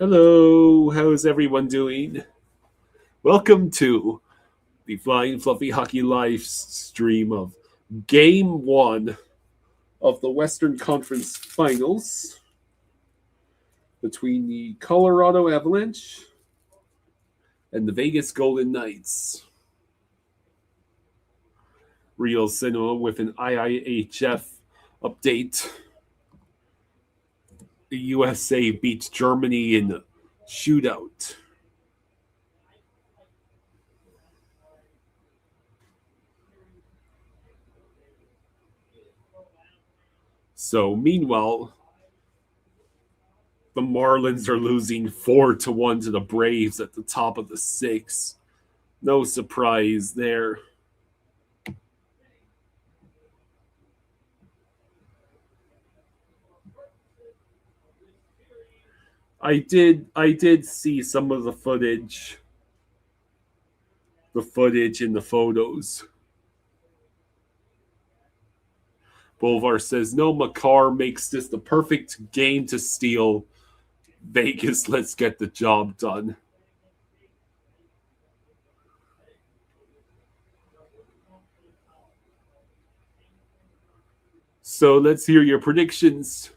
Hello, how's everyone doing? Welcome to the Flying Fluffy Hockey Live stream of Game 1 of the Western Conference Finals between the Colorado Avalanche and the Vegas Golden Knights. Real Cinema with an IIHF update. The USA beats Germany in the shootout. So, meanwhile, the Marlins are losing 4-1 to the Braves at the top of the sixth. No surprise there. I did see some of the footage. The footage and the photos. Bolvar says, no, Makar makes this the perfect game to steal. Vegas, let's get the job done. So let's hear your predictions.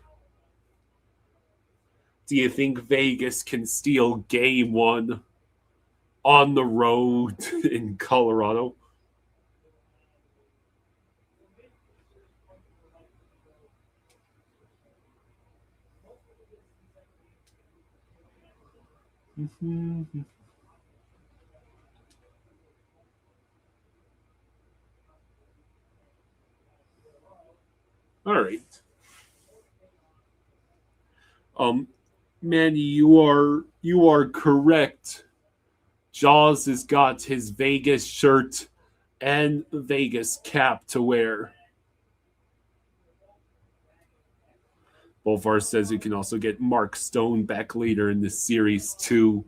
Do you think Vegas can steal game one on the road in Colorado? All right. Manny, you are correct. Jaws has got his Vegas shirt and Vegas cap to wear. Bolvar says you can also get Mark Stone back later in the series too.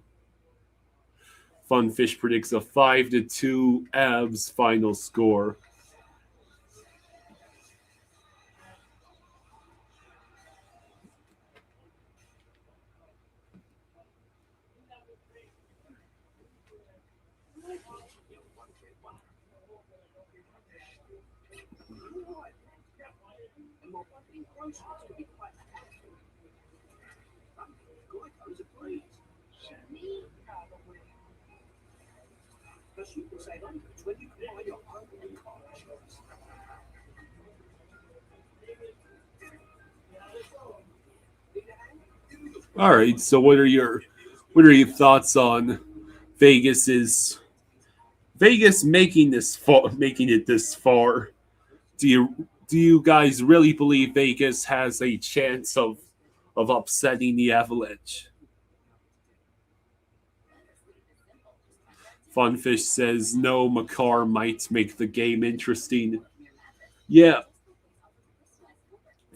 Funfish predicts a 5-2 Avs final score. All right. So what are your thoughts on Vegas's Vegas making it this far? Do you guys really believe Vegas has a chance of upsetting the Avalanche? Funfish says no, Makar might make the game interesting. Yeah,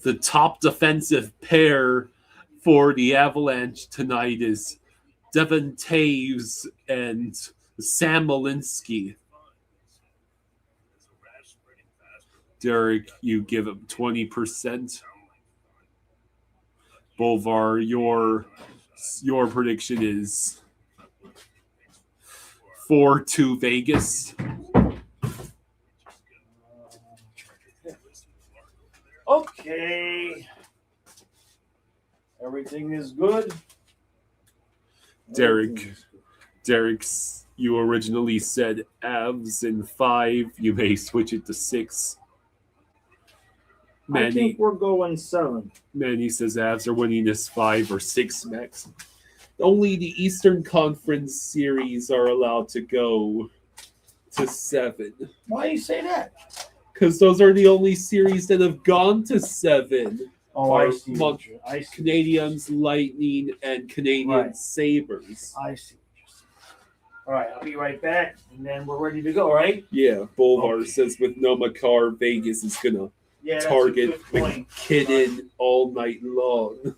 the top defensive pair for the Avalanche tonight is Devon Taves and Sam Malinsky. Derek, you give him 20%. Bolvar, your prediction is 4-2 Vegas. Okay. Everything is good. Derek's, you originally said Avs in 5. You may switch it to 6. I think we're going 7. Manny says Avs are winning this 5 or 6 max. Only the Eastern Conference series are allowed to go to 7. Why do you say that? Because those are the only series that have gone to 7. Oh, I see. I see. Canadians Lightning and Canadian Sabres. I see. All right, I'll be right back, and then we're ready to go, right? Yeah, Bolvar says with no Makar, Vegas is going to target McKinnon all night long.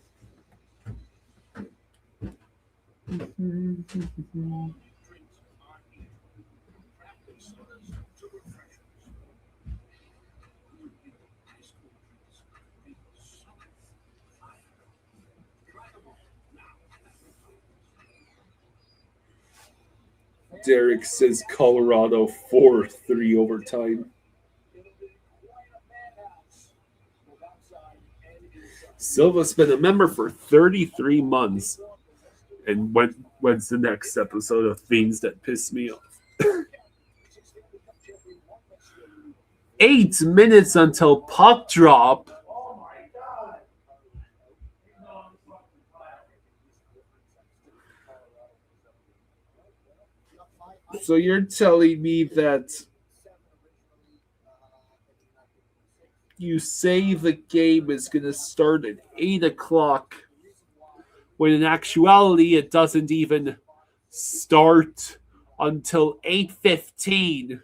Derek says Colorado 4-3 overtime. Silva's been a member for 33 months. And when's the next episode of Things That Piss Me Off? 8 minutes until puck drop. So you're telling me that you say the game is going to start at 8 o'clock, when in actuality it doesn't even start until 8:15.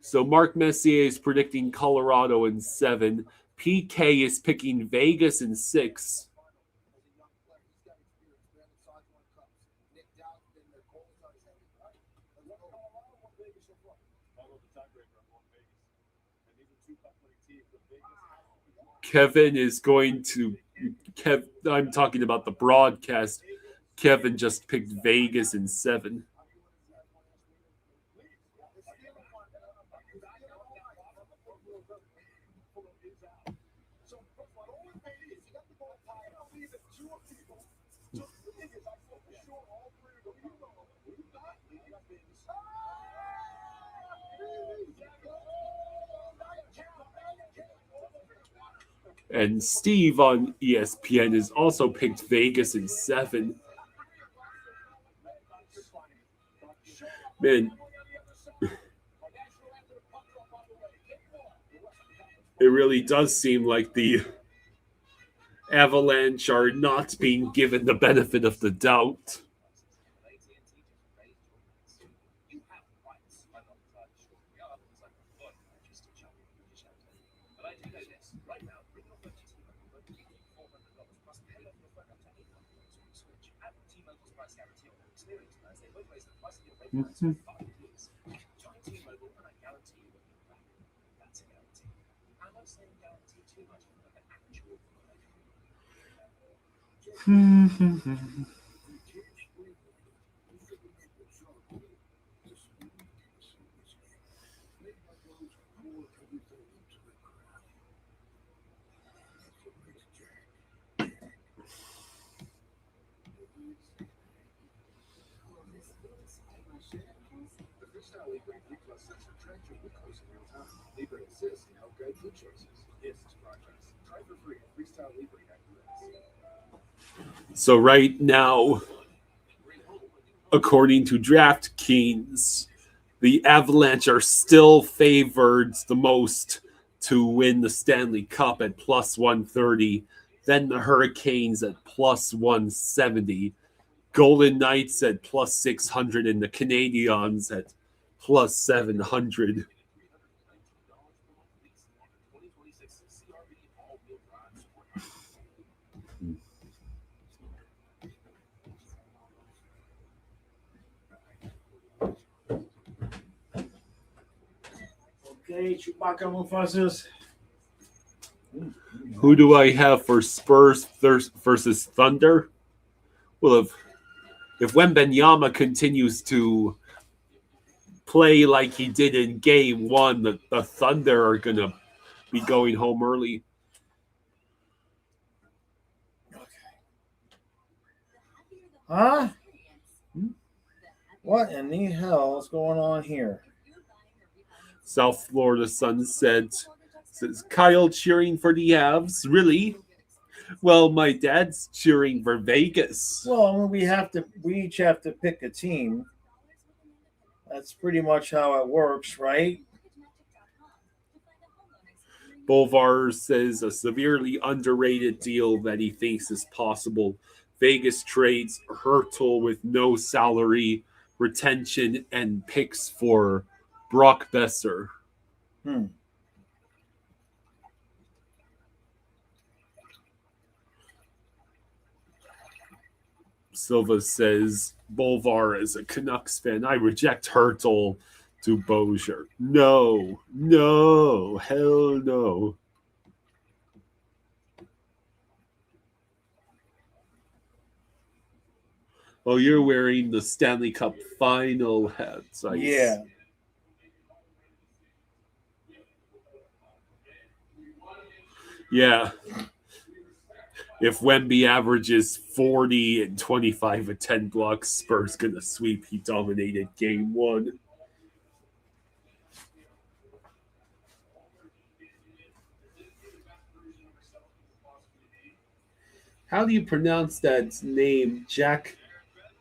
So Mark Messier is predicting Colorado in 7. PK is picking Vegas in 6. Kevin is going to... I'm talking about the broadcast. Kevin just picked Vegas in 7. And Steve on ESPN has also picked Vegas in 7. Man, it really does seem like the Avalanche are not being given the benefit of the doubt. Mm-hmm. So right now, according to DraftKings, the Avalanche are still favored the most to win the Stanley Cup at plus 130. Then the Hurricanes at plus 170. Golden Knights at plus 600 and the Canadiens at plus 700. Okay, Chewbacca Mufasa's. Who do I have for Spurs versus Thunder? Well, if Wembanyama continues to play like he did in Game 1, the Thunder are going to be going home early. Huh? What in the hell is going on here? South Florida Sunset says, Kyle cheering for the Avs? Really? Well, my dad's cheering for Vegas. Well, we each have to pick a team. That's pretty much how it works, right? Bovar says a severely underrated deal that he thinks is possible. Vegas trades Hurtle with no salary, retention, and picks for Brock Besser. Silva says, Bolvar is a Canucks fan. I reject Hurtle to Bozier. No, hell no. Oh, you're wearing the Stanley Cup final hats. Yeah. Yeah. If Wemby averages 40 and 25 and 10 blocks, Spurs gonna sweep. He dominated game one. How do you pronounce that name? Jack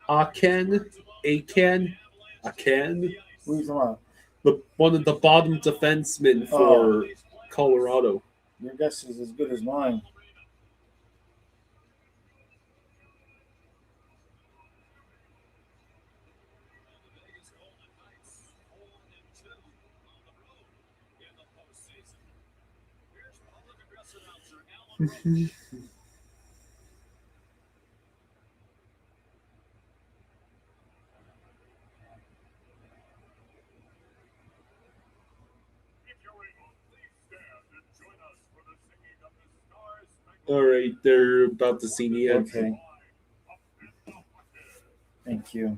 Aken? Aken? Aken? Who's on? One of the bottom defensemen for Colorado. Your guess is as good as mine. All right, they're about to see the end. Okay. Thank you.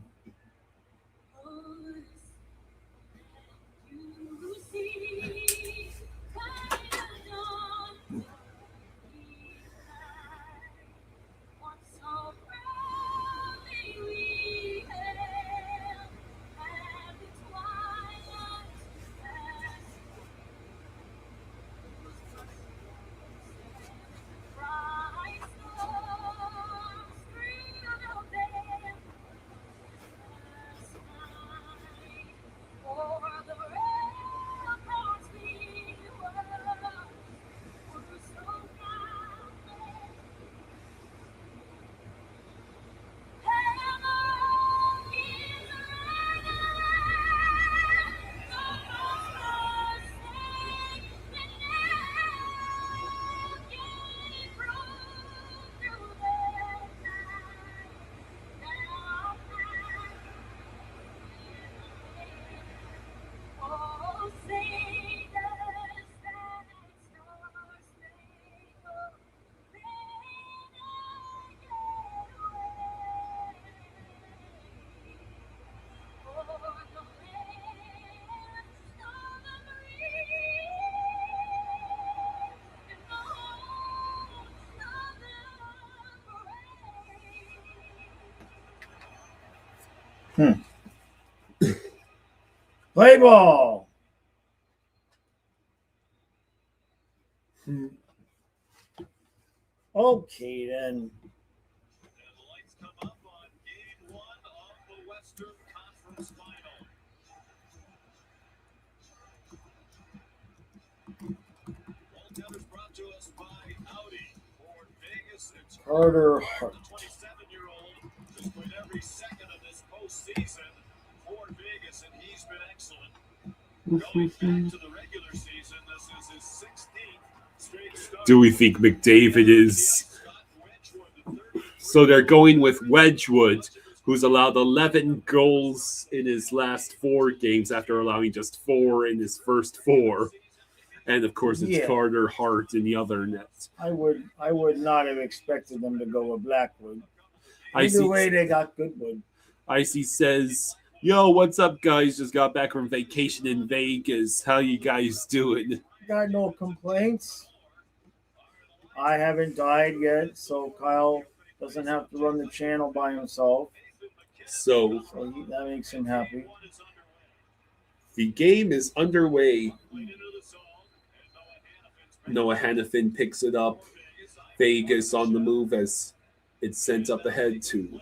Play ball. Okay, then. Carter Hart. Do we think McDavid is? So they're going with Wedgwood, who's allowed 11 goals in his last 4 games after allowing just 4 in his first 4. And of course, it's Carter Hart in the other net. I would not have expected them to go with Blackwood. Either way, they got Goodwood. Icy says, "Yo, what's up, guys? Just got back from vacation in Vegas. How you guys doing?" Got no complaints. I haven't died yet, so Kyle doesn't have to run the channel by himself. So that makes him happy. The game is underway. Noah Hannafin picks it up. Vegas on the move as it's sent up ahead to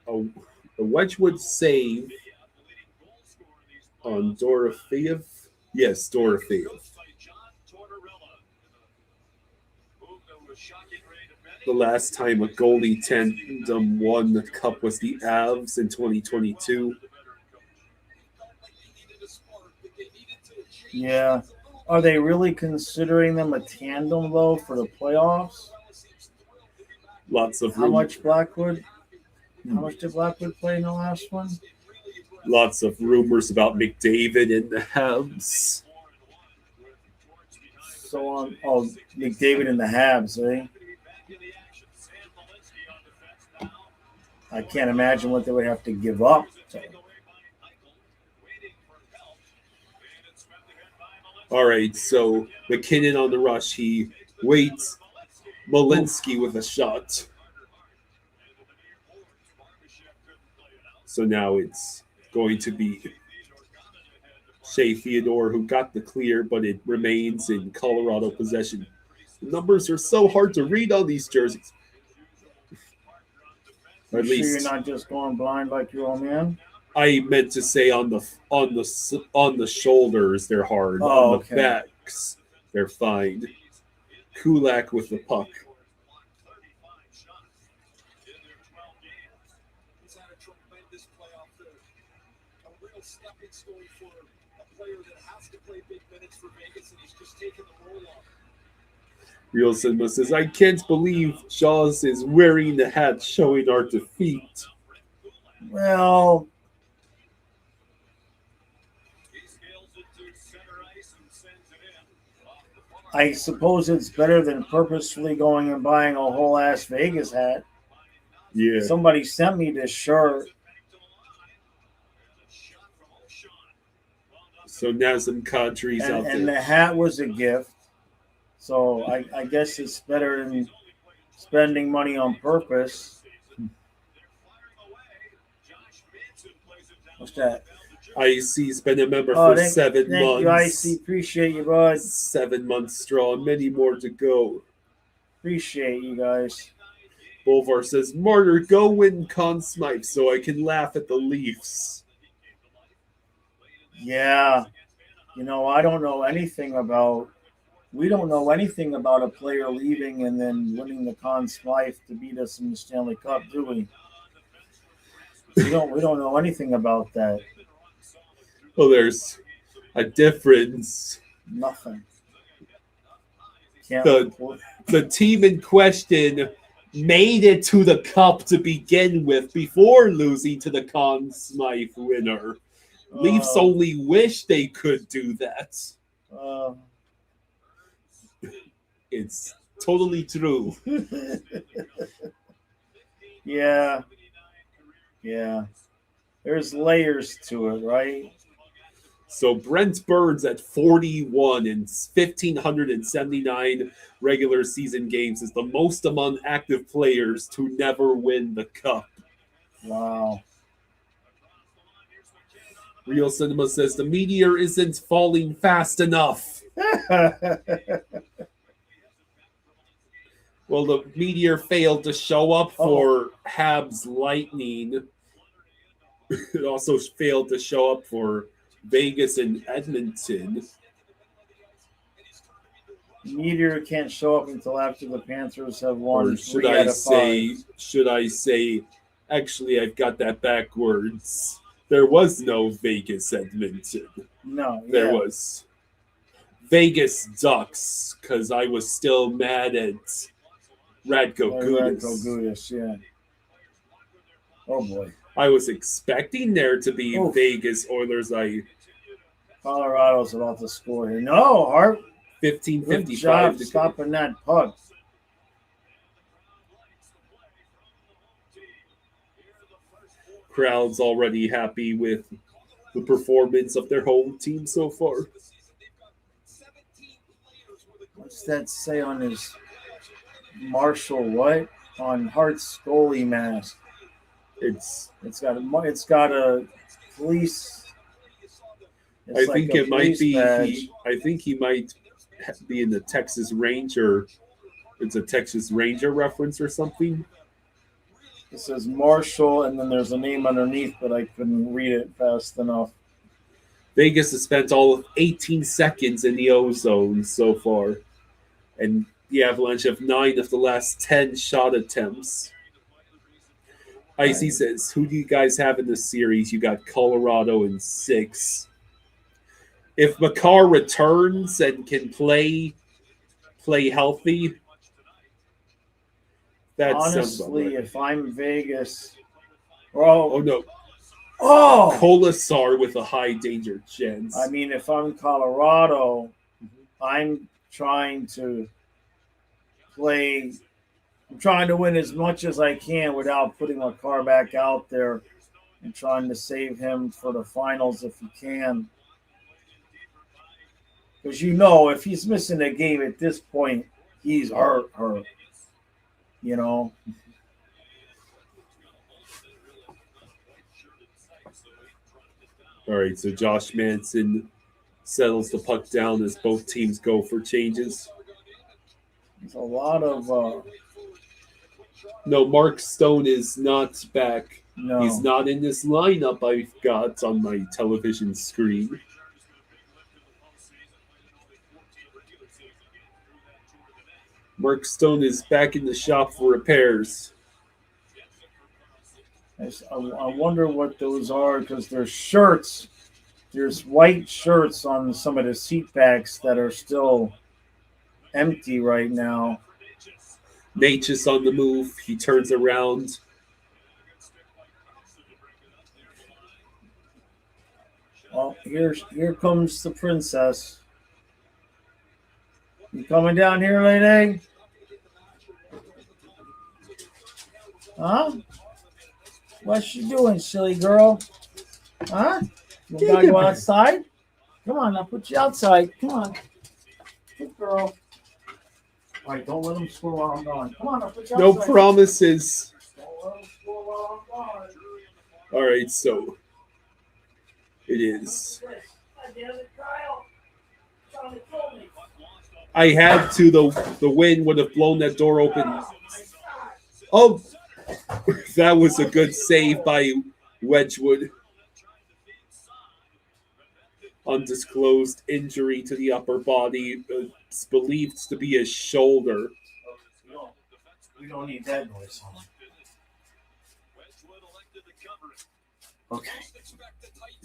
a Wedgwood save on Dorofeev. Yes, Dorofeev. The last time a goalie tandem won the cup was the Avs in 2022. Yeah. Are they really considering them a tandem, though, for the playoffs? Lots of How much Blackwood? How much did Blackwood play in the last one? Lots of rumors about McDavid and the Habs. So McDavid and the Habs, eh? I can't imagine what they would have to give up. All right, so McKinnon on the rush. He waits. Malinsky with a shot. So now it's going to be Shea Theodore who got the clear, but it remains in Colorado possession. The numbers are so hard to read on these jerseys. Or at Sure least you're not just going blind like your old man? I meant to say on the shoulders they're hard. Oh, on the okay. backs they're fine. Kulak with the puck. Real Cinema says, I can't believe Jaws is wearing the hat showing our defeat. Well, I suppose it's better than purposefully going and buying a whole Las Vegas hat. Yeah. Somebody sent me this shirt. So Nazem Kadri's out And there. the hat was a gift. So I guess it's better than spending money on purpose. What's that? IC's been a member for 7 months. Thank you, IC. Appreciate you, bud. 7 months strong. Many more to go. Appreciate you guys. Bolvar says, Martyr, go win Conn Smythe so I can laugh at the Leafs. Yeah. You know, we don't know anything about a player leaving and then winning the Conn Smythe to beat us in the Stanley Cup, do we? We don't know anything about that. Well, there's a difference. Nothing. The team in question made it to the Cup to begin with before losing to the Conn Smythe winner. Leafs only wish they could do that. It's totally true. Yeah. There's layers to it, right? So Brent Burns at 41 in 1,579 regular season games is the most among active players to never win the Cup. Wow. Real Cinema says the meteor isn't falling fast enough. Well, the meteor failed to show up for Habs Lightning. It also failed to show up for Vegas and Edmonton. Meteor can't show up until after the Panthers have won. Or should I say, actually, I've got that backwards. There was no Vegas Edmonton. No, there was Vegas Ducks because I was still mad at Radko Gudas. Radko Gudas, yeah. Oh boy. I was expecting there to be Vegas Oilers. Colorado's about to score here. No, Hart. 15:55. Good job stopping that puck. Crowd's already happy with the performance of their home team so far. What's that say on his Marshall? What on Hart's goalie mask? It's got a police. I think it might be. I think he might be in the Texas Ranger. It's a Texas Ranger reference or something. It says Marshall, and then there's a name underneath, but I couldn't read it fast enough. Vegas has spent all of 18 seconds in the O-zone so far, and the Avalanche have 9 of the last 10 shot attempts. Icy says, who do you guys have in this series? You got Colorado in 6. If Makar returns and can play healthy, that's honestly, if I'm Vegas, no. Oh, Kolasar with a high danger chance. I mean, if I'm Colorado, I'm trying to play I'm trying to win as much as I can without putting my car back out there and trying to save him for the finals if he can. Because if he's missing a game at this point, he's hurt. You know. All right, so Josh Manson settles the puck down as both teams go for changes. There's a lot of. No, Mark Stone is not back. No. He's not in this lineup I've got on my television screen. Mark Stone is back in the shop for repairs. I wonder what those are because there's shirts. There's white shirts on some of the seat backs that are still empty right now. Nate is on the move. He turns around. Well, here comes the princess. You coming down here, lady? Huh? What's she doing, silly girl? Huh? You gotta go outside? Come on, I'll put you outside. Come on. Good girl. All right, don't let him score while I'm gone. Come on, I'll put you outside. No promises. Don't let him score while I'm gone. All right, so it is. I had to. The wind would have blown that door open. Oh, that was a good save by Wedgwood. Undisclosed injury to the upper body. It's believed to be a shoulder. We don't need that noise on. Okay.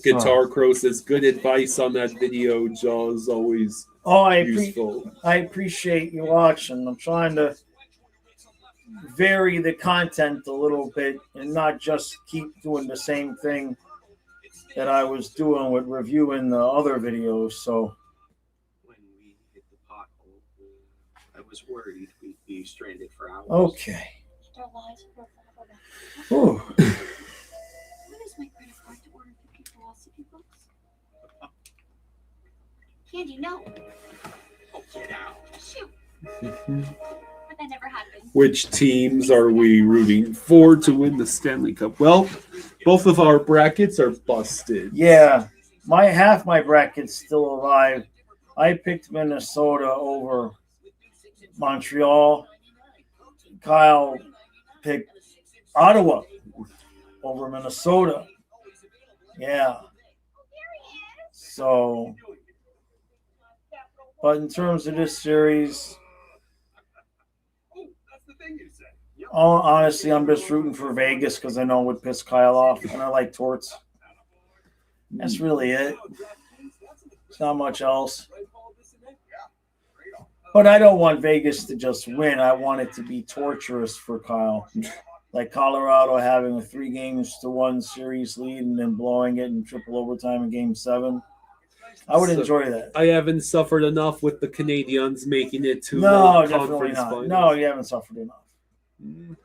Guitar Crow says good advice on that video. Jaws always useful. I appreciate you watching. I'm trying to vary the content a little bit and not just keep doing the same thing that I was doing with reviewing the other videos. So when we hit the pothole, I was worried we'd be stranded for hours. Okay. What is my credit card to order 50 philosophy books? Candy, no. Oh, get out. Shoot. But that never happened. Which teams are we rooting for to win the Stanley Cup? Well, both of our brackets are busted. Yeah, half my bracket's still alive. I picked Minnesota over Montreal. Kyle picked Ottawa over Minnesota. Yeah. So, but in terms of this series, honestly, I'm just rooting for Vegas because I know it would piss Kyle off, and I like Torts. That's really it. It's not much else. But I don't want Vegas to just win. I want it to be torturous for Kyle. Like Colorado having a 3-1 series lead and then blowing it in triple overtime in Game 7. I would enjoy that. I haven't suffered enough with the Canadians making it to no, the definitely conference not. finals. No, you haven't suffered enough.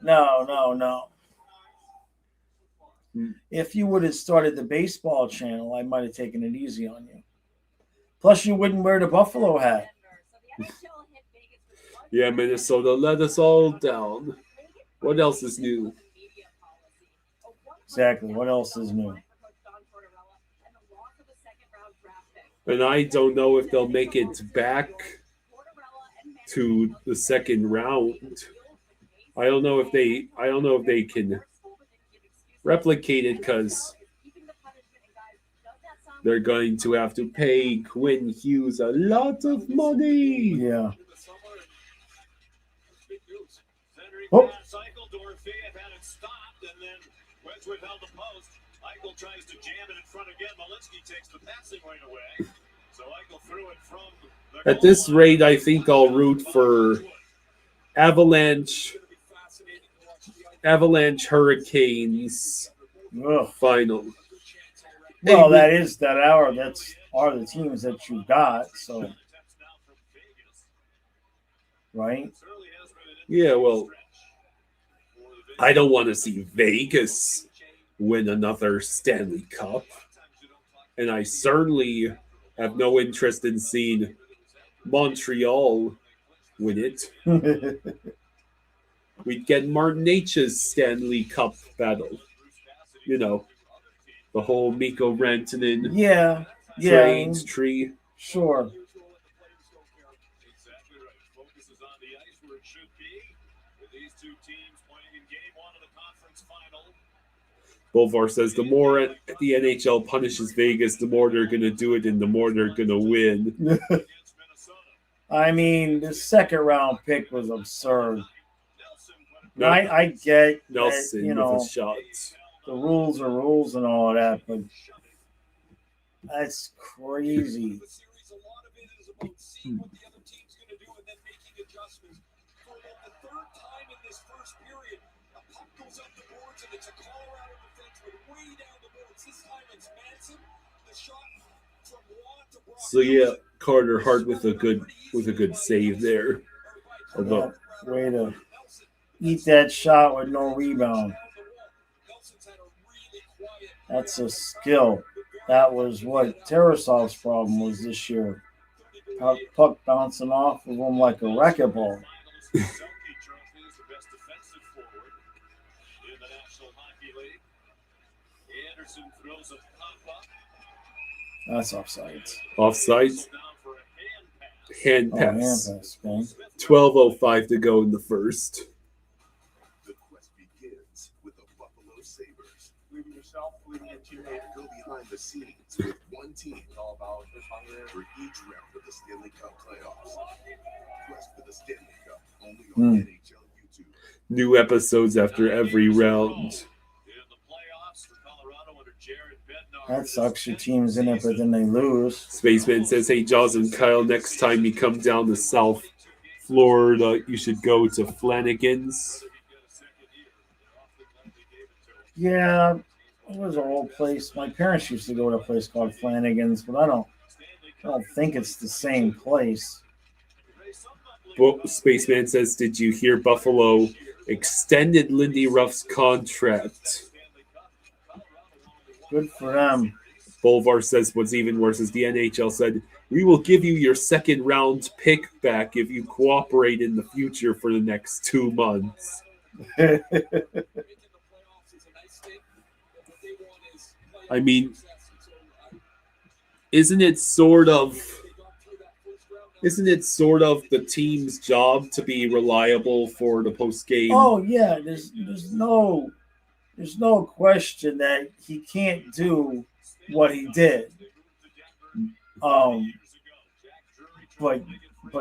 No. If you would have started the baseball channel, I might have taken it easy on you. Plus, you wouldn't wear the Buffalo hat. Yeah, Minnesota let us all down. What else is new? Exactly. What else is new? And I don't know if they'll make it back to the second round. I don't know if they can replicate it because they're going to have to pay Quinn Hughes a lot of money. Yeah. Oh. Eichel tries to jam it in front again. Malinsky takes the passing lane away. So Eichel threw it from the At this rate, I think I'll root for Avalanche Hurricanes final. Well, that is that hour. That's are the teams that you got. So, right? Yeah, well, I don't want to see Vegas win another Stanley Cup. And I certainly have no interest in seeing Montreal win it. We'd get Martin H's Stanley Cup battle. You know, the whole Mikko Rantanen Yeah, trades tree. sure. Exactly right. Focus is on the ice where it should be. With these two teams playing in game one of the conference final. Bolvar says the more the NHL punishes Vegas, the more they're going to do it and the more they're going to win. Against Minnesota. I mean, the second round pick was absurd. Now, I get that, Nelson you with know, his shots. the rules are rules and all that, but that's crazy. The series, a lot of it is about seeing what the other team's going to do and then making adjustments. For about the third time in this first period, a puck goes up the boards and it's a Colorado defenseman way down the boards. This time it's Manson. The shot from Watt to Brock. So yeah, Carter Hart with a good save there. Although Yeah, way to eat that shot with no rebound. That's a skill. That was what Tarasov's problem was this year. Puck bouncing off of him like a racquetball. Selke Trophy is the best defensive forward in the National Hockey League. Anderson throws a pop-up. That's offsides. offsides, Down for a hand pass. hand Oh, pass. hand pass, man. 12:05 to go in the first. The quest begins with the Buffalo Sabres. Leaving yourself, leaving your teammate, go behind the scenes with one team. It's all about for each round of the Stanley Cup playoffs. Quest for the Stanley Cup only on NHL YouTube. New episodes after every round. In the playoffs for Colorado under Jared Bednar. That sucks. Your team's in it, but then they lose. Spaceman says, "Hey, Jaws and Kyle, next time you come down to South Florida, you should go to Flanagan's." Yeah, it was an old place. My parents used to go to a place called Flanagan's, but I don't think it's the same place. Spaceman says, "Did you hear Buffalo extended Lindy Ruff's contract?" Good for them. Bolvar says, "What's even worse is the NHL said, we will give you your second round pick back if you cooperate in the future for the next 2 months." I mean, isn't it sort of the team's job to be reliable for the post game? Oh yeah, there's no question that he can't do what he did. But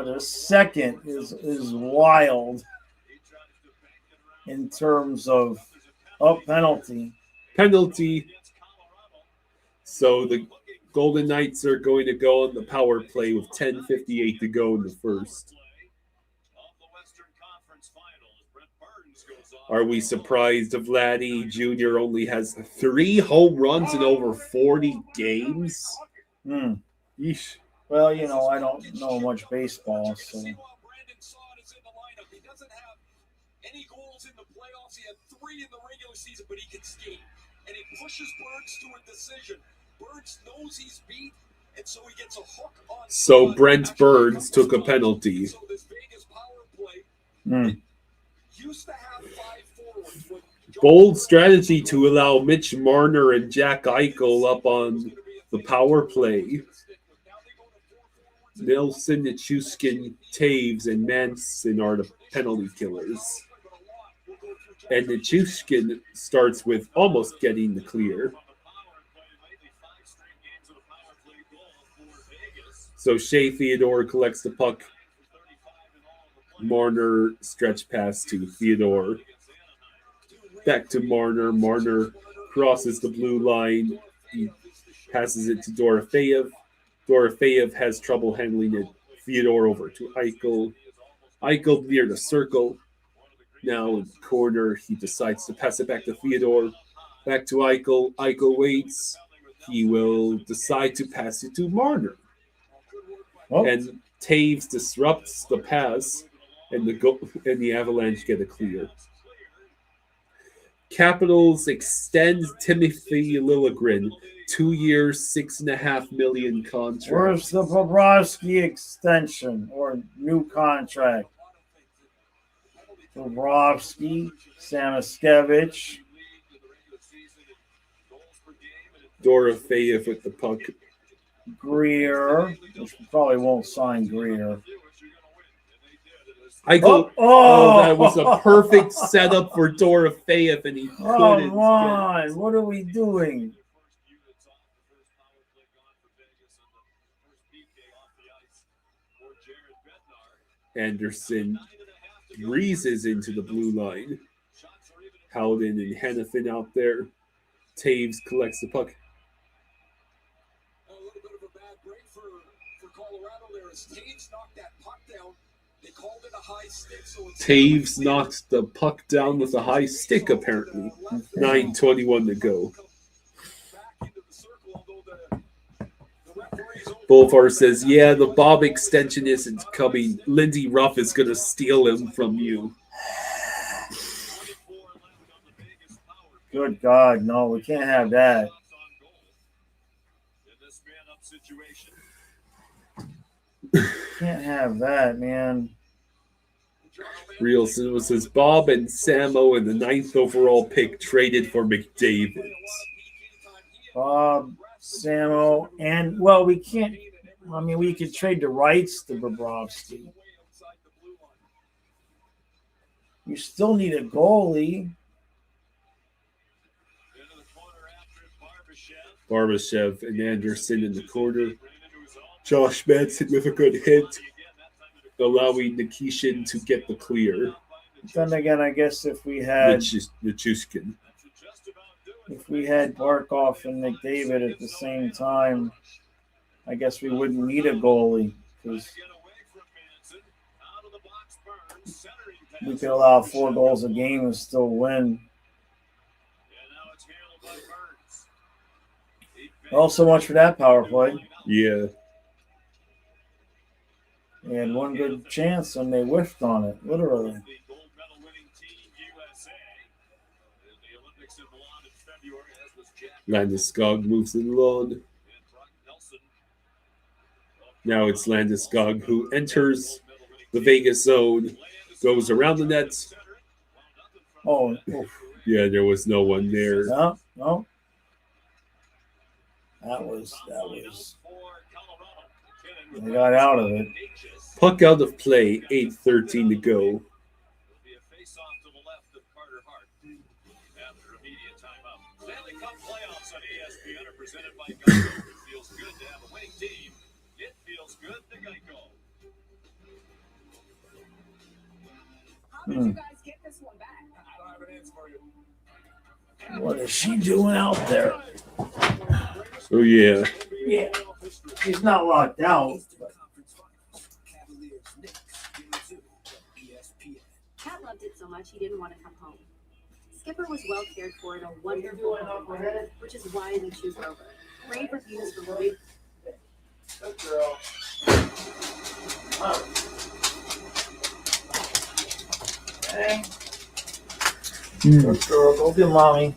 a second is wild in terms of penalty. So the Golden Knights are going to go on the power play with 10:58 to go in the first. Are we surprised Vladdy Jr. only has 3 home runs in over 40 games? Yeesh. Well, you know, I don't know much baseball, so. He doesn't have any goals in the playoffs. He had 3 in the regular season, but he can skate. And he pushes Burns to a decision. Burns knows he's beat, and so he gets a hook on. So Brent Burns took a penalty. So this Vegas power play used to have 5 forwards. With Bold strategy to allow Mitch Marner and Jack Eichel up on the power play. Nelson, Nichushkin, Taves, and Manson are the penalty killers. And Nichushkin starts with almost getting the clear. So Shea Theodore collects the puck. Marner stretch pass to Theodore. Back to Marner. Marner crosses the blue line. He passes it to Dorofeyev. Dorofeyev has trouble handling it. Theodore over to Eichel. Eichel near the circle. Now in the corner, he decides to pass it back to Theodore. Back to Eichel. Eichel waits. He will decide to pass it to Marner. Oh. And Taves disrupts the pass, and the Avalanche get a clear. Capitals extend Timothy Liljegren 2 years, $6.5 million contract. Where's the Bobrovsky extension or new contract? Bobrovsky, Samoskevich. Dorofeyev with the puck. Greer, which we probably won't sign Greer. I go. That was a perfect setup for Dorofeyev, and he couldn't. Come on, what are we doing? Anderson breezes into the blue line. Howden and Hannafin out there. Taves collects the puck. A little bit of a bad break for Colorado there as Taves knocked that puck down. They called it a high stick. So Taves knocked the puck down with a high stick, apparently. 9:21 to go. Bolvar says, yeah, the Bob extension isn't coming. Lindy Ruff is going to steal him from you. Good God, no, we can't have that. Can't have that, man. Real Cinema says, Bob and Samo and the 9th overall pick traded for McDavid. Bob, Samo, and, well, we can't, I mean, we could trade the rights to Bobrovsky. You still need a goalie. Barbashev and Anderson in the corner. Josh Manson with a good hit, allowing Nikishin to get the clear. Then again, I guess if we had Nichushkin. If we had Barkov and McDavid at the same time, I guess we wouldn't need a goalie because we could allow 4 goals a game and still win. Well, so much for that power play. Yeah. They had one good chance and they whiffed on it, literally. Landeskog moves it along. Now it's Landeskog who enters the Vegas zone, goes around the net. Oh, yeah, there was no one there. No. That was. They got out of it. Puck out of play, 8:13 to go. What is she doing out there? Oh, yeah. Yeah. She's not locked out. Cat loved it so much he didn't want to come home. Skipper was well cared for in a wonderful home, which is why we choose Rover. Rave reviews from Rave. Good girl. Hey. Good girl. Go get mommy.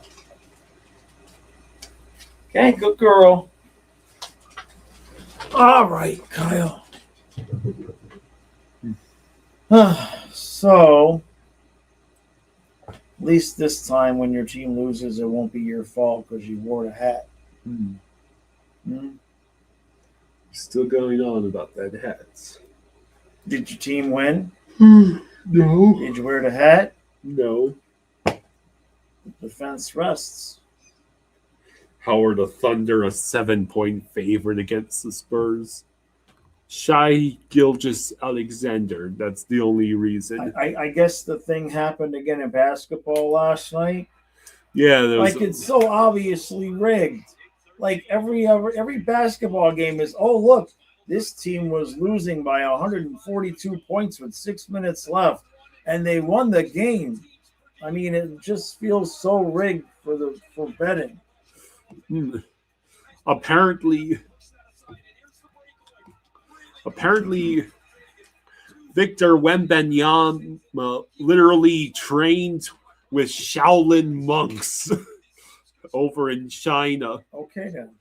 Okay, good girl. All right, Kyle. So, at least this time when your team loses, it won't be your fault because you wore the hat. Still going on about that hat. Did your team win? No. Did you wear the hat? No. Defense rests. How are the Thunder a 7-point favorite against the Spurs? Shai Gilgeous-Alexander. That's the only reason. I guess the thing happened again in basketball last night. Yeah, there was like it's so obviously rigged. Like every basketball game is, oh look, this team was losing by 142 points with 6 minutes left, and they won the game. I mean, it just feels so rigged for betting. Apparently, Victor Wembanyama literally trained with Shaolin monks over in China. Okay then.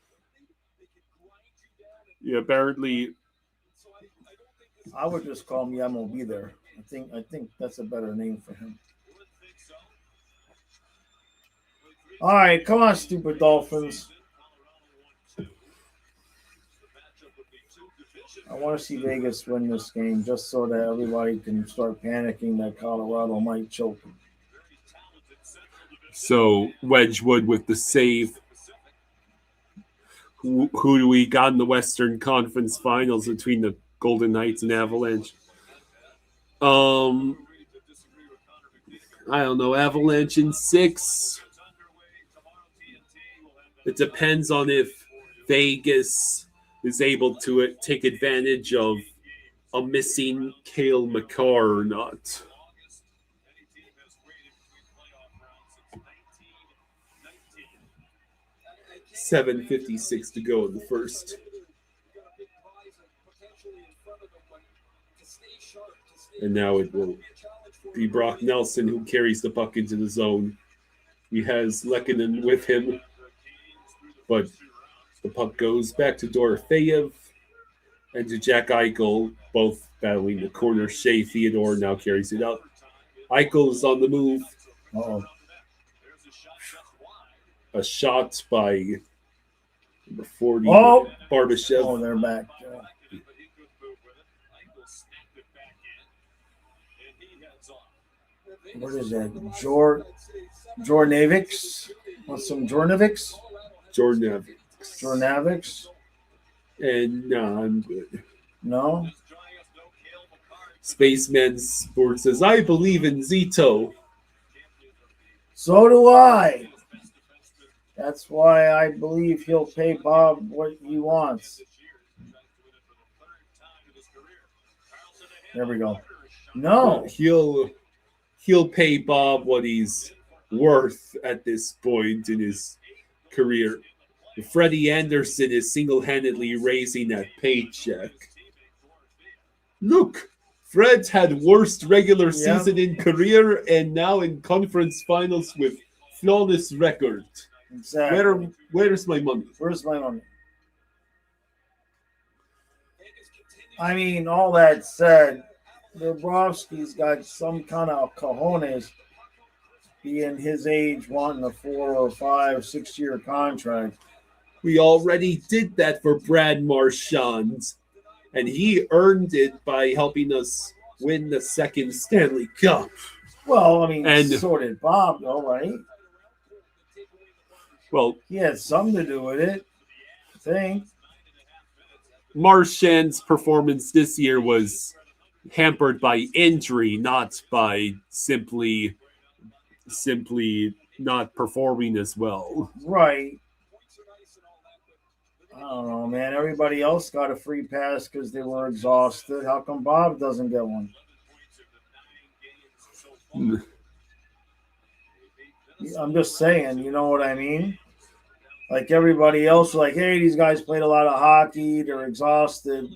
Yeah, apparently, I would just call him Yamo Be There. I think that's a better name for him. All right, come on, stupid Dolphins. I want to see Vegas win this game just so that everybody can start panicking that Colorado might choke them. so Wedgwood with the save. Who do we got in the Western Conference Finals between the Golden Knights and Avalanche? I don't know. Avalanche in 6. It depends on if Vegas is able to take advantage of a missing Cale Makar or not. $7:56 to go in the first. And now it will be Brock Nelson who carries the puck into the zone. He has Lehkonen with him, but the puck goes back to Dorofeyev and to Jack Eichel, both battling the corner. Shea Theodore now carries it up. Eichel is on the move. Uh-oh. A shot by number 40, Oh! Barbashev. Oh, they're back. What is that? Jornavics? Want some Jornavics? Jornavics? And no, I'm good. No? Spaceman Sports says, I believe in Zito. So do I. That's why I believe he'll pay Bob what he wants. There we go. No. He'll pay Bob what he's worth at this point in his career. Freddie Anderson is single-handedly raising that paycheck. Look, Fred had worst regular season in career and now in conference finals with flawless record. Exactly. Where's my money? Where's my money? I mean, all that said, Bobrovsky's got some kind of cojones being his age, wanting a 4 or 5, 6 year contract. We already did that for Brad Marchand, and he earned it by helping us win the second Stanley Cup. Well, I mean, so did Bob, though, right? Well, he had something to do with it, I think. Marchand's performance this year was hampered by injury, not by simply not performing as well. Right. I don't know, man. Everybody else got a free pass because they were exhausted. How come Bob doesn't get one? I'm just saying, you know what I mean? Like everybody else, like, hey, these guys played a lot of hockey. They're exhausted.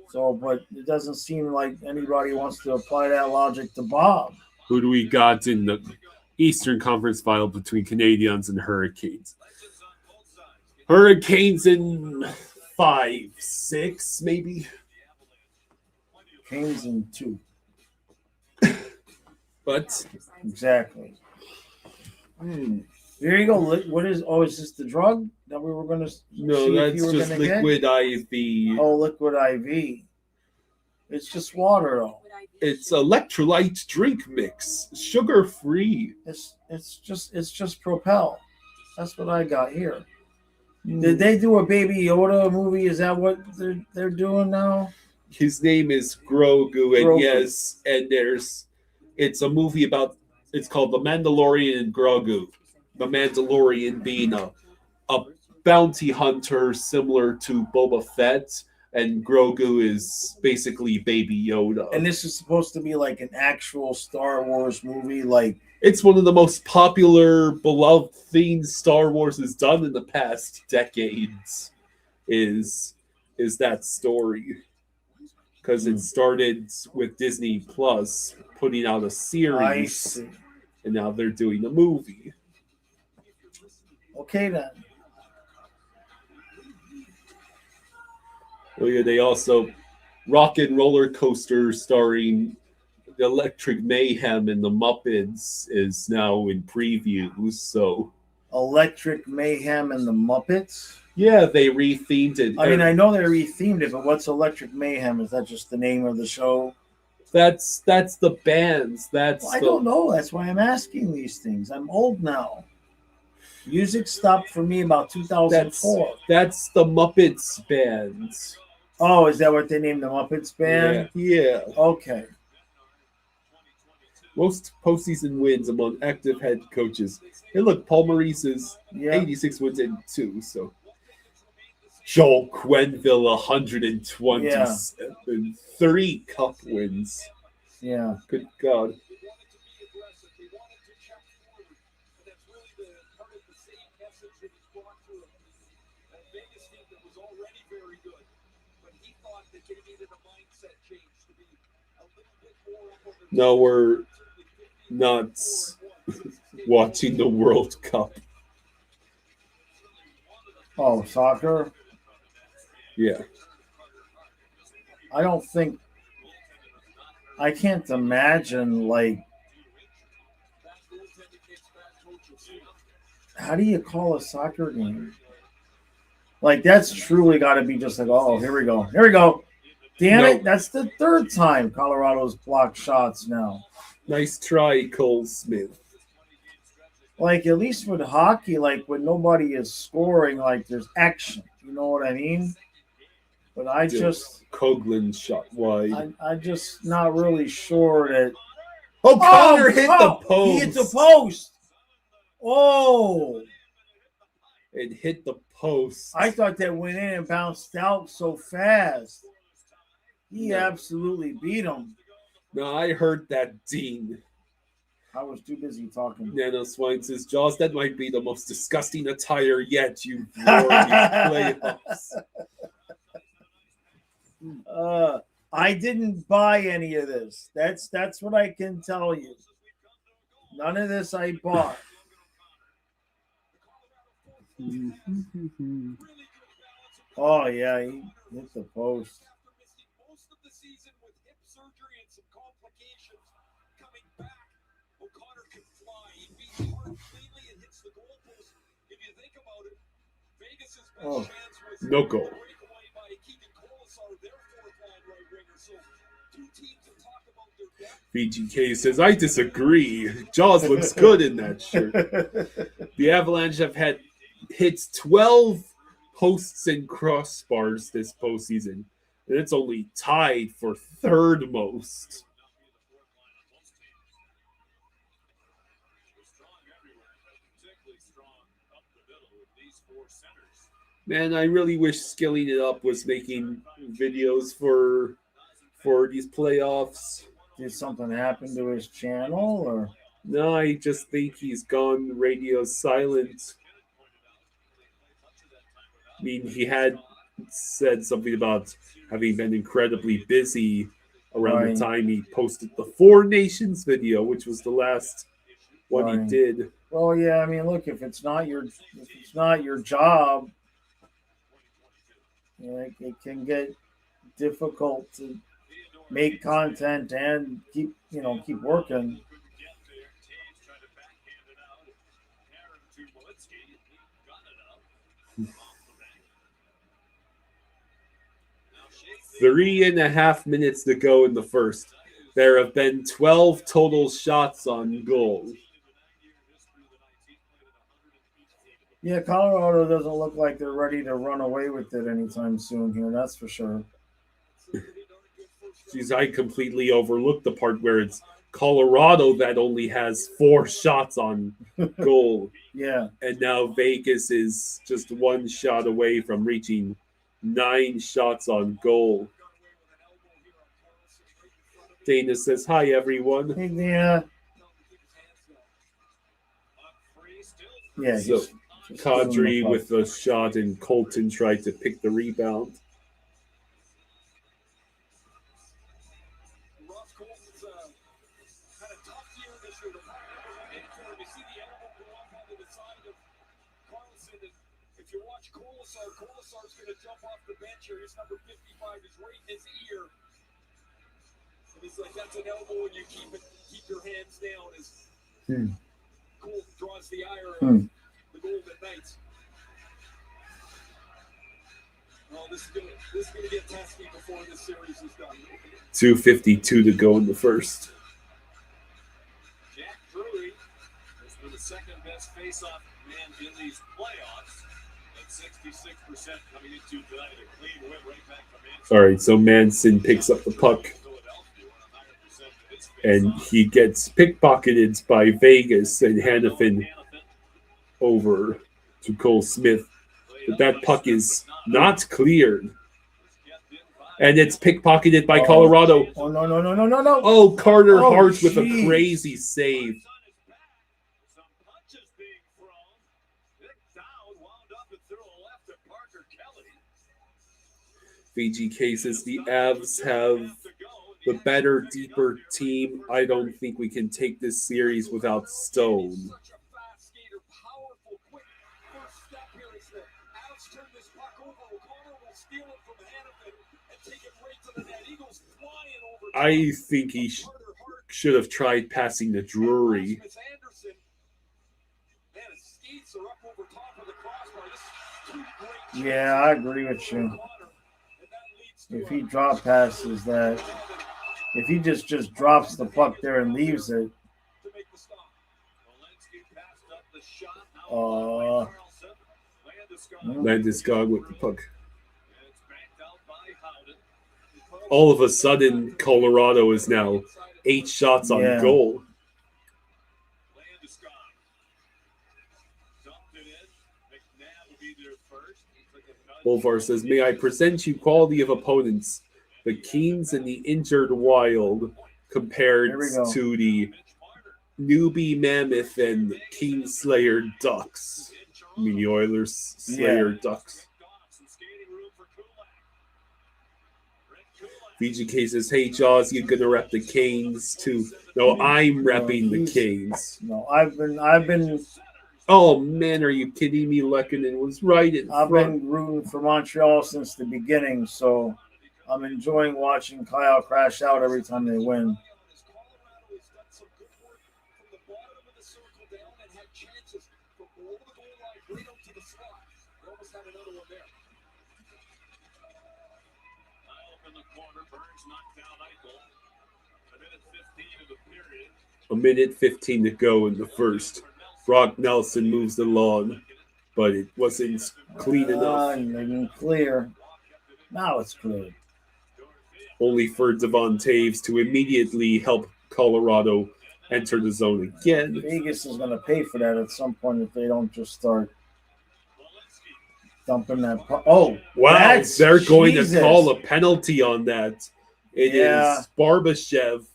So, but it doesn't seem like anybody wants to apply that logic to Bob. Who do we got in the Eastern Conference final between Canadiens and Hurricanes? Hurricanes in 5-6, maybe. Canes in 2. But exactly. There you go. What is? Oh, is this the drug that we were going to? No, that's just liquid IV. Oh, liquid IV. It's just water, though. It's electrolyte drink mix, sugar free. It's just Propel. That's what I got here. Did they do a Baby Yoda movie? Is that what they're doing now? His name is Grogu, and yes, and it's a movie about. It's called The Mandalorian and Grogu. The Mandalorian being a bounty hunter similar to Boba Fett, and Grogu is basically Baby Yoda. And this is supposed to be like an actual Star Wars movie, like it's one of the most popular, beloved things Star Wars has done in the past decades. Is that story? Because it started with Disney Plus putting out a series and now they're doing a movie. Okay then. Oh yeah, they also Rocket Roller Coaster starring the Electric Mayhem and the Muppets is now in previews. So Electric Mayhem and the Muppets. yeah, they rethemed it. I mean, I know they rethemed it, but what's Electric Mayhem? Is that just the name of the show? That's the bands. That's Well, I don't know. That's why I'm asking these things. I'm old now. Music stopped for me about 2004. That's the Muppets bands. Oh, is that what they named the Muppets band? Yeah. Okay. Most postseason wins among active head coaches. Hey, look, Paul Maurice is Yeah. 86 wins in 2. So Joel Quenville 127, 3 cup wins. Yeah. Good God. No, we're not watching the World Cup. Oh, soccer? Yeah. I don't think. I can't imagine, like. How do you call a soccer game? Like, that's truly got to be just like, oh, here we go. Here we go. Damn it. That's the third time Colorado's blocked shots now. Nice try, Cole Smith. Like, at least with hockey, like, when nobody is scoring, like, there's action. You know what I mean? But I just... Coughlin shot wide. I'm just not really sure that... Connor hit the post. He hit the post. Oh. It hit the post. I thought that went in and bounced out so fast. He absolutely beat him. No, I heard that, Dean. I was too busy talking. Nano Swine says, Jaws, that might be the most disgusting attire yet you've worn these playoffs. I didn't buy any of this. That's what I can tell you. None of this I bought. Oh yeah, he hit the post. Most of the season with hip surgery and some complications coming back. O'Connor can fly. He beats hard cleanly and hits the goalpost. If you think about it, Vegas's best chance was no goal. breakaway by Keegan Colasar, their fourth-line right winger. So two teams to talk about their depth. VGK says, I disagree. Jaws looks good in that shirt. The Avalanche have had hits 12 posts and crossbars this postseason, and it's only tied for third most. Man, I really wish Skilling It Up was making videos for these playoffs. Did something happen to his channel, or? No, I just think he's gone radio silent. I mean, he had said something about having been incredibly busy around the time he posted the Four Nations video, which was the last one he did. Well, yeah, I mean, look, if it's not your job, you know, it can get difficult to make content and keep working. 3.5 minutes to go in the first. There have been 12 total shots on goal. Yeah, Colorado doesn't look like they're ready to run away with it anytime soon here, that's for sure. Jeez, I completely overlooked the part where it's Colorado that only has 4 shots on goal. Yeah. And now Vegas is just 1 shot away from reaching 9 shots on goal. Dana says, hi, everyone. Hey, Dana. Yeah, so Kadri with the shot and Colton tried to pick the rebound. if you watch Kolasar's going to jump off the bench here. He's number 55. He's right in his ear. And he's like, that's an elbow, and you keep your hands down as Cole draws the ire of the Golden Knights. Well, this is gonna get testy before this series is done. 2:52 to go in the first. Jack Drury has been the second best face-off man in these playoffs at 66% coming into tonight. A clean win right back to Manson. All right, so Manson picks up the puck, and he gets pickpocketed by Vegas and Hannafin over to Cole Smith. But that puck is not cleared. And it's pickpocketed by Colorado. Oh, no. Oh, Carter Oh, Hart with a jeez. crazy save. Some punches being thrown. Nick Dowd wound up and threw a left to Parker Kelly. VGK says the Avs have the better, deeper team. I don't think we can take this series without Stone. Such a fast skater, powerful, quick first step here as the Avs turn this puck over. O'Connor will steal it from Hannafin and take it right to the net. Eagles flying over. I think he should have tried passing to Drury. Anderson. Man, his skates are up over top of the crossbar. This is two great Yeah, I agree with you. If he drop passes that, if he just drops the puck there and leaves it, Landeskog with the puck. All of a sudden, Colorado is now 8 shots on Yeah. goal. Bolvar says, may I present you quality of opponents, the Kings and the injured Wild compared Here we go. to the newbie Mammoth and Kingslayer Ducks. I mean, the Oilers Slayer Ducks. VGK says, hey, Jaws, you gonna rep the Canes too? No, I'm repping the Canes. no, I've been Oh, man, are you kidding me? Lehkonen was right in I've front. been rooting for Montreal since the beginning, so I'm enjoying watching Kyle crash out every time they win. A minute 15 to go in the first. Brock Nelson moves the lawn, but it wasn't clean enough. And clear. Now it's clear. Only for Devon Taves to immediately help Colorado enter the zone again. Vegas is going to pay for that at some point if they don't just start dumping that. Oh, Wow, they're going Jesus. to call a penalty on that. It Yeah. is Barbashev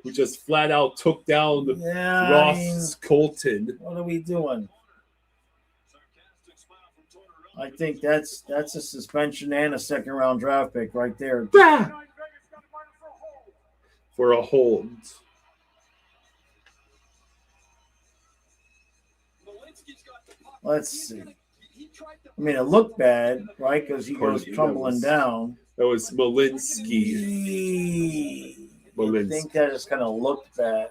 who just flat out took down Yeah, Ross Colton. what are we doing? I think that's a suspension and a second round draft pick right there. Ah! For a hold. Let's see. I mean, it looked bad, right? Because he goes tumbling down. That was Malinsky. I think that just kind of looked bad.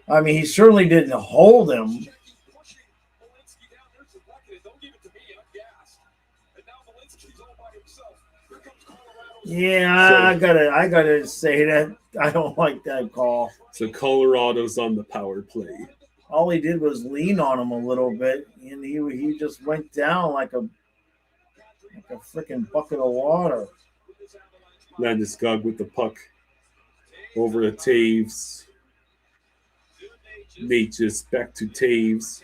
I mean, he certainly didn't hold him. Yeah, I gotta say that I don't like that call. So Colorado's on the power play. All he did was lean on him a little bit, and he just went down like a freaking bucket of water. Landeskog with the puck over to Taves. Nature's back to Taves.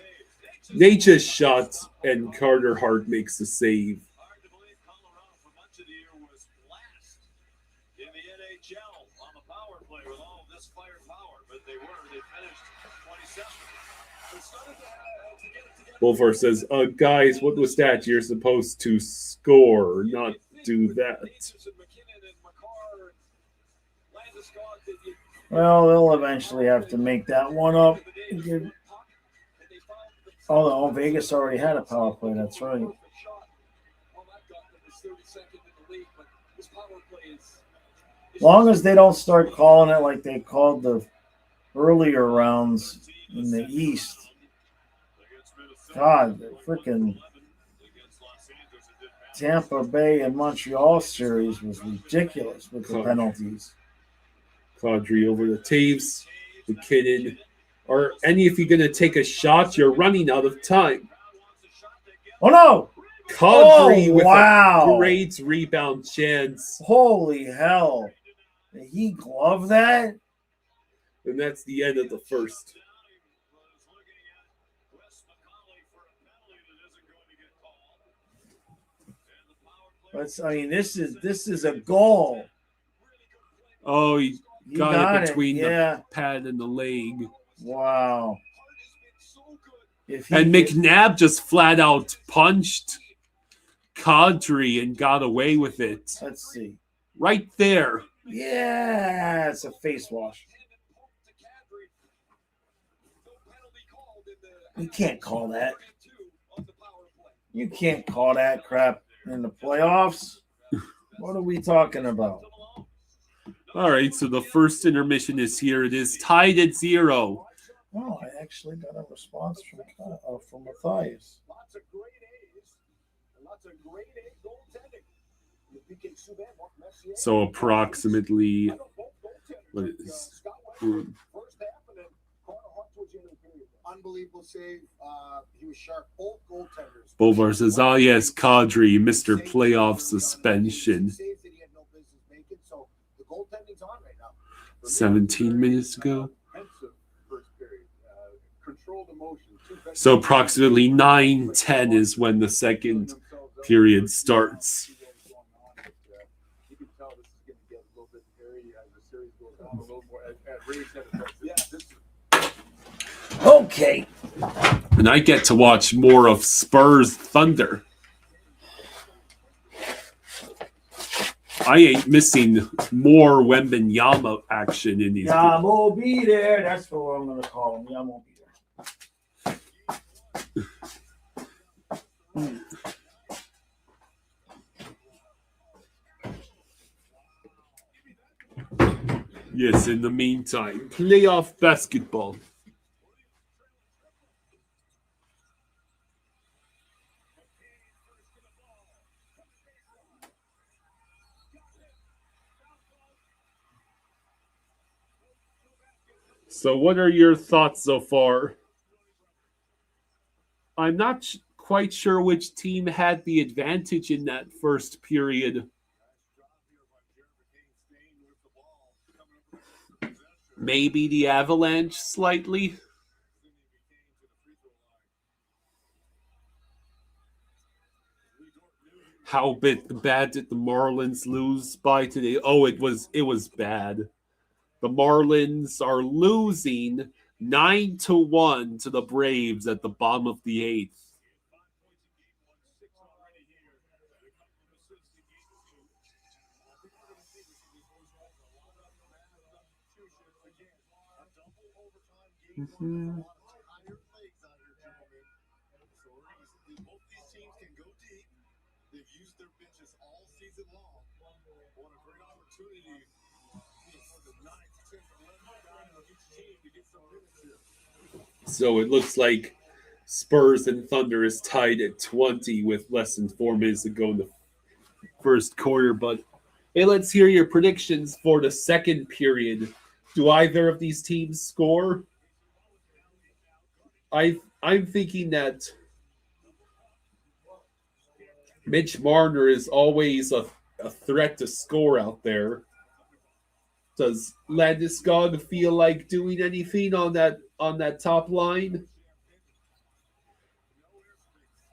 Nature's shot, and Carter Hart makes the save. Wolfer says, guys, what was that? You're supposed to score, not do that. Well, they'll eventually have to make that one up. Oh, no, Vegas already had a power play. That's right. As long as they don't start calling it like they called the earlier rounds in the East. God, the freaking Tampa Bay and Montreal series was ridiculous with the penalties. Kadri over the Taves, McKinnon, or any if you're going to take a shot, you're running out of time. Oh, no! Kadri with wow. a great rebound chance. Holy hell. Did he glove that? And that's the end of the first. This is a goal. Oh, he got it between yeah. the pad and the leg. Wow. And McNabb just flat out punched Kadri and got away with it. Let's see. Right there. Yeah, it's a face wash. You can't call that. You can't call that crap in the playoffs. What are we talking about? All right, so the first intermission is here. It is tied at 0. Oh, I actually got a response from Matthias. Lots of great A's and lots of great A goaltending. So approximately, what is unbelievable save. He was sharp. Both goaltenders. Bovar says, "Oh yes, Kadri, Mr. Playoff suspension." 17 minutes ago. So approximately 9:10 is when the second period starts. You can tell this is going to get a little bit hairy as the series goes on a little more. As Ray said, okay. And I get to watch more of Spurs Thunder. I ain't missing more Wembanyama action in these. Yamo be there. That's what I'm going to call him. Yamo be there. Yes, in the meantime, playoff basketball. So what are your thoughts so far? I'm not quite sure which team had the advantage in that first period. Maybe the Avalanche slightly. How bad did the Marlins lose by today? Oh, it was bad. The Marlins are losing 9-1 to the Braves at the bottom of the 8th. Mm-hmm. So it looks like Spurs and Thunder is tied at 20 with less than 4 minutes to go in the first quarter. But hey, let's hear your predictions for the second period. Do either of these teams score? I'm thinking that Mitch Marner is always a threat to score out there. Does Landeskog feel like doing anything on that top line?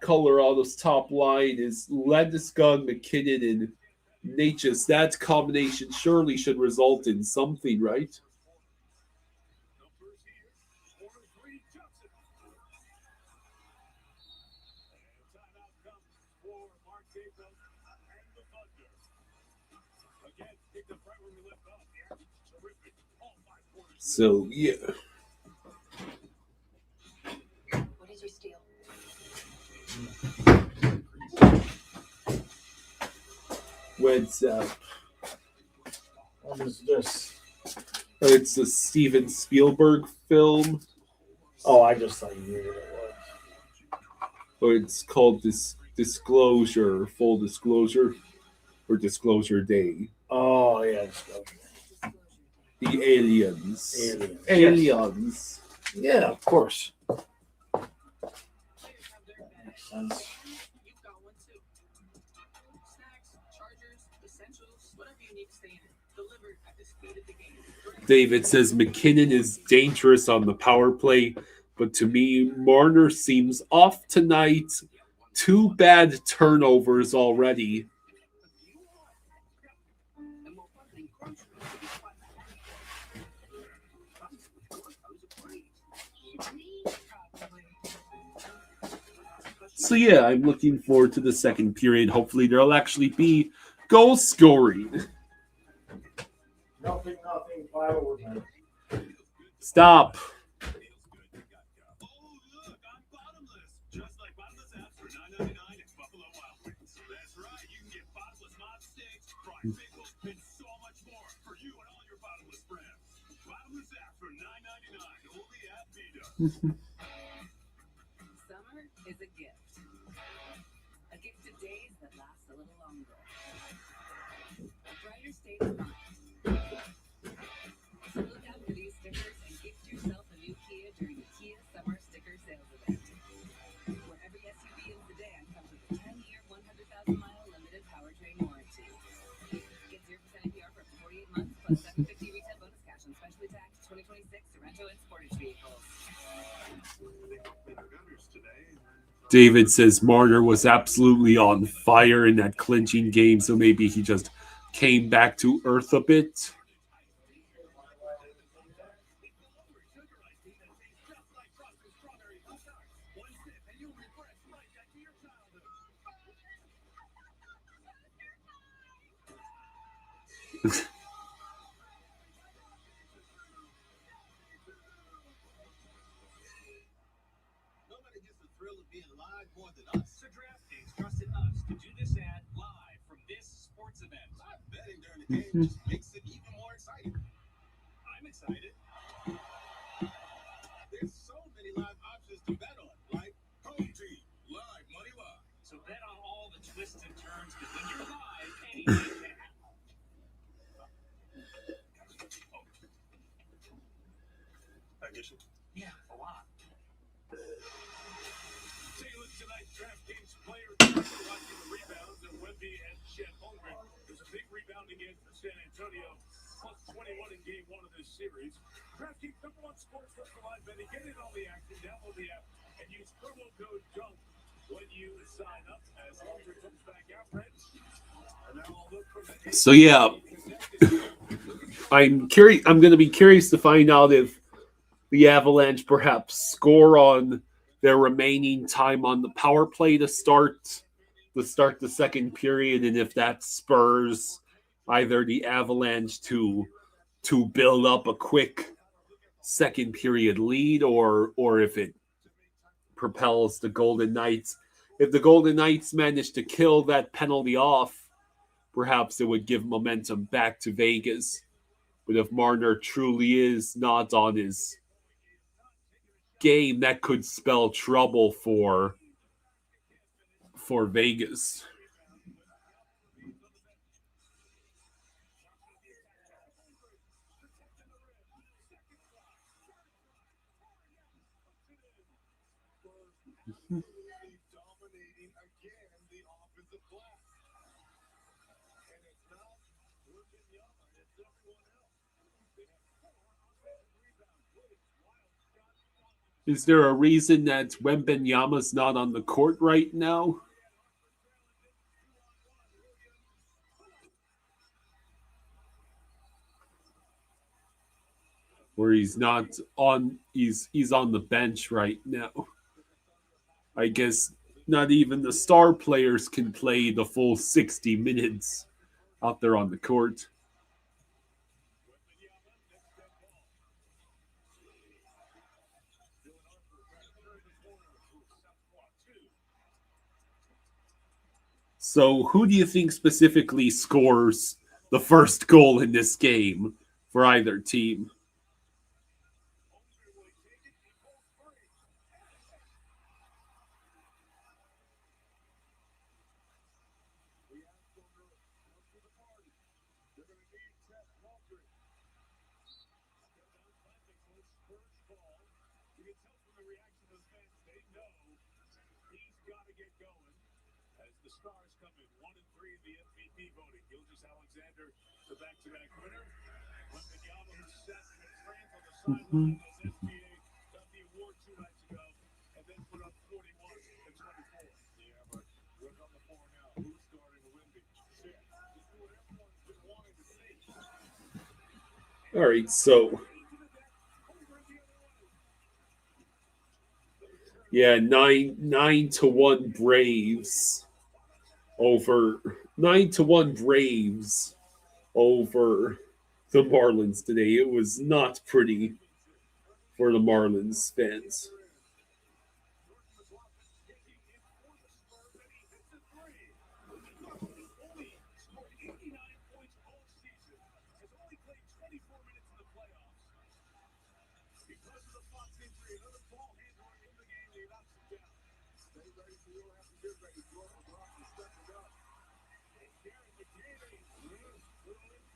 Colorado's top line is Landeskog, McKinnon, and Natchez. That combination surely should result in something, right? So yeah. What is your steal? What's What is this? It's a Steven Spielberg film. Oh, I just thought you knew what it was. It's called Disclosure, Full Disclosure, or Disclosure Day. Oh, yeah. It's okay. The aliens. Aliens. Aliens. Yeah, of course. That makes sense. You've got one too. Snacks, chargers, essentials, whatever you need to stay in it. Delivered at the speed of the game. David says McKinnon is dangerous on the power play, but to me, Marner seems off tonight. 2 bad turnovers already. So yeah, I'm looking forward to the second period. Hopefully there'll actually be goal scoring. Nothing, 5 overtime. Stop. Summer is a gift. A gift of days that last a little longer. A brighter state of mind. So look out for these stickers and gift yourself a new Kia during the Kia Summer Sticker Sales Event. Where every SUV in sedan comes with a 10-year, 100,000-mile limited powertrain warranty. Get 0% APR for up to 48 months plus $750 retail bonus cash on specially taxed 2026 Sorento and Sportage vehicles. David says Marner was absolutely on fire in that clinching game, so maybe he just came back to earth a bit. Nobody gets the thrill of being live more than us. So DraftKings trusted us to do this ad live from this sports event. Live betting during the game just makes it even more exciting. I'm excited. There's so many live options to bet on, like home team, live, money line. So bet on all the twists and turns, because when you're live, anything can happen. Addition? Yeah, a lot. Taylor tonight, DraftKings players watching the rebounds, and Wemby and Chet Holmgren. There's a big rebounding game for San Antonio, plus 21 in game 1 of this series. DraftKings #1 sports book for live betting. Get in on the action, download the app, and use promo code DUNK when you sign up. As Holmgren comes back out, friends. And now I'll look for the So yeah, I'm going to be curious to find out if the Avalanche perhaps score on their remaining time on the power play to start the second period, and if that spurs either the Avalanche to build up a quick second period lead, or if it propels the Golden Knights. If the Golden Knights manage to kill that penalty off, perhaps it would give momentum back to Vegas. But if Marner truly is not on his game, that could spell trouble for Vegas. Dominating again the offensive glass. And it's not Wembanyama, it's everyone else. They have 4 offensive rebounds. Wild shot. Is there a reason that Wembanyama's not on the court right now? Where he's not on, he's on the bench right now. I guess not even the star players can play the full 60 minutes out there on the court. So, who do you think specifically scores the first goal in this game for either team? All right, so yeah, 9-1 Braves over 9-1 Braves over the Marlins today. It was not pretty for the Marlins fans.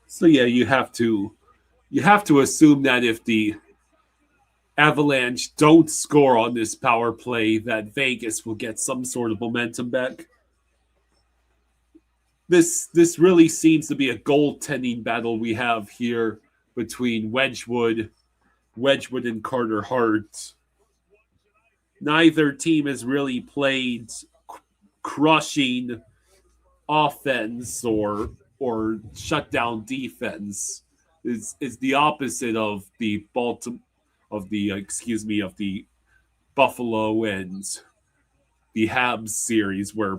So yeah, you have to assume that if the Avalanche don't score on this power play, that Vegas will get some sort of momentum back. This really seems to be a goaltending battle we have here between Wedgwood and Carter Hart. Neither team has really played crushing offense or shutdown defense. Is the opposite of the Buffalo and the Habs series, where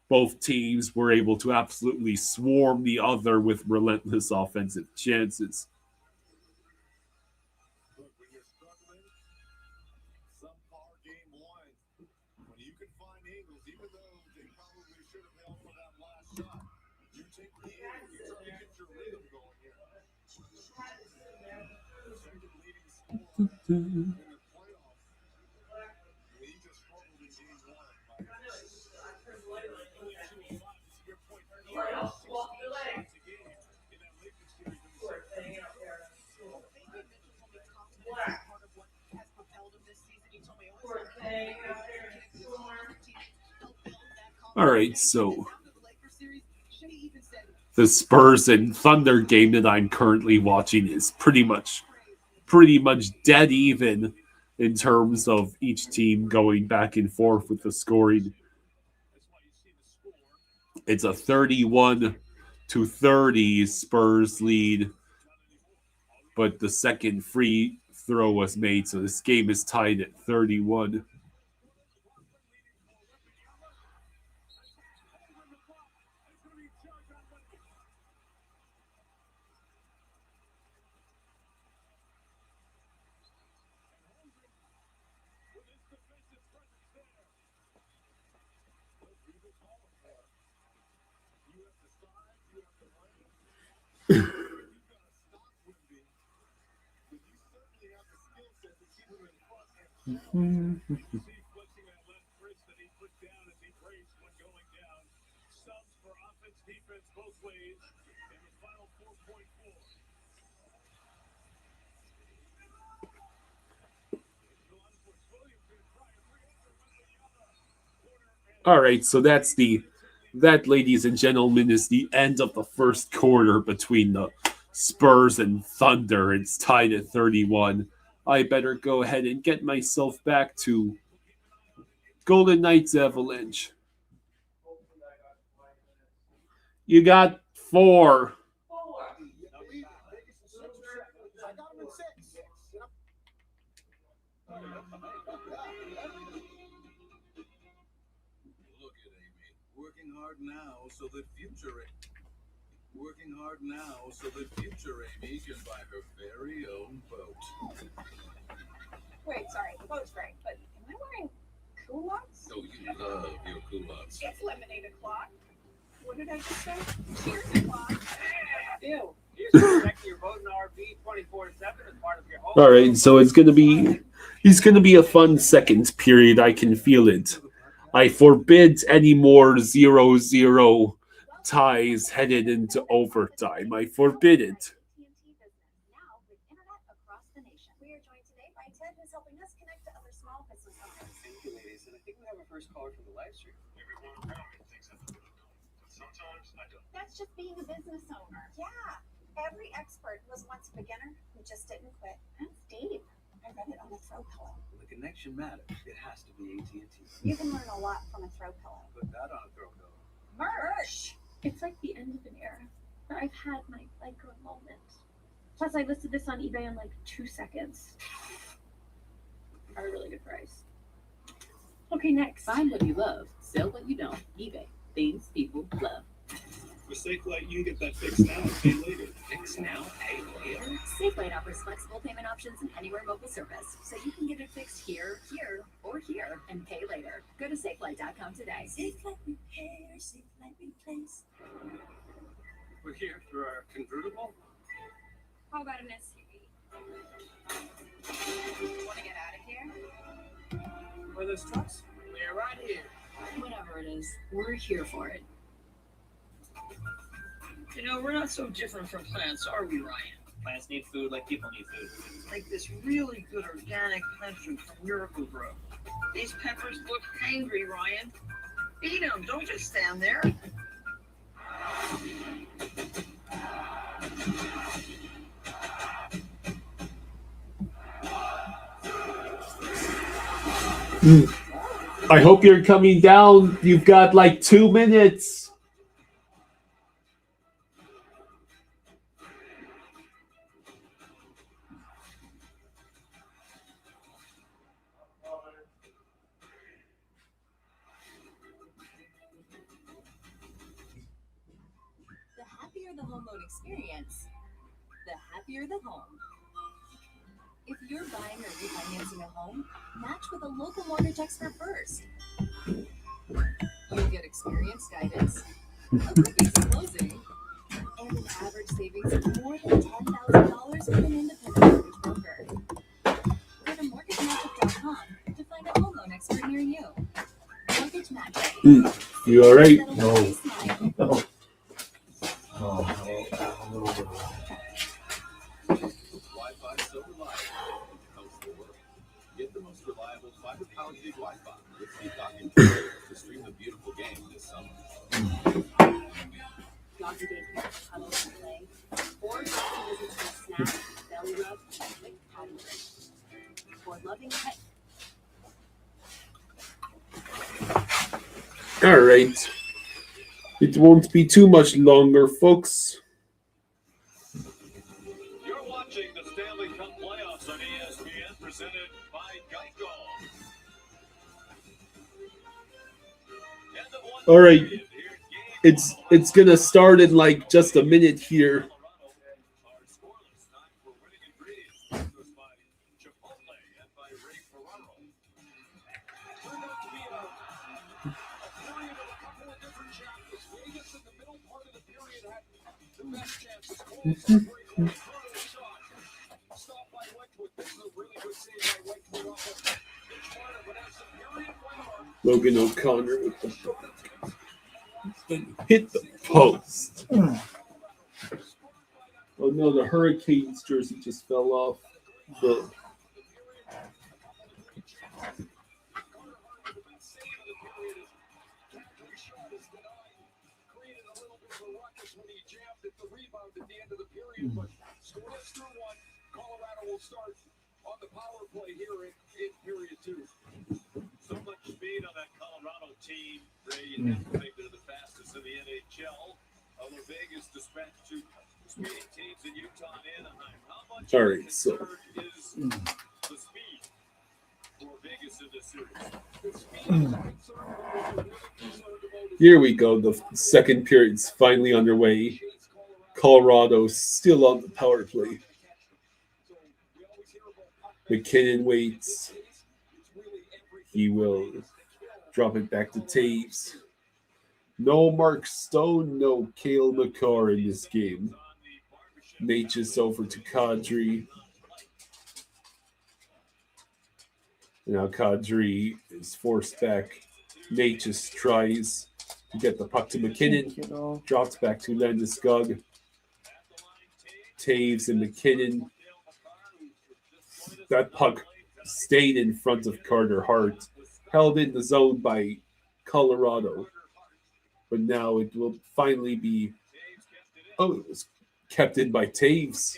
both teams were able to absolutely swarm the other with relentless offensive chances. All right, so the Spurs and Thunder game that I'm currently watching is pretty much dead even in terms of each team going back and forth with the scoring. It's a 31-30 Spurs lead, but the second free throw was made, so this game is tied at 31. All right, so that, ladies and gentlemen, is the end of the first quarter between the Spurs and Thunder. It's tied at 31. I better go ahead and get myself back to Golden Knights Avalanche. You got 4. Now, so that future Amy can buy her very own boat. Wait, sorry, the boat's great, but am I wearing culottes? Oh, you love your culottes. It's lemonade o'clock. What did I just say? Cheers o'clock. Ew. You're checking your vote in RV 24/7 as part of your home. All right, so it's gonna be a fun second period. I can feel it. I forbid any more 0-0 ties headed into overtime. I forbid it. AT&T Business, now with internet across the nation. We are joined today by Ted, who's helping us connect to other small business owners. Thank you, ladies. And I think we have our first caller from the live stream. Everyone around me thinks I'm a good owner, but sometimes I don't. That's just being a business owner. Yeah. Every expert was once a beginner who just didn't quit. That's deep. I read it on a throw pillow. When the connection matters, it has to be AT&T. You can learn a lot from a throw pillow. Put that on a throw pillow. Merch! It's like the end of an era. But I've had my girl moment. Plus, I listed this on eBay in like 2 seconds. At a really good price. Okay, next. Find what you love, sell what you don't. eBay. Things people love. With SafeLight, you can get that fixed now and pay later. Fix now, pay later. SafeLight offers flexible payment options and anywhere mobile service, so you can get it fixed here, or here, and pay later. Go to SafeLight.com today. SafeLight repair, SafeLight replace. We're here for our convertible. How about an SUV? Want to get out of here? Where are those trucks? We're right here. Whatever it is, we're here for it. You know, we're not so different from plants, are we, Ryan? Plants need food like people need food. Like this really good organic plant food from Miracle Grow. These peppers look hangry, Ryan. Eat them, don't just stand there. I hope you're coming down. You've got like 2 minutes. The happier the home loan experience, the happier the home. If you're buying or refinancing a home, match with a local mortgage expert first. You'll get experienced guidance, a quick easy closing, and an average savings of more than $10,000 with an independent mortgage broker. Go to mortgagemagic.com to find a home loan expert near you. Mortgage Magic. You all right? No. Wi-Fi so reliable it comes to work. Get the most reliable fiber-powered gig Wi-Fi with Peacock and to stream the beautiful game this summer. Dog to daycare, cuddle and play, or doctor visits for a snack, belly rub, and quick potty break. For loving pet. All right. It won't be too much longer, folks. You're watching the Stanley Cup playoffs on ESPN, presented by Geico. All right. It's gonna start in like just a minute here. Logan O'Connor with the hit the post. Oh no, the Hurricanes jersey just fell off. The But scores through one. Colorado will start on the power play here in period 2. So much speed on that Colorado team. Ray, you have to think they're the fastest in the NHL. Although Vegas dispatched 2 speeding teams in Utah and Anaheim. How much all right, so is the speed for Vegas in this series? The speed is a concern, but what we're really concerned about is here we go. The second period's finally underway. Colorado's still on the power play. McKinnon waits. He will Drop it back to Taves. No Mark Stone, no Cale McCarr in this game. Natchez over to Kadri. Now Kadri is forced back. Natchez tries to get the puck to McKinnon. Drops back to Landeskog. Taves and McKinnon. That puck stayed in front of Carter Hart. Held in the zone by Colorado. But now it will finally be... Oh, it was kept in by Taves.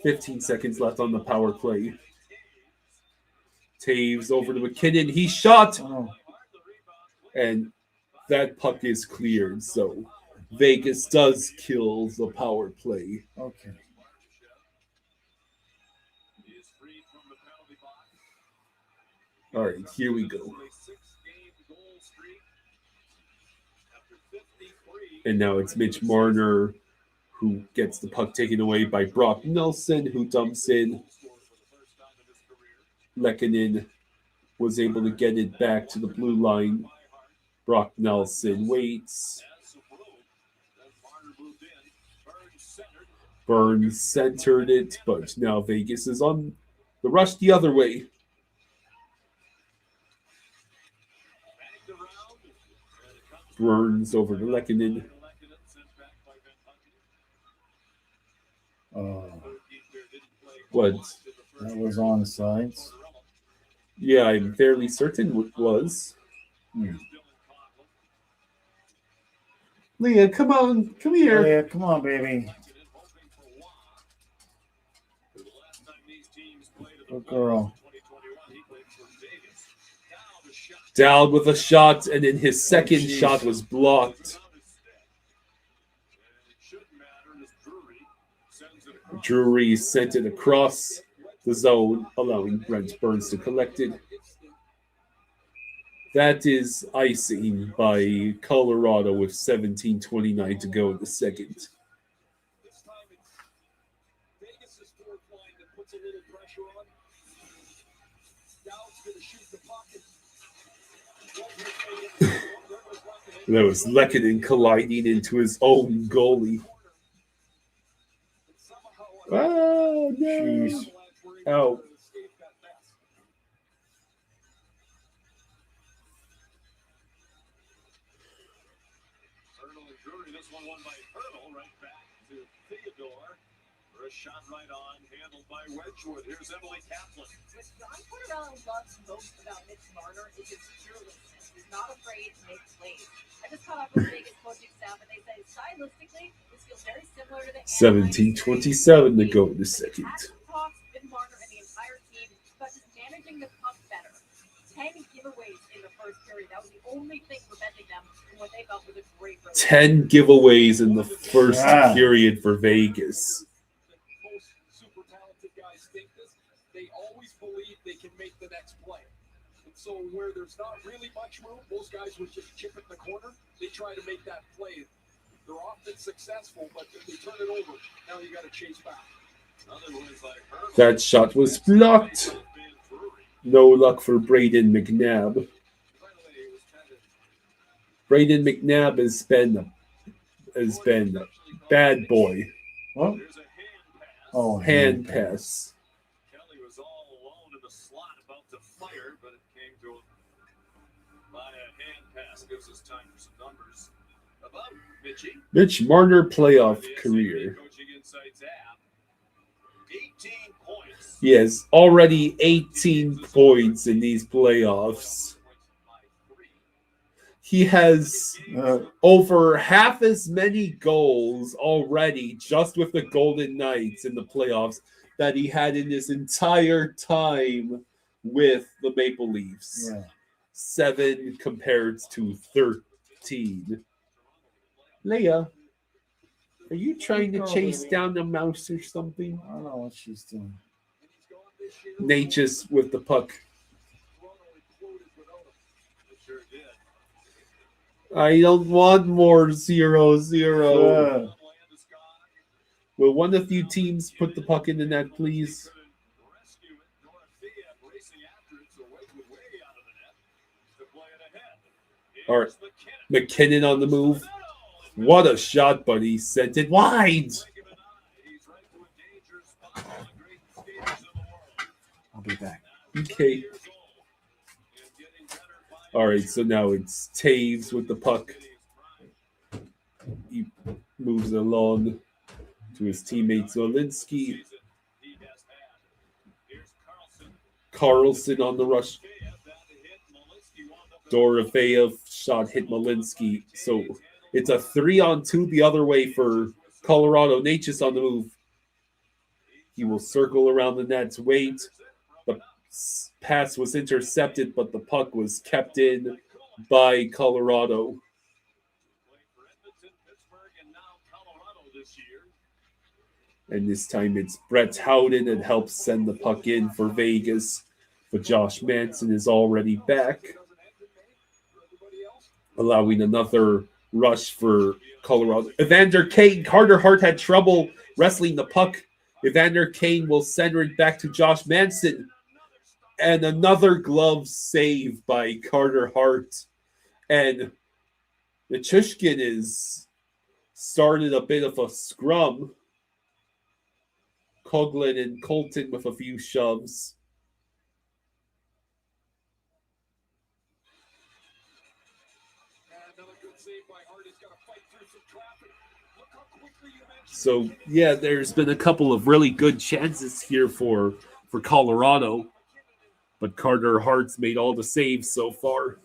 15 seconds left on the power play. Taves over to McKinnon. He shot! And that puck is cleared. So Vegas does kill the power play. Okay. All right, here we go. And now it's Mitch Marner who gets the puck taken away by Brock Nelson, who dumps in. Lehkonen was able to get it back to the blue line. Brock Nelson waits. Burns centered it, but now Vegas is on the rush the other way. Burns over to Lehkonen. What? That was onside. Yeah, I'm fairly certain it was. Leah, come on. Come here. Leah, come on, baby. Good girl. Dowd with a shot, and then his second shot was blocked. Drury sent it across the zone, allowing Brent Burns to collect it. That is icing by Colorado with 17:29 to go in the second. That was Lehkonen colliding into his own goalie. Oh, no. Jeez. Out. This one won by Hurdle, right back to Theodore. For a shot right on, handled by Wedgwood. Here's Emily Kaplan. What John Tortorella loves most about Mitch Marner is his fearlessness. He's not afraid to make plays. I just caught up with Vegas coaching staff, and they say stylistically, this feels very similar to the 17:27 to go in the second. talks with Marner and the entire team about just managing the puck better. 10 giveaways in the first period. That was the only thing preventing them from what they felt was a great release. 10 giveaways in the first period for Vegas. Most super talented guys think this. They always believe they can make the next play. And so where there's not really much room, most guys would just chip it in the corner. They try to make that play. They're often successful, but if they turn it over, now you got to chase back. That shot was blocked. No luck for Braden McNabb. Braden McNabb has been a bad boy. What? Oh, hand pass. Kelly was all alone in the slot about to fire, but it came to him by a hand pass. Gives us time for some numbers. About Mitchie. Mitch Marner playoff career. Coaching Insights app. 18 points. He has already 18 points in these playoffs. He has over half as many goals already just with the Golden Knights in the playoffs that he had in his entire time with the Maple Leafs. Yeah. 7 compared to 13. Leia, are you trying to chase down a mouse or something? I don't know what she's doing. Natchez with the puck. I don't want more 0-0. Will one of you teams put the puck in the net, please? All right. McKinnon on the move. What a shot, but he sent it wide. I'll be back. Okay. All right, so now it's Taves with the puck. He moves along to his teammate Zielinski. Carlson on the rush. Dorofeyev shot hit Malinsky. So it's a 3-on-2 the other way for Colorado. Natchez on the move. He will circle around the net. Wait. The pass was intercepted, but the puck was kept in by Colorado. And this time it's Brett Howden that helps send the puck in for Vegas. But Josh Manson is already back, allowing another rush for Colorado. Evander Kane, Carter Hart had trouble wrestling the puck. Evander Kane will center it back to Josh Manson. And another glove save by Carter Hart. And Nichushkin is started a bit of a scrum. Coughlin and Colton with a few shoves. So, yeah, there's been a couple of really good chances here for Colorado. But Carter Hart's made all the saves so far.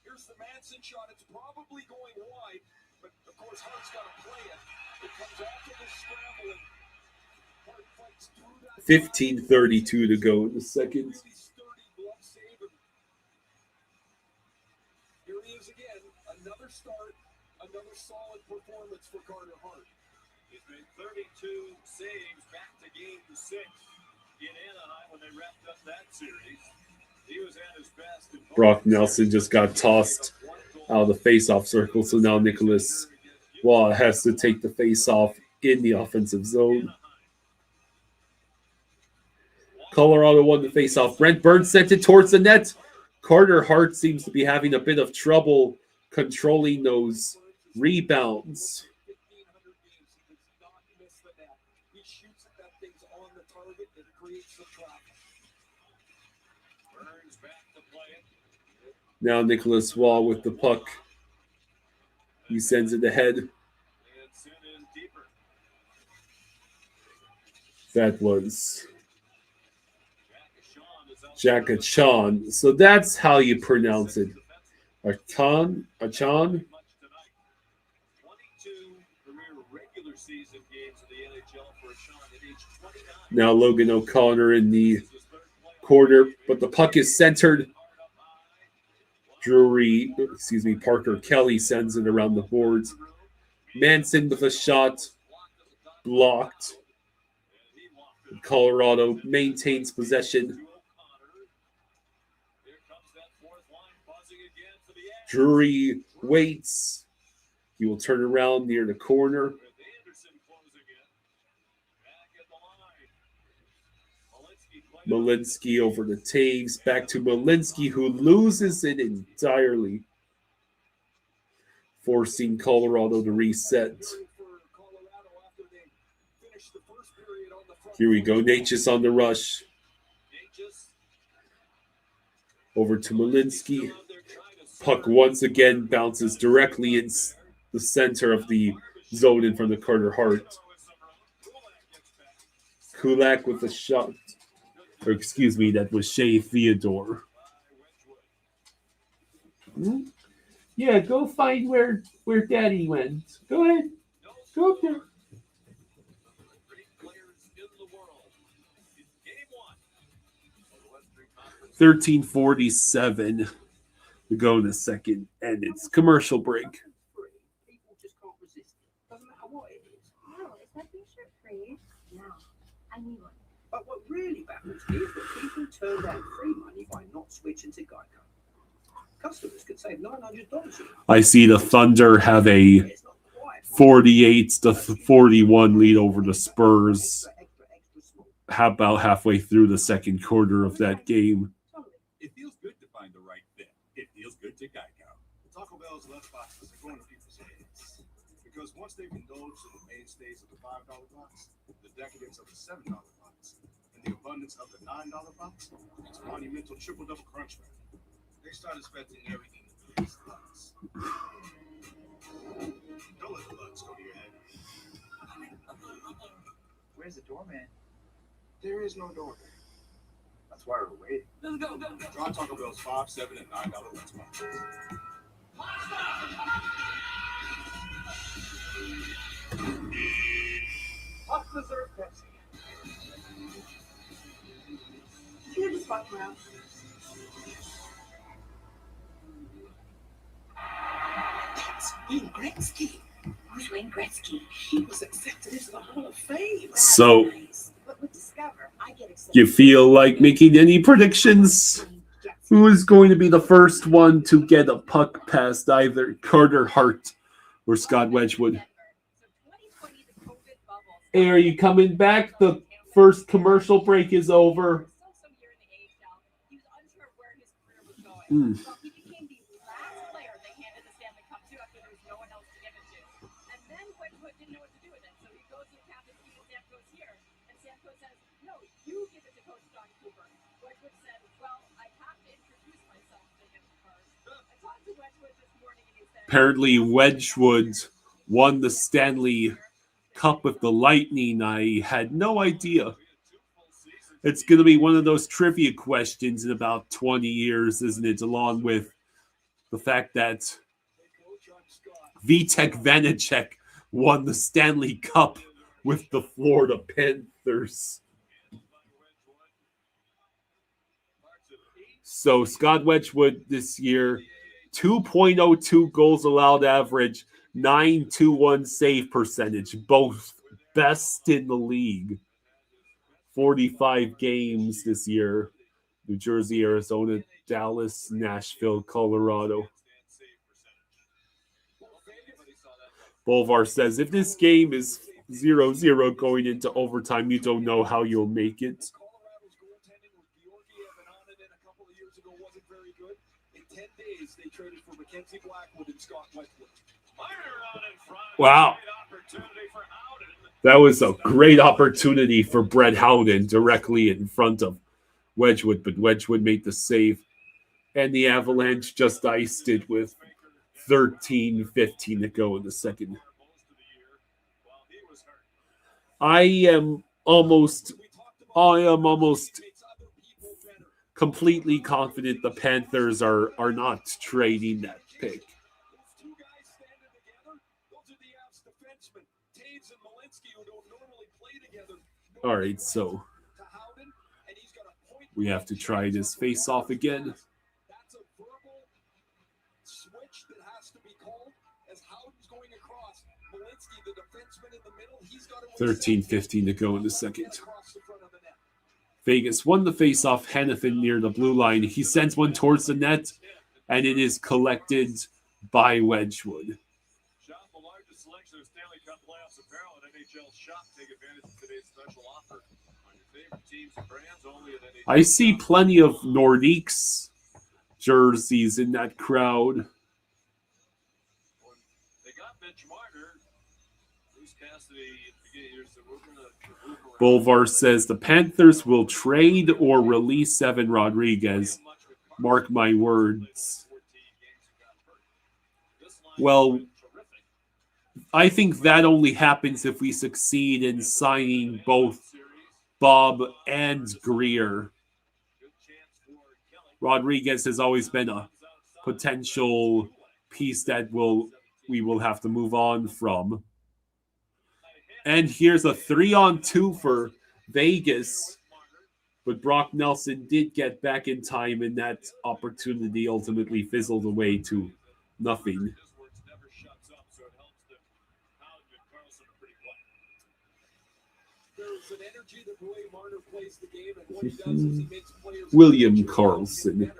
Here's the Manson shot. It's probably going wide, but of course Hart's got to play it. It comes after the scramble, and Hart fights through that. 15:32 to go in the second. Here he is again. Another start, another solid performance for Carter Hart. He's made 32 saves back to game 6 in Anaheim when they wrapped up that series. He was at his best. Brock Nelson just got tossed out of the face-off circle, so now Nicholas Waugh has to take the face-off in the offensive zone. Colorado won the face-off. Brent Burns sent it towards the net. Carter Hart seems to be having a bit of trouble controlling those rebounds. He shoots at that thing's on the target. It creates the traffic. Now Nicholas Waugh with the puck. He sends it ahead. That was Jack-a-Chon. So that's how you pronounce it. Achan? Now Logan O'Connor in the corner, but the puck is centered. Parker Kelly sends it around the boards. Manson with a shot blocked. Colorado maintains possession. Drury waits. He will turn around near the corner. Malinsky over to Taves. Back to Malinsky, who loses it entirely, forcing Colorado to reset. Here we go. Natchez on the rush. Over to Malinsky. Puck once again bounces directly in the center of the zone in front of Carter Hart. Kulak with a shot. Or excuse me, that was Shea Theodore. Yeah, go find where Daddy went. Go ahead. Go up there. 13:47 to go in the second, and it's commercial break. People just can't resist it. Doesn't matter what it is. Wow, is that t-shirt free? No, I need one. But what really baffles me is that people turn down free money by not switching to Geico. Customers could save $900. I see the Thunder have a 48-41 lead over the Spurs about halfway through the second quarter of that game. It feels good to find the right fit. It feels good to Geico. Taco Bell's lunchboxes are going to people's heads. Because once they've indulged in the mainstays of the $5 box, the decadence of the $7 box, and the abundance of the $9 box, it's a monumental triple-double crunch wrap. They start expecting everything to please the bucks. Don't let the bucks go to your head. Where's the doorman? There is no doorman. That's why we're waiting. Let's go. Try Taco Bell's $5, $7, and $9 lunchboxes. Hot dessert Pepsi. Can you just walk around? That's Wayne Gretzky. Who's Wayne Gretzky? He was accepted into the Hall of Fame. So, But with Discover, I get excited. you feel like making any predictions? Who is going to be the first one to get a puck past either Carter Hart or Scott Wedgwood? Hey, are you coming back? The first commercial break is over. Mm. He became the last player they handed the Stanley Cup to after there was no one else to give it to. And then Wedgwood didn't know what to do with it. So he goes to the captain, and Stamkos here. And Stamkos says, no, you give it to Coach John Cooper. Wedgwood said, well, I have to introduce myself to him first. I talked to Wedgwood this morning, and he said... Apparently, Wedgwood won the Stanley Cup with the Lightning. I had no idea. It's going to be one of those trivia questions in about 20 years, isn't it? Along with the fact that Vitek Vanacek won the Stanley Cup with the Florida Panthers. So Scott Wedgwood this year, 2.02 goals allowed average, 921 save percentage, both best in the league. 45 games this year. New Jersey, Arizona, Dallas, Nashville, Colorado. Bolvar says, if this game is 0-0 going into overtime, you don't know how you'll make it. Colorado's goaltending with Georgiev and Onanen a couple of years ago wasn't very good. In 10 days, they traded for Mackenzie Blackwood and Scott Wedgwood. Wow. That was a great opportunity for Brett Howden directly in front of Wedgwood, but Wedgwood made the save. And the Avalanche just iced it with 13:15 to go in the second. I am almost completely confident the Panthers are not trading that pick. All right, so we have to try this face-off again. That's a verbal switch that has to be called as Howden's going across. Malinsky, the defenseman in the middle, he's got to 13:15 to go in the second. Vegas won the face-off. Hannafin near the blue line. He sends one towards the net, and it is collected by Wedgwood. Shop the largest selection of Stanley Cup playoffs apparel at NHL Shop. Take advantage of today's special offer on your favorite teams and brands only at NHL. I see plenty of Nordiques jerseys in that crowd. They got Mitch Marner. Bruce Cassidy at the beginning here said, we're going to Bolvar says the Panthers will trade or release Evan Rodriguez. Mark my words. Well, I think that only happens if we succeed in signing both Bob and Greer. Rodriguez has always been a potential piece that we will have to move on from. And here's a 3-on-2 for Vegas. But Brock Nelson did get back in time, and that opportunity ultimately fizzled away to nothing. There's an energy that the way Marner plays the game, and what he does is he makes players William Karlsson.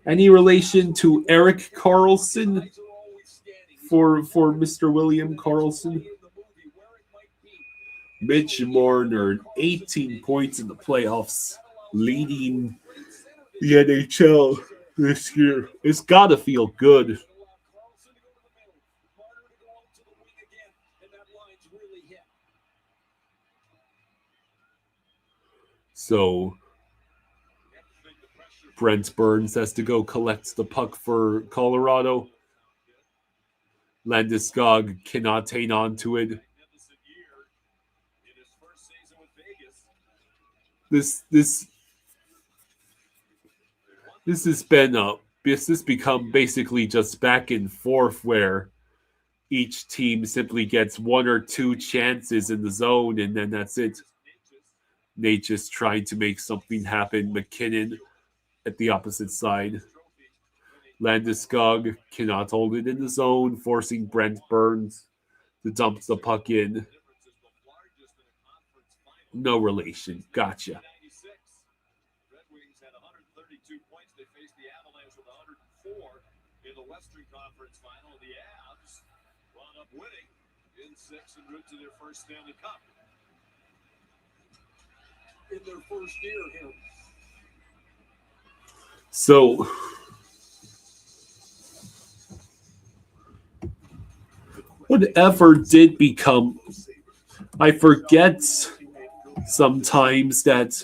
Any relation to Eric Carlson for Mr. William Karlsson? Mitch Marner, 18 points in the playoffs, leading the NHL this year. It's got to feel good. So Brent Burns has to go collect the puck for Colorado. Landeskog cannot hang on to it. This has become basically just back and forth where each team simply gets one or two chances in the zone and then that's it. Nate just trying to make something happen. McKinnon at the opposite side. Landeskog cannot hold it in the zone, forcing Brent Burns to dump the puck in. No relation. Gotcha. Red Wings had 132 points. They faced the Avalanche with 104 in the Western Conference Final. The Avs wound up winning in 6 en route to their first Stanley Cup. In their first year here. So whatever did become, I forget sometimes that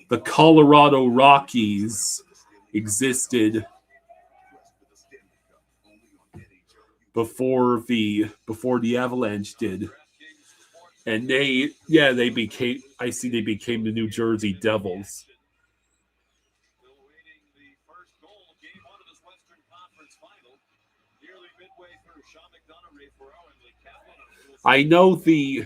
the Colorado Rockies existed before the Avalanche did. And they became the New Jersey Devils. I know the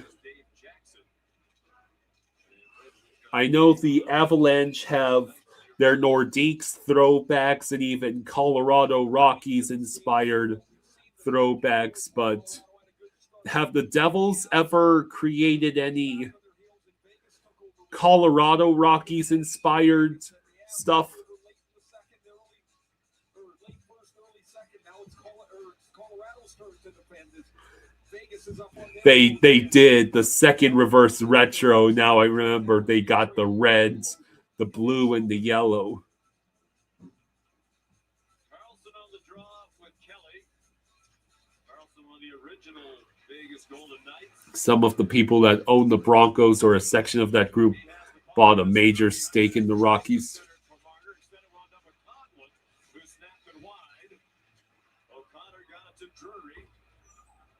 Avalanche have their Nordiques throwbacks and even Colorado Rockies inspired throwbacks, but have the Devils ever created any Colorado Rockies inspired stuff? They did the second reverse retro. Now I remember they got the reds, the blue, and the yellow. Carlson on the draw with Kelly. Carlson on the original Vegas Golden Knights. Some of the people that own the Broncos or a section of that group bought a major stake in the Rockies. O'Connor got it to Drury.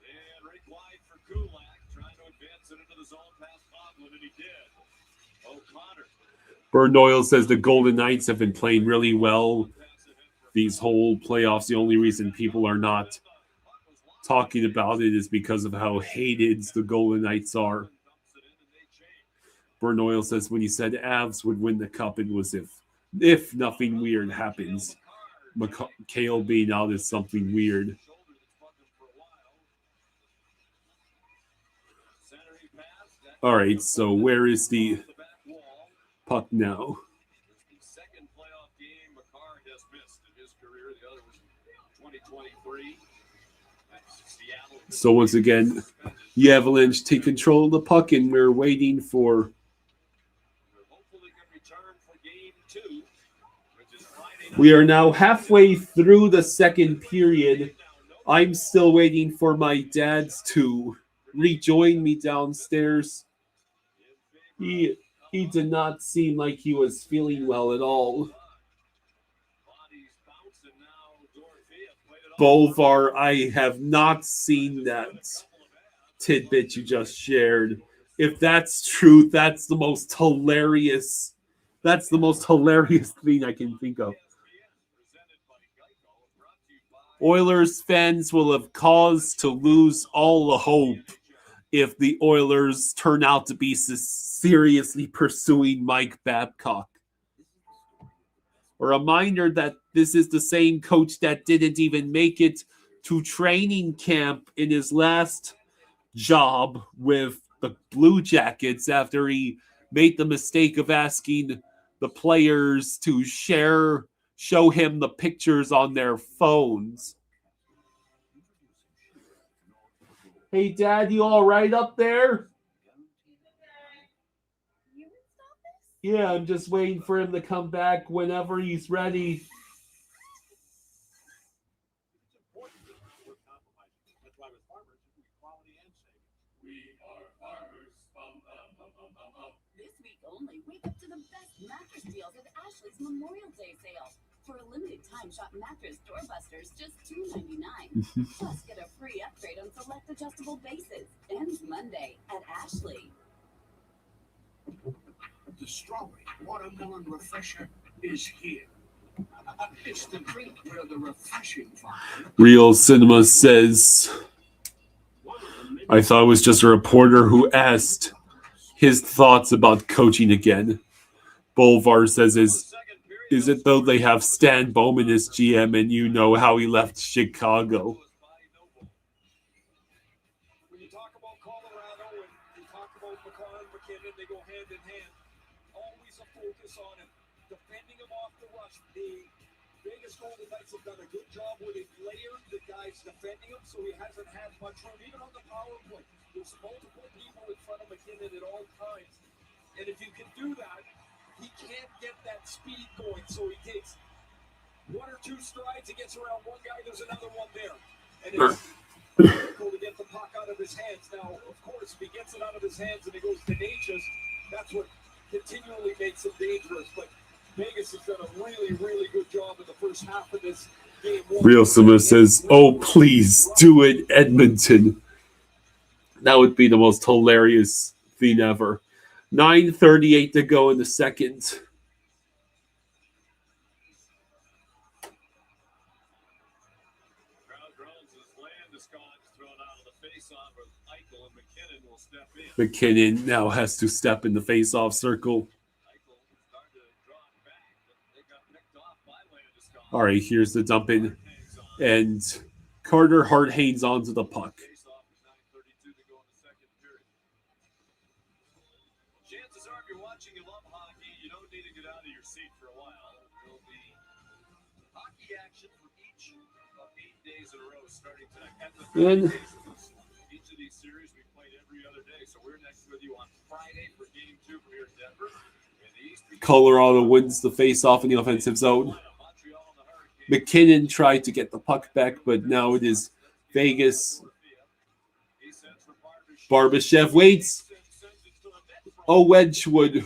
And right wide for Kulak, trying to advance it into the zone past Coughlin, and he did. O'Connor. Bird Noyle says the Golden Knights have been playing really well these whole playoffs. The only reason people are not talking about it is because of how hated the Golden Knights are. Bird Noyle says when he said Avs would win the cup, it was if nothing weird happens. McHale being out is something weird. All right, so where is the puck now? Second playoff game Makar has missed in his career. The other was 2023. Seattle. So once again, the Avalanche take control of the puck, and we're waiting for. We are now halfway through the second period. I'm still waiting for my dad to rejoin me downstairs. He did not seem like he was feeling well at all. Bovar, I have not seen that tidbit you just shared. If that's true, that's the most hilarious. That's the most hilarious thing I can think of. Oilers fans will have cause to lose all the hope if the Oilers turn out to be seriously pursuing Mike Babcock. A reminder that this is the same coach that didn't even make it to training camp in his last job with the Blue Jackets after he made the mistake of asking the players to show him the pictures on their phones. Hey, Dad, you all right up there? Yeah, I'm just waiting for him to come back whenever he's ready. That's why with farmers, we quality and savings. We are farmers. This week only, wake up to the best mattress deals at Ashley's Memorial Day sale. For a limited time, shop mattress doorbusters just $2.99. Plus, get a free upgrade on select adjustable bases. Ends Monday at Ashley. The strawberry watermelon refresher is here. It's the drink where the refreshing find. Real Cinema says, I thought it was just a reporter who asked his thoughts about coaching again. Bolvar says, is it though they have Stan Bowman as GM and you know how he left Chicago? When you talk about Colorado and you talk about McCarr and McKinnon, they go hand in hand. Always a focus on it. Defending him off the rush. The Vegas Golden Knights have done a good job where they've layered the guys defending him, so he hasn't had much room. Even on the power play, there's multiple people in front of McKinnon at all times. And if you can do that, he can't get that speed going, so he takes one or two strides, he gets around one guy, there's another one there. And it's difficult to get the puck out of his hands. Now, of course, if he gets it out of his hands and he goes tenacious, that's what continually makes him dangerous. But Vegas has done a really, really good job in the first half of this game. Real Cinema says, oh, please do it, Edmonton. That would be the most hilarious thing ever. 9:38 to go in the second. McKinnon now has to step in the face-off circle. All right, here's the dump in. And Carter Hart hangs onto the puck. Chances are, if you're watching, you love hockey, you don't need to get out of your seat for a while. There'll be hockey action for each of 8 days in a row starting tonight. Each of these series we played every other day, so we're next with you on Friday for Game 2 from here in Denver. Colorado wins the face-off in the offensive zone. McKinnon tried to get the puck back, but now it is Vegas. Barbashev waits. Oh, Wedgwood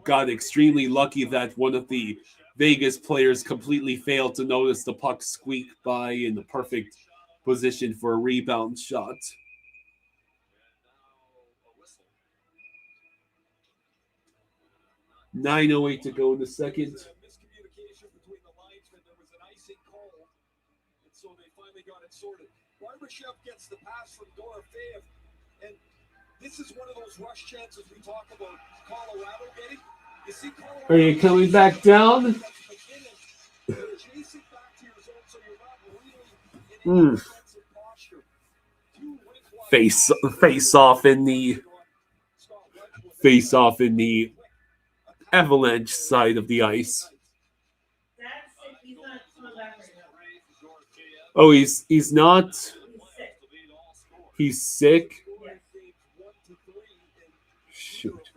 got extremely lucky that one of the Vegas players completely failed to notice the puck squeak by in the perfect position for a rebound shot. 9:08 to go in the second. Miscommunication between the linesmen. There was an icing call, and so they finally got it sorted. Barbashev gets the pass from Dorofeev, and this is one of those rush chances we talk about Colorado getting. You see Colorado. Are you coming back down? Chasing back to your zone, so you're not really in a defensive posture. Face off in the Avalanche side of the ice. Oh, he's not. He's sick. Shoot.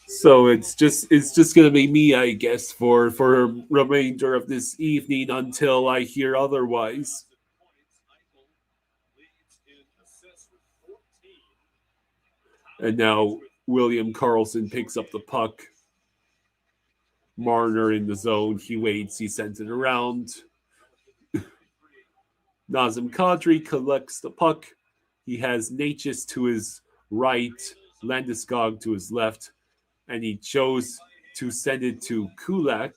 So it's just gonna be me, I guess, for a remainder of this evening until I hear otherwise. And now William Karlsson picks up the puck. Marner in the zone. He waits. He sends it around. Nazem Kadri collects the puck. He has Natchez to his right, Landeskog to his left, and he chose to send it to Kulak,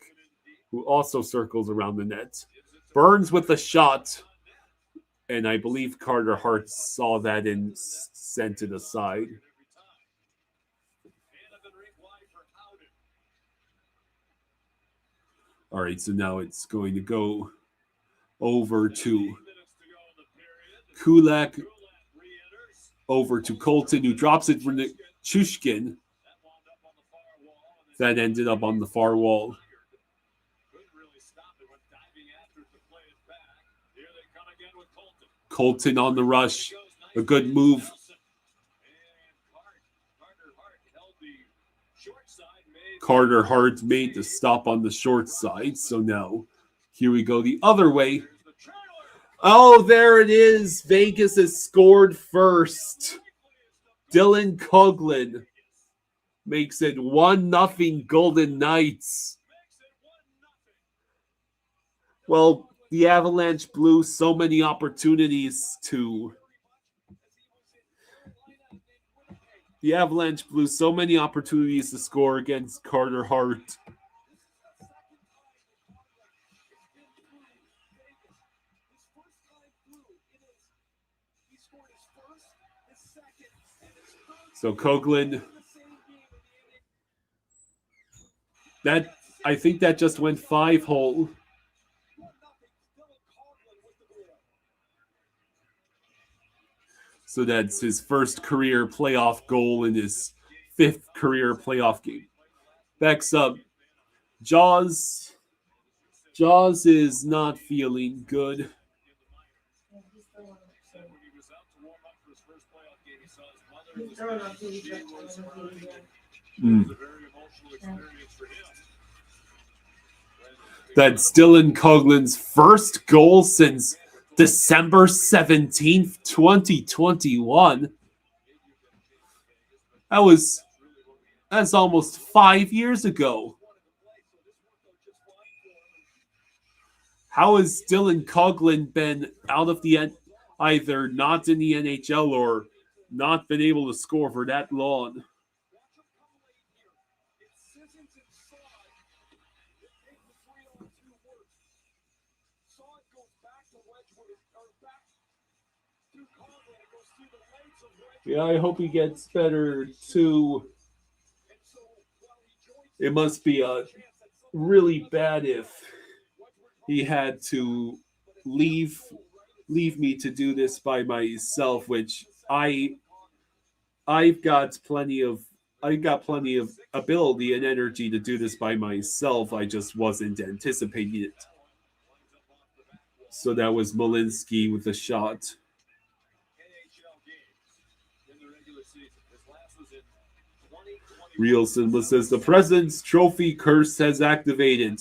who also circles around the net. Burns with the shot, and I believe Carter Hart saw that and sent it aside. All right, so now it's going to go over to Kulak, over to Colton, who drops it for Chushkin. That ended up on the far wall. Colton on the rush, a good move. Carter Hart made the stop on the short side. So now here we go the other way. Oh, there it is. Vegas has scored first. Dylan Coughlin makes it 1-0 Golden Knights. Well, the Avalanche blew so many opportunities to... The Avalanche blew so many opportunities to score against Carter Hart. So Coughlin, I think that just went 5-hole. So that's his first career playoff goal in his 5th career playoff game. Backs up. Jaws is not feeling good. That's Dylan Coughlin's first goal since December 17th, 2021. That's almost 5 years ago. How has Dylan Coughlin been out of the either not in the NHL or not been able to score for that long? Yeah, I hope he gets better too. It must be really bad if he had to leave me to do this by myself, which I've got plenty of ability and energy to do this by myself. I just wasn't anticipating it. So that was Malinsky with a shot. Rielson says the President's Trophy curse has activated.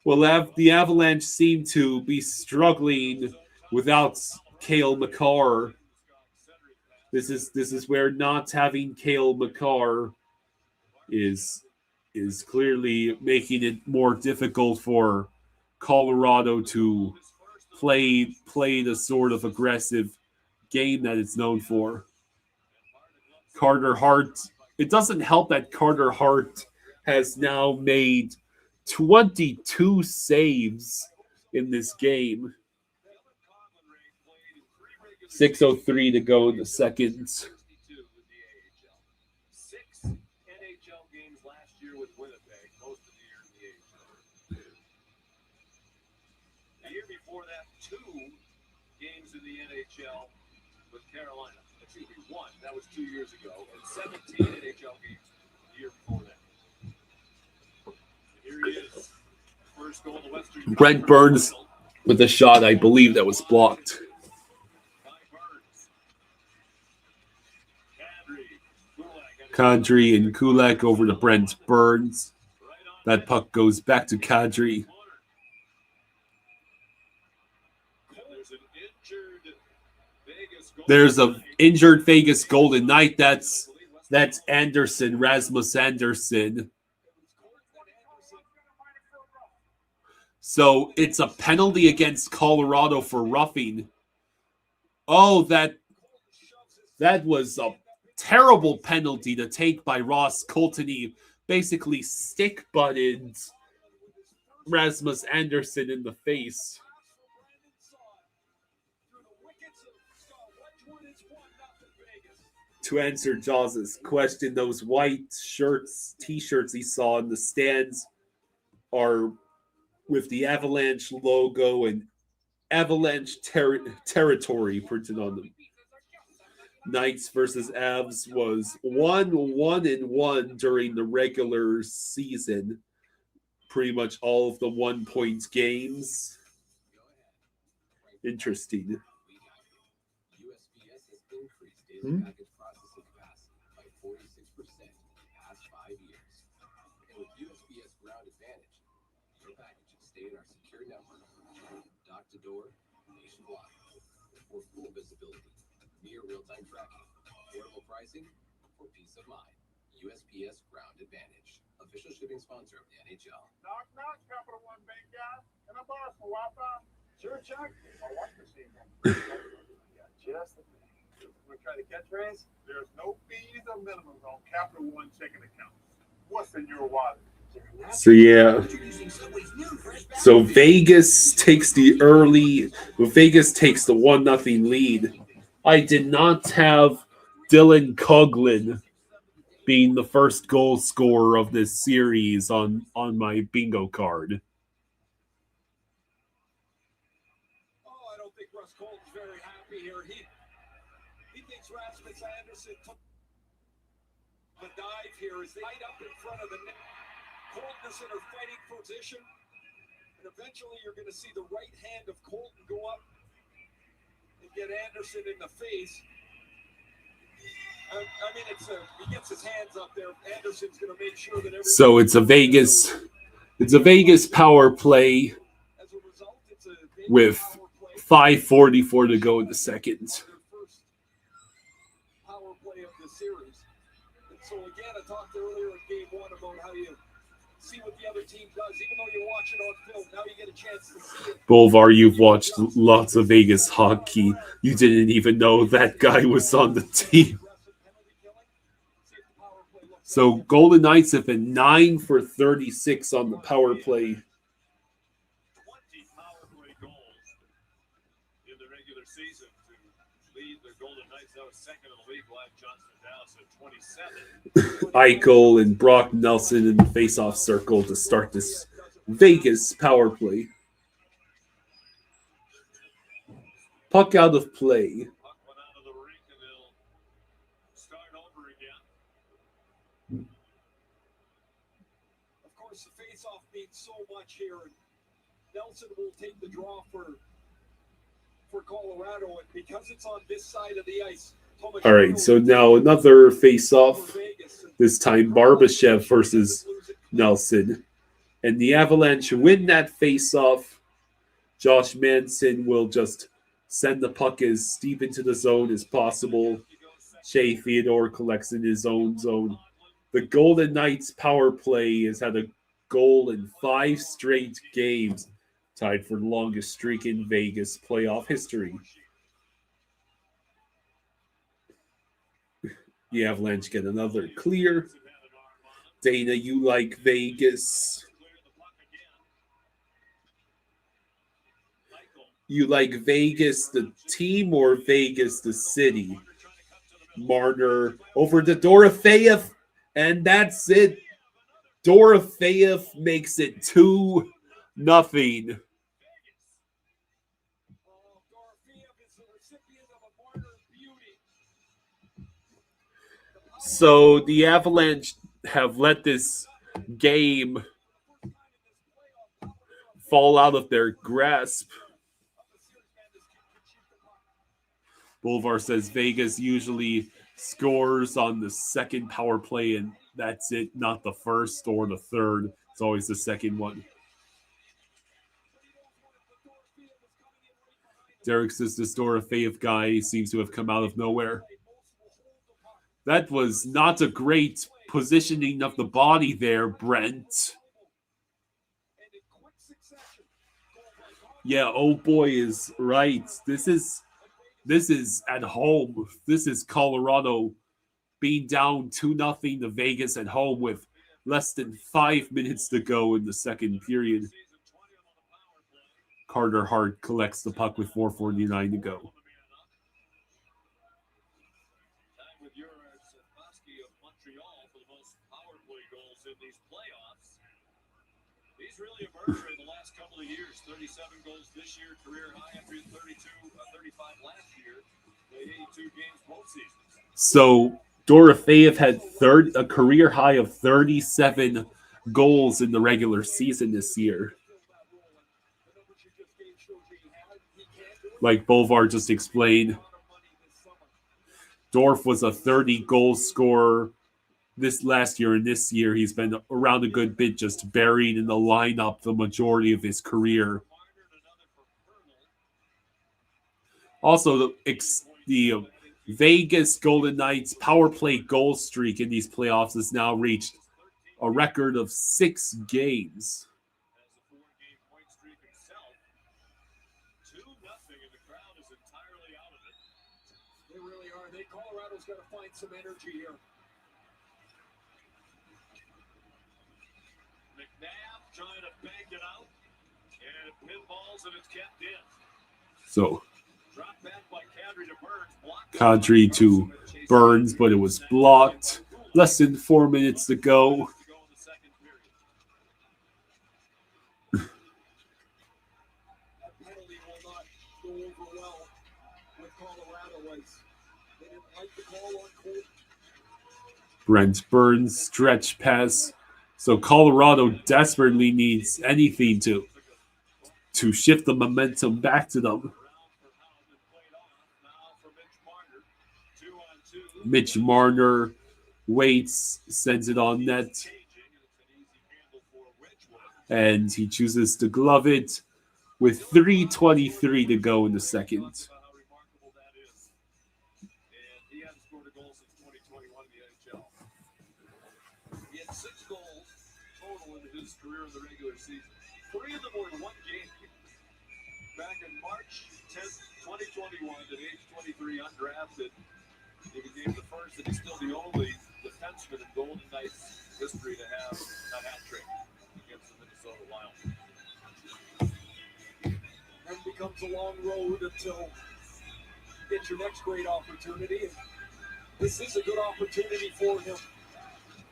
Well, the Avalanche seem to be struggling without Cale Makar. This is where not having Cale Makar is clearly making it more difficult for Colorado to play the sort of aggressive game that it's known for. Carter Hart. It doesn't help that Carter Hart has now made 22 saves in this game. 6:03 to go in the second. 6 NHL games last year with Winnipeg, most of the year in the AHL. The year before that, 2 games in the NHL with Carolina. Excuse me, 1. That was 2 years ago. And 17 NHL games the year before that. Here he is. First goal in the Western Brent Burns with a shot, I believe, that was blocked. Kadri and Kulak over to Brent Burns. That puck goes back to Kadri. There's an injured Vegas Golden Knight. That's Anderson, Rasmus Anderson. So it's a penalty against Colorado for roughing. Oh, that was a terrible penalty to take by Ross Colton. He basically stick-butted Rasmus Anderson in the face. To answer Jaws' question, those white t-shirts he saw in the stands are with the Avalanche logo and Avalanche territory printed on them. Knights versus Avs was 1-1 during the regular season. Pretty much all of the 1-point games. Interesting. daily package processing capacity by 46% in the past 5 years. And with USPS Ground Advantage, your packages stay in our secure network, dock to door, nationwide, for full visibility, near real-time tracking, affordable pricing, for peace of mind. USPS Ground Advantage, official shipping sponsor of the NHL. Knock, knock, Capital One Bank guy. Can I borrow some Wi-Fi? Sure, Chuck. My wife is seeing one. Just the thing. Want to try the catchphrase? There's no fees or minimums on Capital One checking accounts. What's in your wallet? So yeah. So Vegas takes the 1-0 lead. I did not have Dylan Coughlin being the first goal scorer of this series on my bingo card. Oh, I don't think Russ Colton's very happy here. He thinks Rasmus Anderson took the dive here is right up in front of the net. Colton is in a fighting position, and eventually you're going to see the right hand of Colton go up and get Anderson in the face. I mean, he gets his hands up there. Anderson's going to make sure that So it's a Vegas power play with 5:44 to go in the second. Power play of the series. And so again, I talked earlier in game one about how you see what the other team does, even though you're watching on film. Now you get a chance to see it. Bolvar, you've watched lots of Vegas hockey. You didn't even know that guy was on the team. So Golden Knights have been 9 for 36 on the power play. 20 power play goals in the regular season to lead the Golden Knights. That was second in the league. Black Johnson Dallas at 27. Eichel and Brock Nelson in the face-off circle to start this Vegas power play. Puck out of play. Puck went out of the rink and they'll start over again. Of course, the face-off means so much here. And Nelson will take the draw for Colorado, and because it's on this side of the ice. All right, so now another face-off. This time Barbashev versus Nelson. And the Avalanche win that face-off. Josh Manson will just send the puck as deep into the zone as possible. Shea Theodore collects in his own zone. The Golden Knights power play has had a goal in 5 straight games, tied for the longest streak in Vegas playoff history. The Avalanche get another clear. Dana, you like Vegas? You like Vegas the team or Vegas the city? Marner over to Dorofeyev, and that's it. Dorofeyev makes it 2-0. So the Avalanche have let this game fall out of their grasp. Bolvar says Vegas usually scores on the second power play, and that's it, not the first or the third. It's always the second one. Derek says this Dorofeyev guy seems to have come out of nowhere. That was not a great positioning of the body there, Brent. Yeah, oh boy is right. This is at home. This is Colorado being down 2-0 to Vegas at home with less than 5 minutes to go in the second period. Carter Hart collects the puck with 4:49 to go. He's really emerged in the last couple of years. 37 goals this year, career high after 35 last year. Played 82 games both seasons. So Dorofeyev had a career high of 37 goals in the regular season this year. Like Bolvar just explained, Dorf was a 30-goal scorer this last year, and this year he's been around a good bit, just buried in the lineup the majority of his career. Also, the Vegas Golden Knights power play goal streak in these playoffs has now reached a record of 6 games. They really are. Colorado's got to find some energy here. McNabb trying to bank it out, and it pinballs and it's kept in. So, Drop back by Kadri to Burns. Kadri to Burns, but it was blocked. Less than 4 minutes to go. That penalty will not go over well with Colorado. They didn't like the call on Cole. Brent Burns stretch pass. So Colorado desperately needs anything to shift the momentum back to them. Mitch Marner waits, sends it on net, and he chooses to glove it with 3:23 to go in the second. He hasn't scored a goal since 2021 in the NHL. He had 6 goals total in his career in the regular season. 3 of them were in one game. Back in March 10th, 2021, at age 23, undrafted. He became the first, and he's still the only defenseman in Golden Knights history to have a hat trick against the Minnesota Wild. Then becomes a long road until you get your next great opportunity. And this is a good opportunity for him.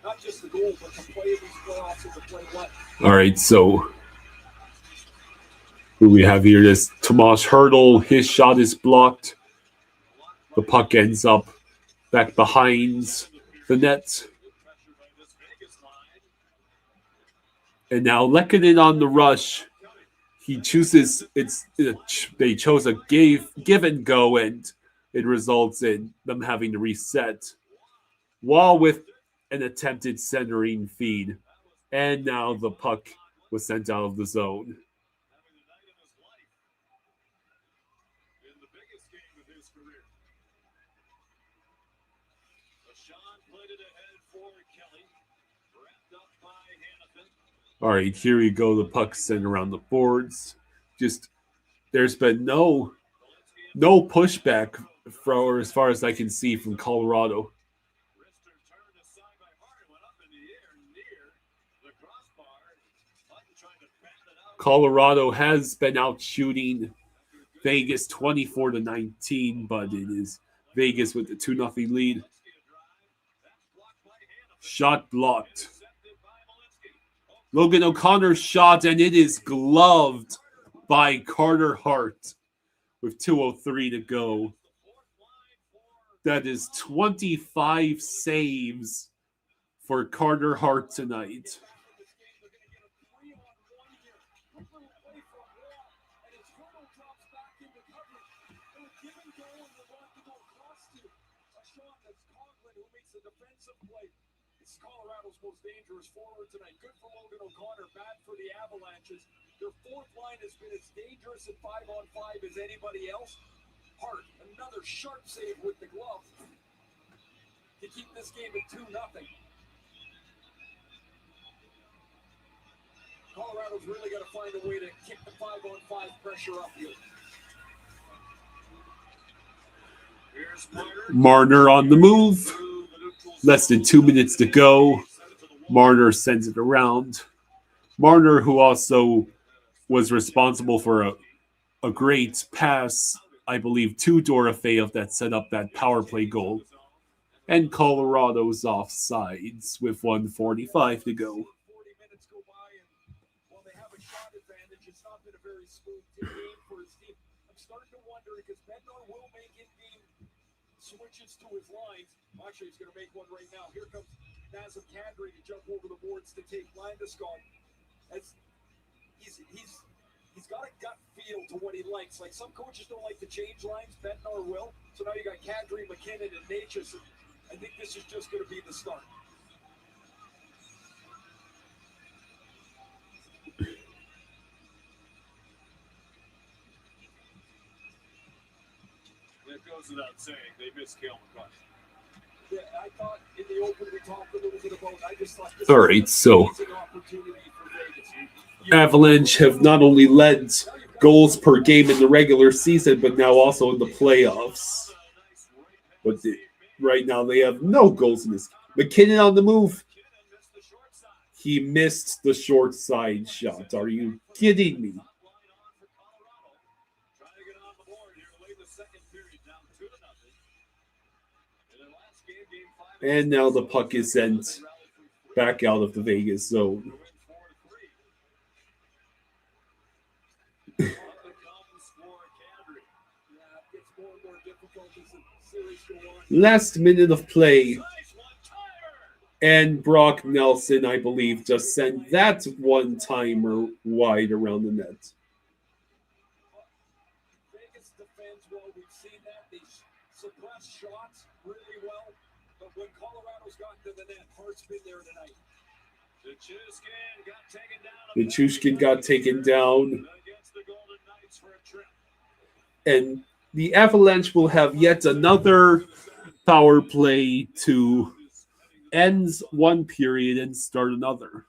Not just the goal, but to play these playoffs and to play well. All right, so who we have here is Tomas Hertl. His shot is blocked. The puck ends up back behind the net. And now Lehkonen on the rush. He chooses they chose a give and go, and it results in them having to reset. While with an attempted centering feed. And now the puck was sent out of the zone. All right, here we go. The puck sent around the boards. Just there's been no pushback for as far as I can see from Colorado. Colorado has been out shooting Vegas 24-19, but it is Vegas with the 2-0 lead. Shot blocked. Logan O'Connor's shot, and it is gloved by Carter Hart with 2:03 to go. That is 25 saves for Carter Hart tonight. Colorado's most dangerous forward tonight. Good for Logan O'Connor, bad for the Avalanches. Their fourth line has been as dangerous at 5-on-5 as anybody else. Hart, another sharp save with the glove to keep this game at 2-0. Colorado's really got to find a way to kick the 5-on-5 pressure up here. Here's Marner on the move. Less than 2 minutes to go. Marner sends it around. Marner, who also was responsible for a great pass, I believe, to Dorofeyev that set up that power play goal. And Colorado's offsides with 1:45 to go. 40 minutes go by, and while they have a shot advantage, it's not been a very smooth game for his team. I'm starting to wonder because Bednar will make in-game switches to his lines. Actually, he's going to make one right now. Here comes Nazem Kadri to jump over the boards to take Landeskog. As he's he's got a gut feel to what he likes. Like some coaches don't like to change lines, Bednar will. So now you got Kadri, McKinnon, and Natchez. I think this is just going to be the start. It goes without saying, they miss Cale McCarthy. Yeah, I thought in the open we talked a little bit about. I just thought this All was right, an so amazing opportunity for Vegas. Avalanche have not only led goals per game in the regular season, but now also in the playoffs. But right now they have no goals in this. McKinnon on the move. He missed the short side shot. Are you kidding me? And now the puck is sent back out of the Vegas zone. Last minute of play. And Brock Nelson, I believe, just sent that one-timer wide around the net. Vegas defends well. We've seen that. They suppress shots really well. But when Colorado's gotten to the net, Hart's been there tonight. Nichushkin got taken down. And the Avalanche will have yet another power play to end one period and start another.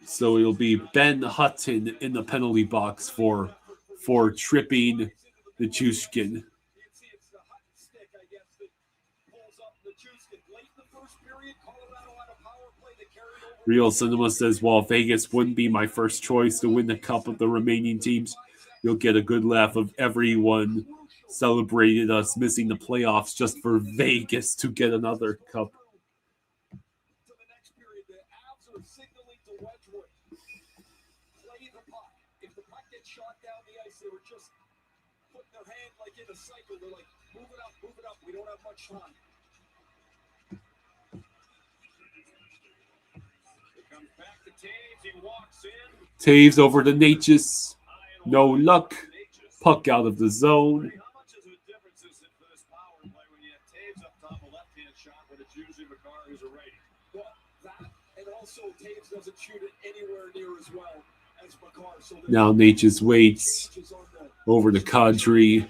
So it'll be Ben Hutton in the penalty box for tripping Nichushkin. Real Cinema says, while Vegas wouldn't be my first choice to win the cup of the remaining teams, you'll get a good laugh of everyone celebrated us missing the playoffs just for Vegas to get another cup. They were just putting their hand like in a cycle. They're like, move it up, we don't have much time. It comes back to Taves, he walks in. Taves over to Natchez. No luck. Puck out of the zone. How much is the difference is it for this power play when you have Taves up top, a left-hand shot, when it's usually McCarr who's a righty? Well, that, and also Taves doesn't shoot it anywhere near as well as McCarr. So now Natchez waits. Over to Kadri.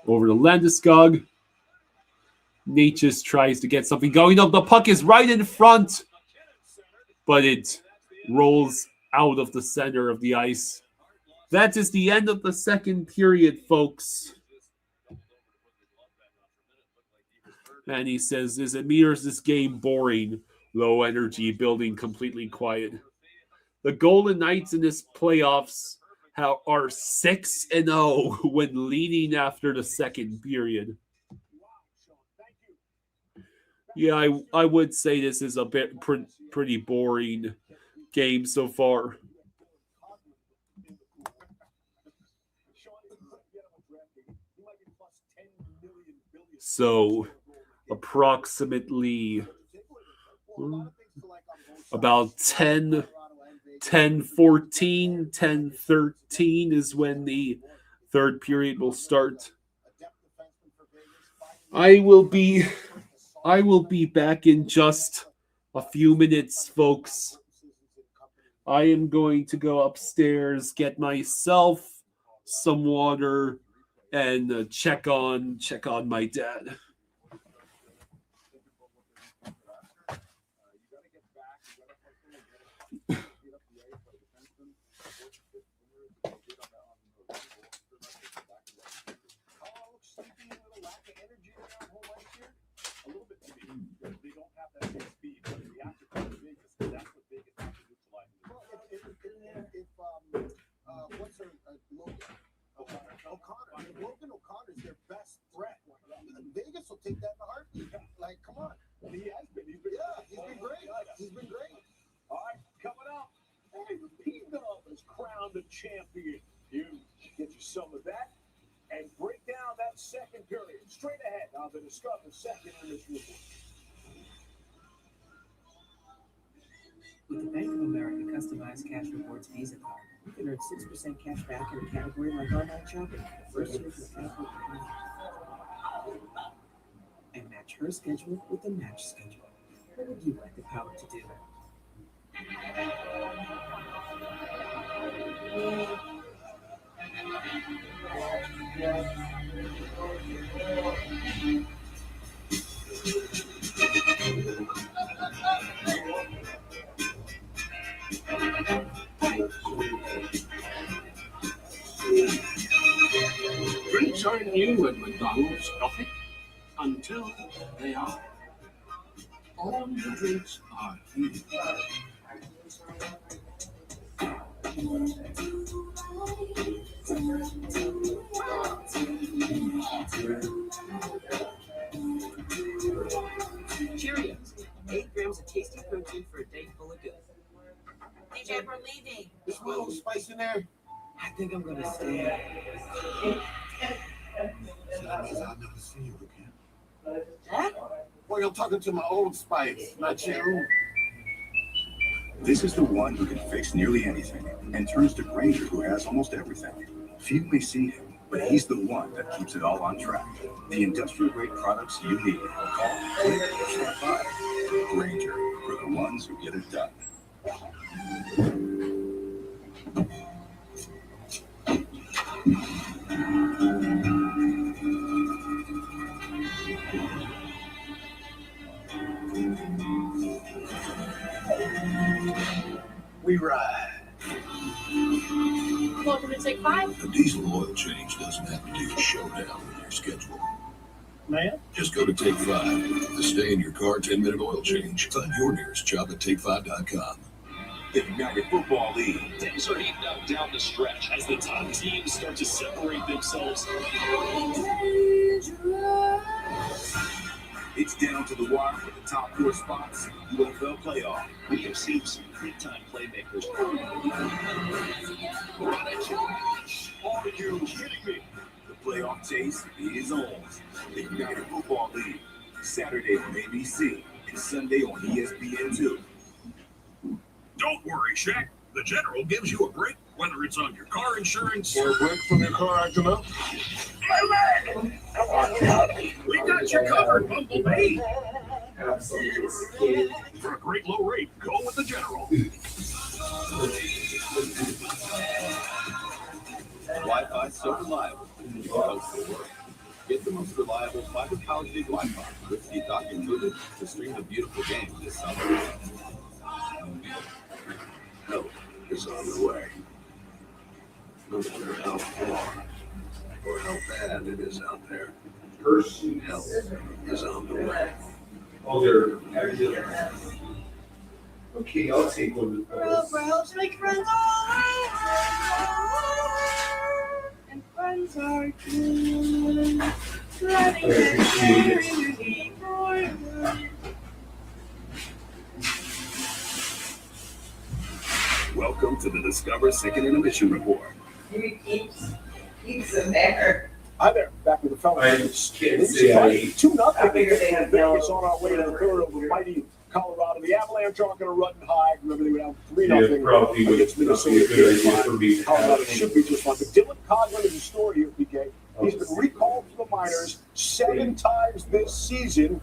Over to Landeskog. Natchez tries to get something going. No, the puck is right in front. But it rolls out of the center of the ice. That is the end of the second period, folks. And he says, is it me or is this game boring? Low energy, building completely quiet. The Golden Knights in this playoffs are 6-0 when leading after the second period. Yeah, I would say this is a bit pretty boring game so far. So, approximately about 10-14, 10-13 is when the third period will start. I will be back in just a few minutes, folks. I am going to go upstairs, get myself some water, and check on my dad. What's her O'Connor? Logan O'Connor's their best threat. Vegas will take that in a heartbeat. Like, come on. He has been. He's been great. He's been great. All right, coming up. Hey, the P-Dub is crowned the champion. You get you some of that and break down that second period. Straight ahead on now the Discover second intermission report. With the Bank of America customized cash rewards Visa card, you can earn 6% cash back in a category like online shopping the first year for the category. And match her schedule with the match schedule. What would you like the power to do? Drinks aren't new at McDonald's, coffee, until they are. All the drinks are here. Cheerios, 8 grams of tasty protein for a day full of good. DJ, we're leaving. There's a little spice in there. I think I'm gonna stay. So that means I'll never see you again. What? Boy, I'm talking to my old spice, not you. This is the one who can fix nearly anything and turns to Granger, who has almost everything. Few may see him, but he's the one that keeps it all on track. The industrial-grade products you need. Call, click, or stop by. Granger, for the ones who get it done. We ride. Welcome to Take 5. A diesel oil change doesn't have to be a showdown with your schedule. Man, Just go to Take 5. The stay in your car 10-minute oil change. Find your nearest shop at take5.com. The United Football League. Things are heating up down the stretch as the top teams start to separate themselves. It's down to the wire for the top 4 spots. UFL playoff. We have seen some big-time playmakers. Are you kidding me? The playoff chase is on. The United Football League. Saturday on ABC and Sunday on ESPN2. Don't worry, Shaq. The General gives you a break, whether it's on your car insurance Or a break from your car acting up. We got you covered, Bumblebee. For a great low rate, go with the General. Wi-Fi so reliable, you can host the world. Get the most reliable fiber-powered big Wi-Fi with speed dock included to stream the beautiful game this summer. Help is on the way. No matter how far or how bad it is out there, help is on the way. Okay, I'll take one. Bros, make friends all and friends are good. Loving and sharing your need for good. Welcome to the Discover Second Intermission Report. Keeps in there. Hi there, back with the fellas. It's 2-0. Vegas on our way to the third over mighty Colorado. The Avalanche aren't going to run high. Remember, they were down 3-0 against Minnesota. Colorado should be just fine. But Dylan Coghlan is a story here, PK. He's been recalled to the minors 7 times this season.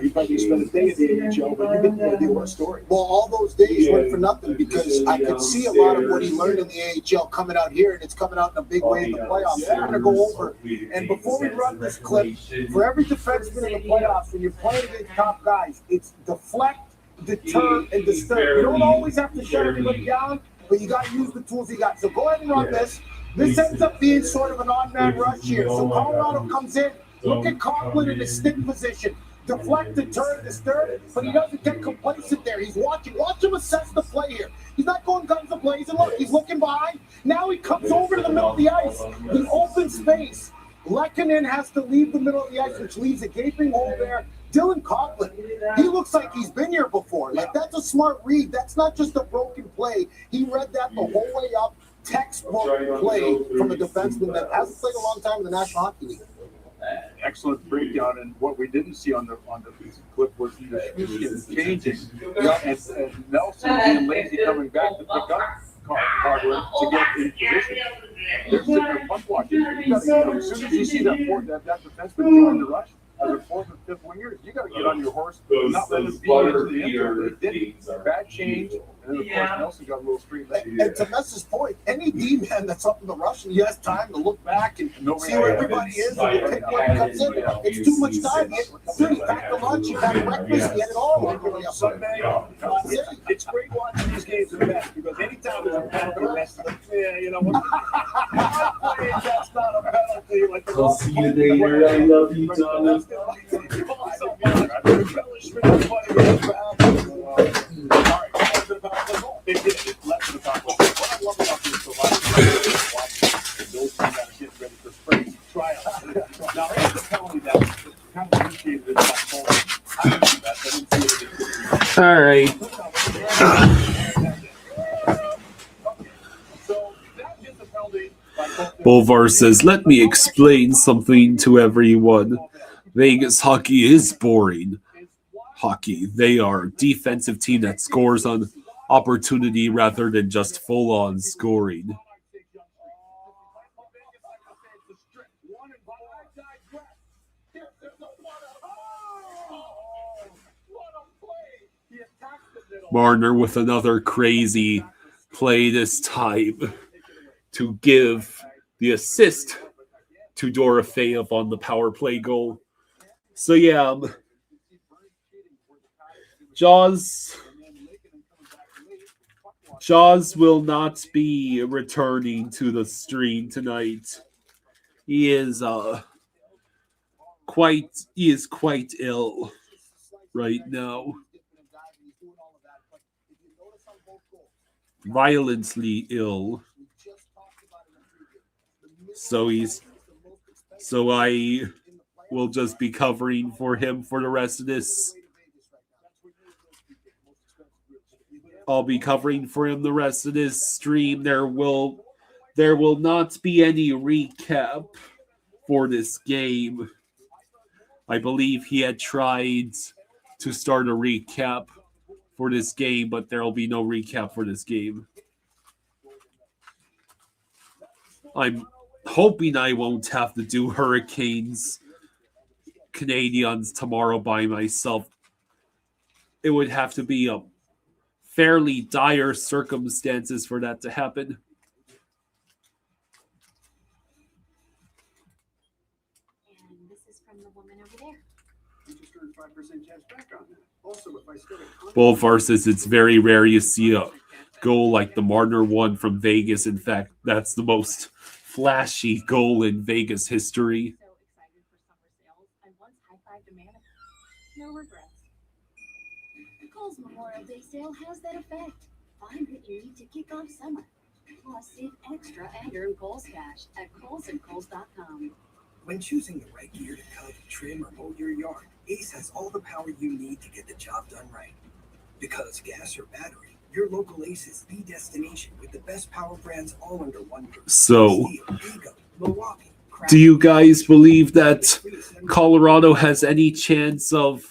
He probably spent a day at the NHL, but you've been going to do our story. Well, all those days went for nothing because I could see a lot of what he learned in the AHL coming out here, and it's coming out in a big way in the playoffs. We're going to go over. And before we run this clip, for every defenseman in the playoffs, when you're playing against top guys, it's deflect, deter, and disturb. You don't always have to shut everybody down, but you got to use the tools you got. So go ahead and run this. This ends up being sort of an odd-man rush here. So Colorado comes in. Look at Coghlan in his stick position. Deflect, deter, disturb, but he doesn't get complacent there. He's watching. Watch him assess the play here. He's not going guns a-blazing. Look, he's looking behind. Now he comes over to the middle of the ice. The open space. Lehkonen has to leave the middle of the ice, which leaves a gaping hole there. Dylan Coghlan, he looks like he's been here before. Like, that's a smart read. That's not just a broken play. He read that the whole way up. Textbook play from a defenseman that hasn't played a long time in the National Hockey League. excellent breakdown, and what we didn't see on the clip was the changing, and Nelson being lazy coming back to pick up Carter to get in position. They're sitting there punt watching. As soon as you see that defenseman join the rush as a fourth and fifth winger, you got to get on your horse and not let him beat into the end zone. They didn't. Bad change, and then of course Nelson got a little straight leg. And to Mess's point, any D-man that's up in the rush and he has time to look back and see where everybody is and pick what comes in, it's too much time. Dude, back to lunch, you had breakfast, you had it all. Sunday, it's great watching these games in the match because anytime there's a penalty, yeah, you know what? That's not a penalty. Like I'll see you later. I love you, Donna. All right. Bolvar says, let me explain something to everyone. Vegas hockey is boring. Hockey. They are a defensive team that scores on opportunity rather than just full-on scoring. Marner with another crazy play this time to give the assist to Dorofeyev on the power play goal. So yeah, Jaws will not be returning to the stream tonight. He is quite ill right now. Violently ill. So I will just be covering for him for the rest of this. I'll be covering for him the rest of this stream. There will not be any recap for this game. I believe he had tried to start a recap for this game, but there will be no recap for this game. I'm hoping I won't have to do Hurricanes Canadians tomorrow by myself. It would have to be a fairly dire circumstances for that to happen. And this is from the woman over there. You just earned 5% cash back on that. Also, if I start a Bolvar says it's very rare you see a goal like the Marner one from Vegas. In fact, that's the most flashy goal in Vegas history. So excited for summer sales. I once high-fived a mannequin. No regrets. Kohl's Memorial Day sale has that effect. Find what you need to kick off summer. Plus, save extra and earn Kohl's cash at KohlsandKohls.com. When choosing the right gear to cut, trim, or mow your yard, Ace has all the power you need to get the job done right. Because gas or battery, your local Ace is the destination with the best power brands all under one roof. So, Steel, Milwaukee, do you guys believe that Colorado has any chance of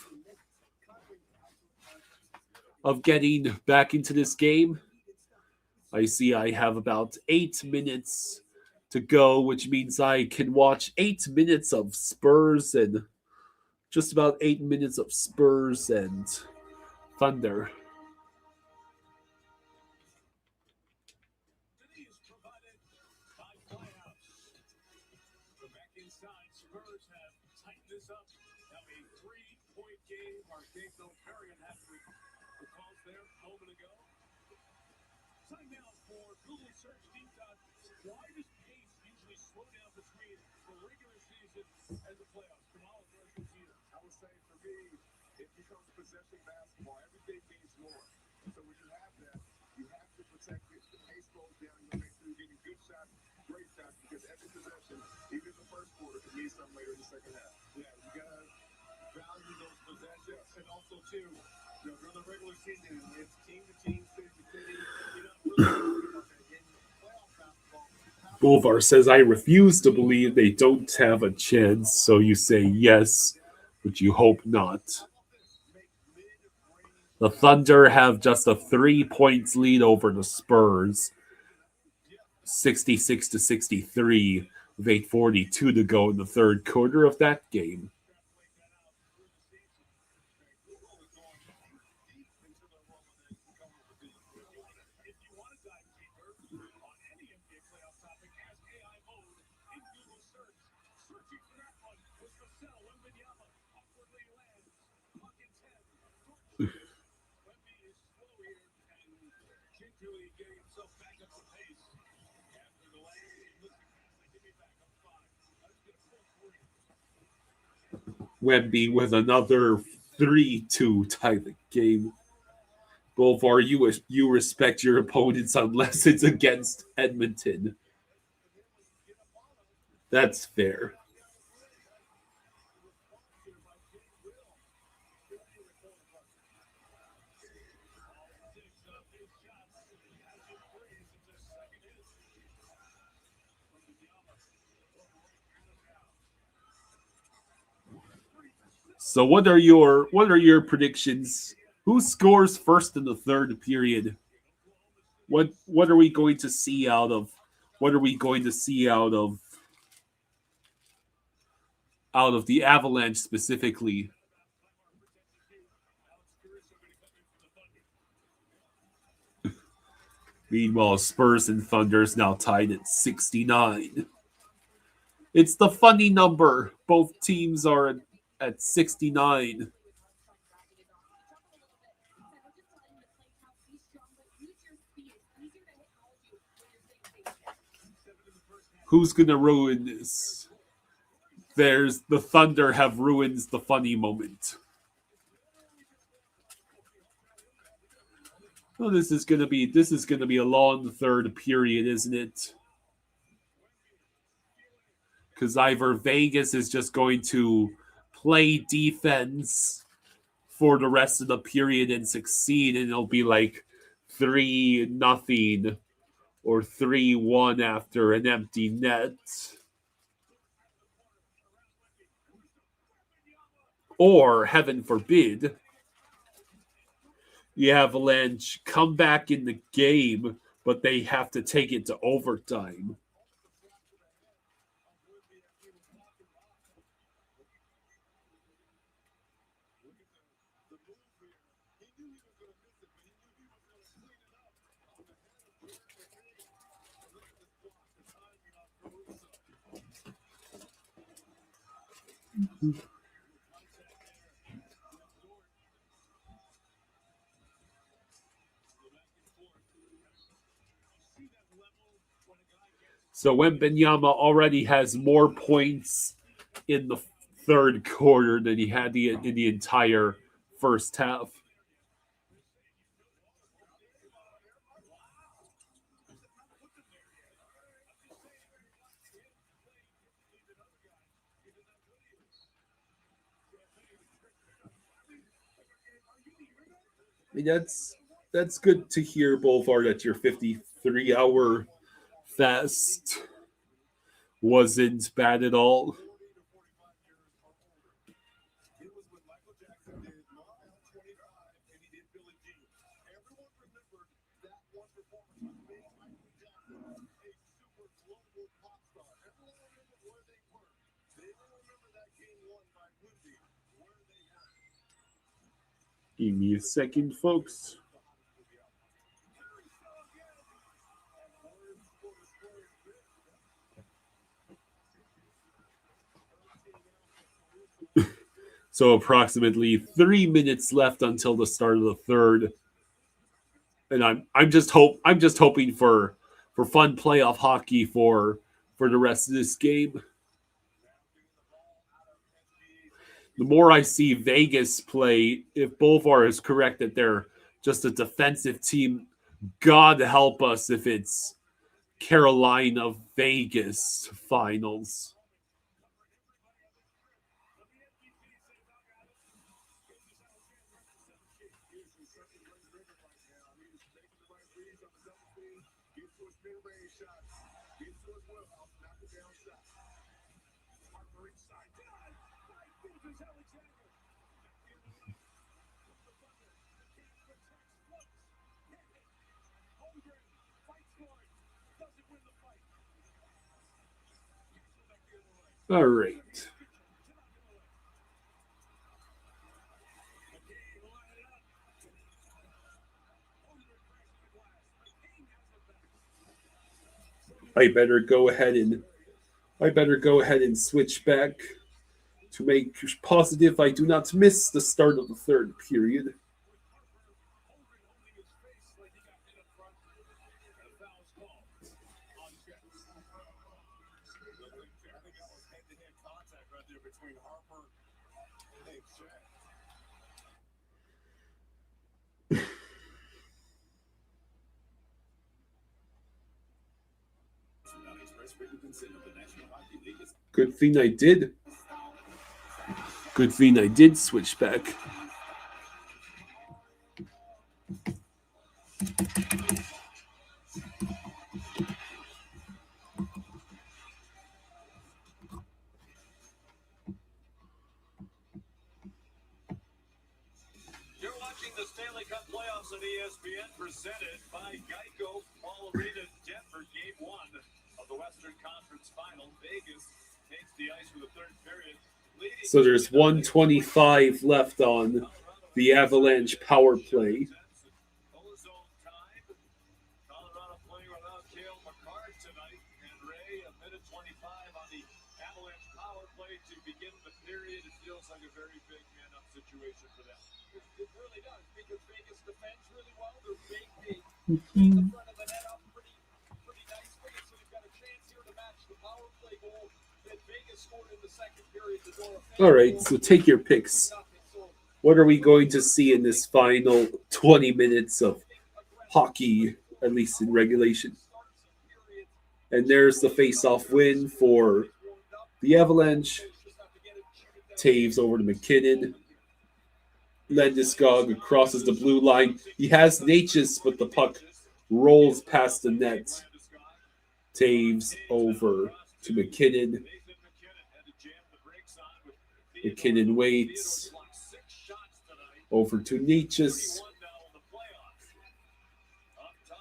getting back into this game? I see I have about 8 minutes to go, which means I can watch 8 minutes of Spurs and just about 8 minutes of Spurs and Thunder. Spurs have tightened this up. Now a 3-point game. Marqueto Perrion had the calls there a moment ago. Time now for Google search deep dive. Why does pace usually slow down between the regular season and the playoffs? Kamal, first year. I would say for me, it becomes possession basketball. Everything means more. So when you have that, you have to protect it. The pace slows down. You make sure you're getting good shots, great shots, because every possession, even the first quarter, can mean something later in the second half. Yeah, you gotta value those possessions, and also too, during the regular season, it's team to team, city to city. You know, really in playoff basketball, you have Bolvar says, I refuse to believe they don't have a chance. So you say yes, but you hope not. The Thunder have just a 3 points lead over the Spurs, 66-63, with 8:42 to go in the third quarter of that game. Wemby with another 3 to tie the game. Bolvar, you respect your opponents unless it's against Edmonton. That's fair. So what are your predictions? Who scores first in the third period? What are we going to see out of the Avalanche specifically? Meanwhile, Spurs and Thunder is now tied at 69. It's the funny number. Both teams are at 69. Who's gonna ruin this? There's the Thunder have ruins the funny moment. Well, this is gonna be a long third period, isn't it? Because either Vegas is just going to play defense for the rest of the period and succeed, and it'll be like 3-0 or 3-1 after an empty net. Or, heaven forbid, the Avalanche come back in the game, but they have to take it to overtime. So Wembanyama already has more points in the third quarter than he had in the entire first half. I mean, that's good to hear, Bolvar, that your 53-hour fast wasn't bad at all. Give me a second, folks. So approximately 3 minutes left until the start of the third, and I'm just hoping for fun playoff hockey for the rest of this game. The more I see Vegas play, if Bolvar is correct that they're just a defensive team, God help us if it's Carolina Vegas finals. All right. I better go ahead and switch back to make positive I do not miss the start of the third period. Good thing I did. Good thing I did switch back. You're watching the Stanley Cup playoffs on ESPN, presented by Geico. Paul Arena, Denver, Game 1 of the Western Conference Final. Vegas takes the ice for the third period. So there's 1:25 left on the Avalanche power play. Colorado playing without Cale McCart tonight, and Ray, a minute 25 on the Avalanche power play to begin the period. It feels like a very big man-up situation for them. It really does, because Vegas defends really well. They're big, in the front of the net up pretty nicely, so they've got a chance here to match the power play goal that Vegas scored in the second period. All right, so take your picks. What are we going to see in this final 20 minutes of hockey, at least in regulation? And there's the face-off win for the Avalanche. Taves over to McKinnon. Landeskog crosses the blue line. He has Natchez, but the puck rolls past the net. Taves over to McKinnon. McKinnon waits. Over to Natchez.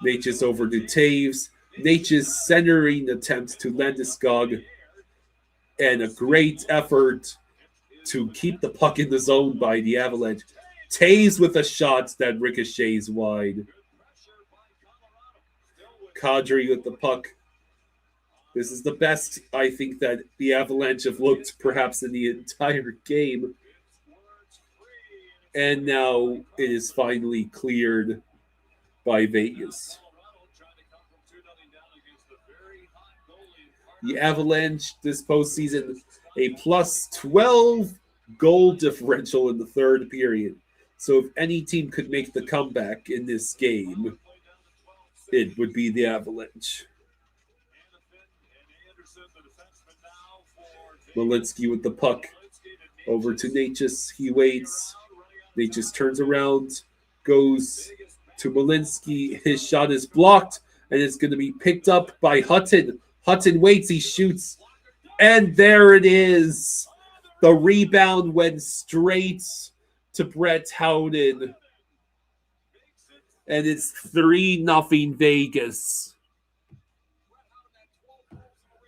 Natchez over to Taves. Natchez centering attempt to Landeskog. And a great effort to keep the puck in the zone by the Avalanche. Taves with a shot that ricochets wide. Kadri with the puck. This is the best, I think, that the Avalanche have looked perhaps in the entire game. And now it is finally cleared by Vegas. The Avalanche this postseason, a plus 12 goal differential in the third period. So if any team could make the comeback in this game, it would be the Avalanche. Malinsky with the puck over to Natchez. He waits. Natchez turns around, goes to Malinsky. His shot is blocked, and it's going to be picked up by Hutton. Hutton waits. He shoots. And there it is. The rebound went straight to Brett Howden. And it's 3-0 Vegas.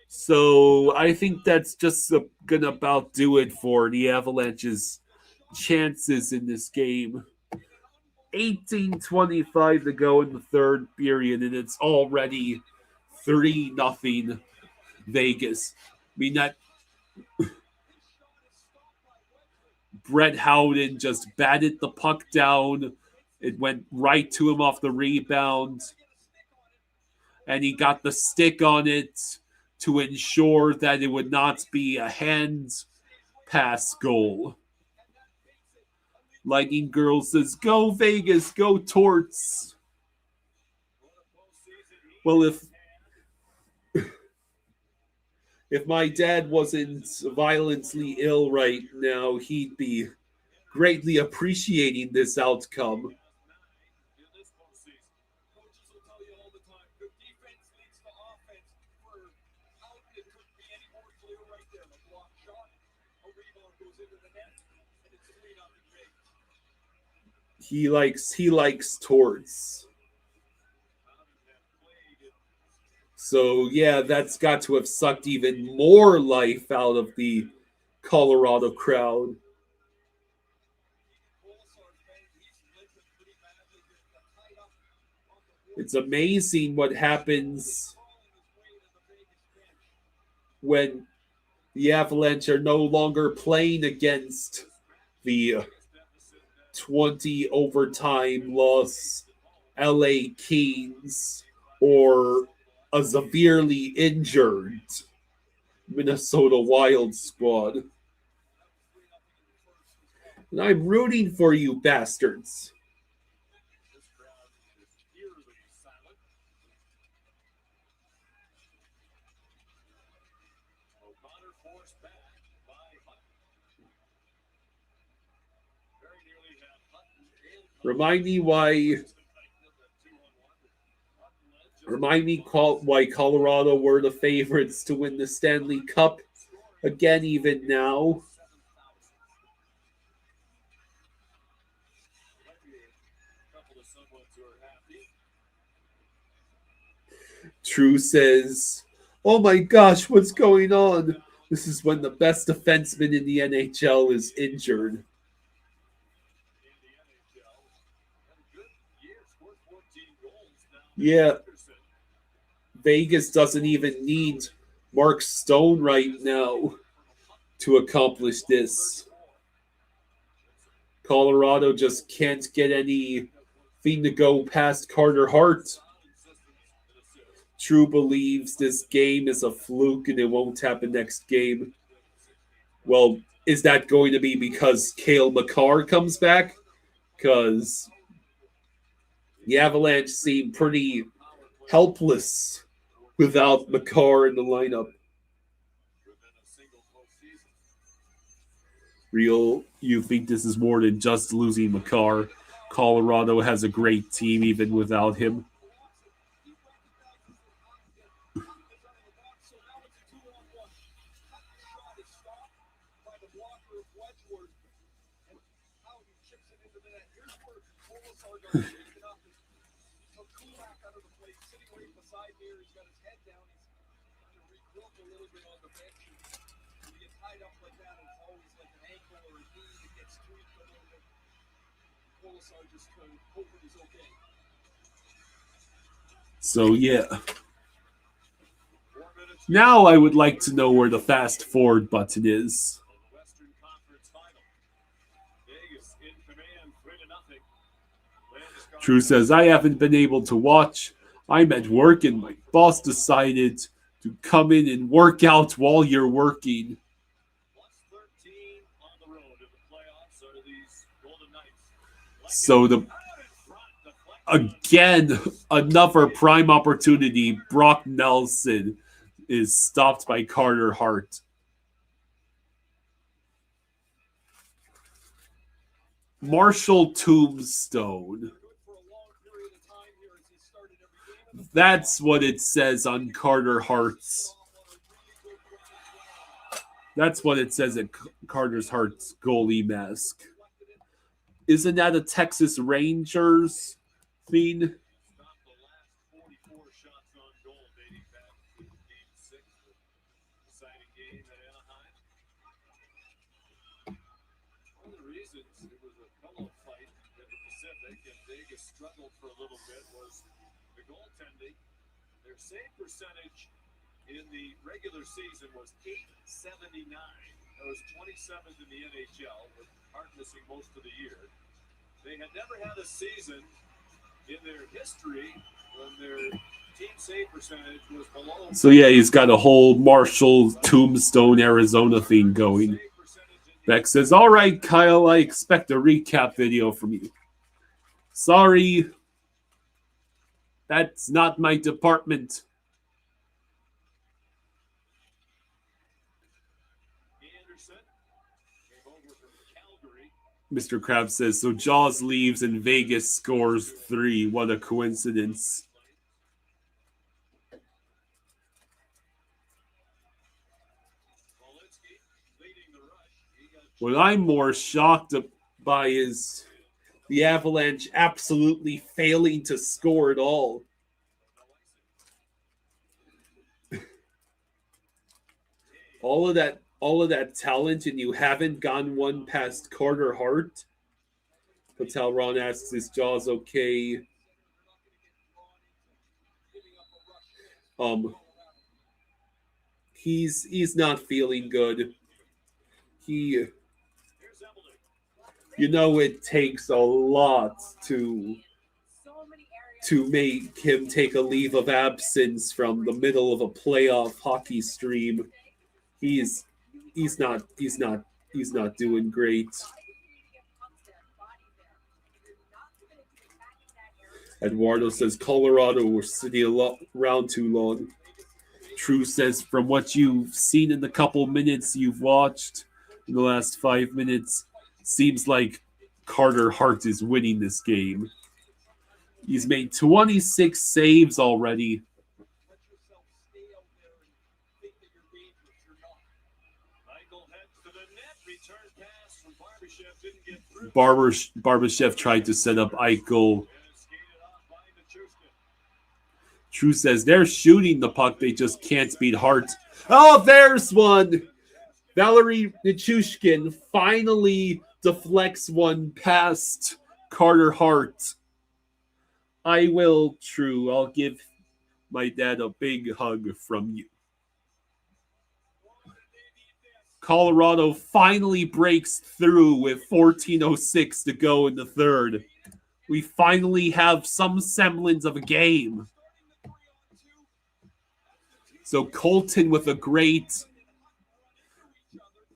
So I think that's just going to about do it for the Avalanche's chances in this game. 18:25 to go in the third period, and it's already 3-0 Vegas. I mean, that Brett Howden just batted the puck down. It went right to him off the rebound. And he got the stick on it to ensure that it would not be a hand pass goal. Lightning Girl says, "Go Vegas, go Torts." Well, if my dad wasn't violently ill right now, he'd be greatly appreciating this outcome. He likes torts. So yeah, that's got to have sucked even more life out of the Colorado crowd. It's amazing what happens when the Avalanche are no longer playing against the 20 overtime loss LA Kings or a severely injured Minnesota Wild squad. And I'm rooting for you bastards. Remind me why Colorado were the favorites to win the Stanley Cup again, even now. True says, "Oh my gosh, what's going on? This is when the best defenseman in the NHL is injured." Yeah, Vegas doesn't even need Mark Stone right now to accomplish this. Colorado just can't get anything to go past Carter Hart. True believes this game is a fluke and it won't happen next game. Well, is that going to be because Cale Makar comes back? Because the Avalanche seem pretty helpless without Makar in the lineup. Real, you think this is more than just losing Makar. Colorado has a great team even without him. So yeah. Now I would like to know where the fast forward button is. True says, I haven't been able to watch. I'm at work and my boss decided to come in and work out while you're working. So again, another prime opportunity. Brock Nelson is stopped by Carter Hart. Marshall Tombstone. That's what it says on Carter Hart's. That's what it says at Carter Hart's goalie mask. Isn't that a Texas Rangers thing? Struggled for a little bit was the goaltending. Their save percentage in the regular season was .879. That was 27th in the NHL, with Hart missing most of the year. They had never had a season in their history when their team save percentage was below. So yeah, he's got a whole Marshall Tombstone, Arizona thing going. Beck says, all right, Kyle, I expect a recap video from you. Sorry, that's not my department. Mr. Krabs says, so Jaws leaves and Vegas scores 3. What a coincidence. What I'm more shocked by is the Avalanche absolutely failing to score at all. All of that talent, and you haven't gone one past Carter Hart. Patel Ron asks, "Is Jaws okay?" He's not feeling good. It takes a lot to make him take a leave of absence from the middle of a playoff hockey stream. He's not doing great. Eduardo says Colorado were sitting around too long. True says from what you've seen in the couple minutes you've watched in the last 5 minutes, seems like Carter Hart is winning this game. He's made 26 saves already. Barbashev tried to set up Eichel. True says they're shooting the puck, they just can't beat Hart. Oh, there's one! Valerie Nichushkin finally deflects one past Carter Hart. I will, True. I'll give my dad a big hug from you. Colorado finally breaks through with 14:06 to go in the third. We finally have some semblance of a game. So Colton with a great...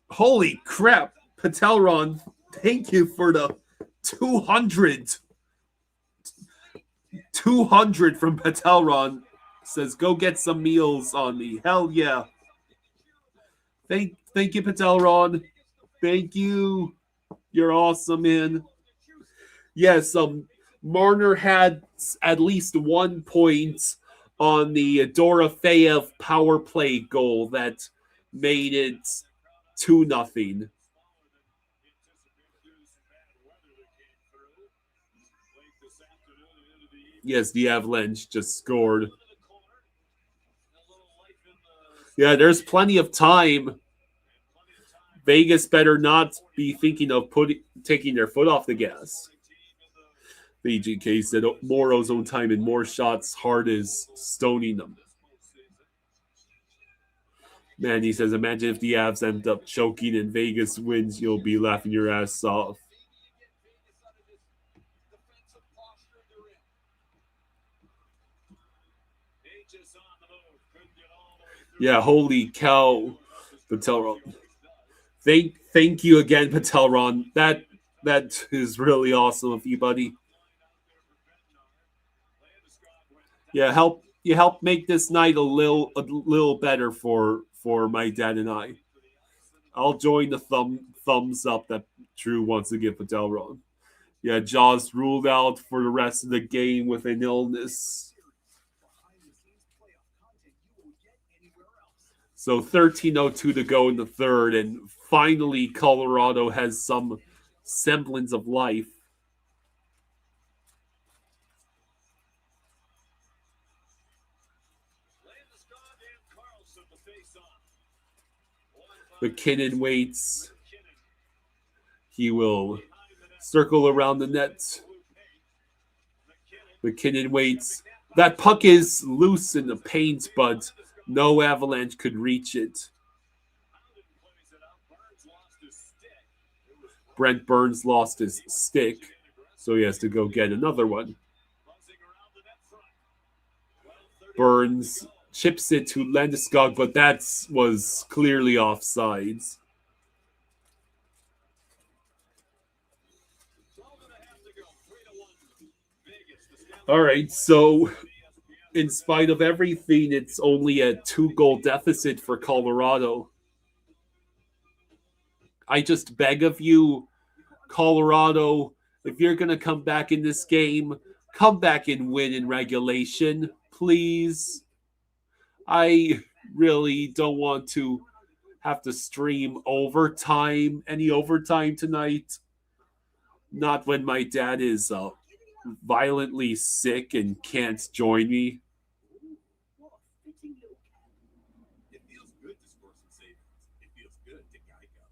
Holy crap, Patelron, thank you for the 200. 200 from Patelron. Says, go get some meals on me. Hell yeah. Thank you, Patelron. Thank you. You're awesome, man. Yes, Marner had at least 1 point on the Dorofeyev power play goal that made it 2-0. Yes, the Avalanche just scored. Yeah, there's plenty of time. Vegas better not be thinking of taking their foot off the gas. BGK said more ozone time and more shots. Hard is stoning them. Man, he says, imagine if the Avs end up choking and Vegas wins, you'll be laughing your ass off. Yeah, holy cow, Patelron. Thank you again, Patelron. That is really awesome of you, buddy. Yeah, you help make this night a little better for my dad and I. I'll join the thumbs up that Drew wants to give Patelron. Yeah, Jaws ruled out for the rest of the game with an illness. So 13:02 to go in the third, and finally Colorado has some semblance of life. McKinnon waits. He will circle around the net. McKinnon waits. That puck is loose in the paint, but no Avalanche could reach it. Brent Burns lost his stick, so he has to go get another one. Burns chips it to Landeskog, but that was clearly offsides. All right, so in spite of everything, it's only a 2-goal deficit for Colorado. I just beg of you, Colorado, if you're going to come back in this game, come back and win in regulation, please. I really don't want to have to stream overtime, any overtime tonight. Not when my dad is violently sick and can't join me. It feels good to score some savings. It feels good to Geico.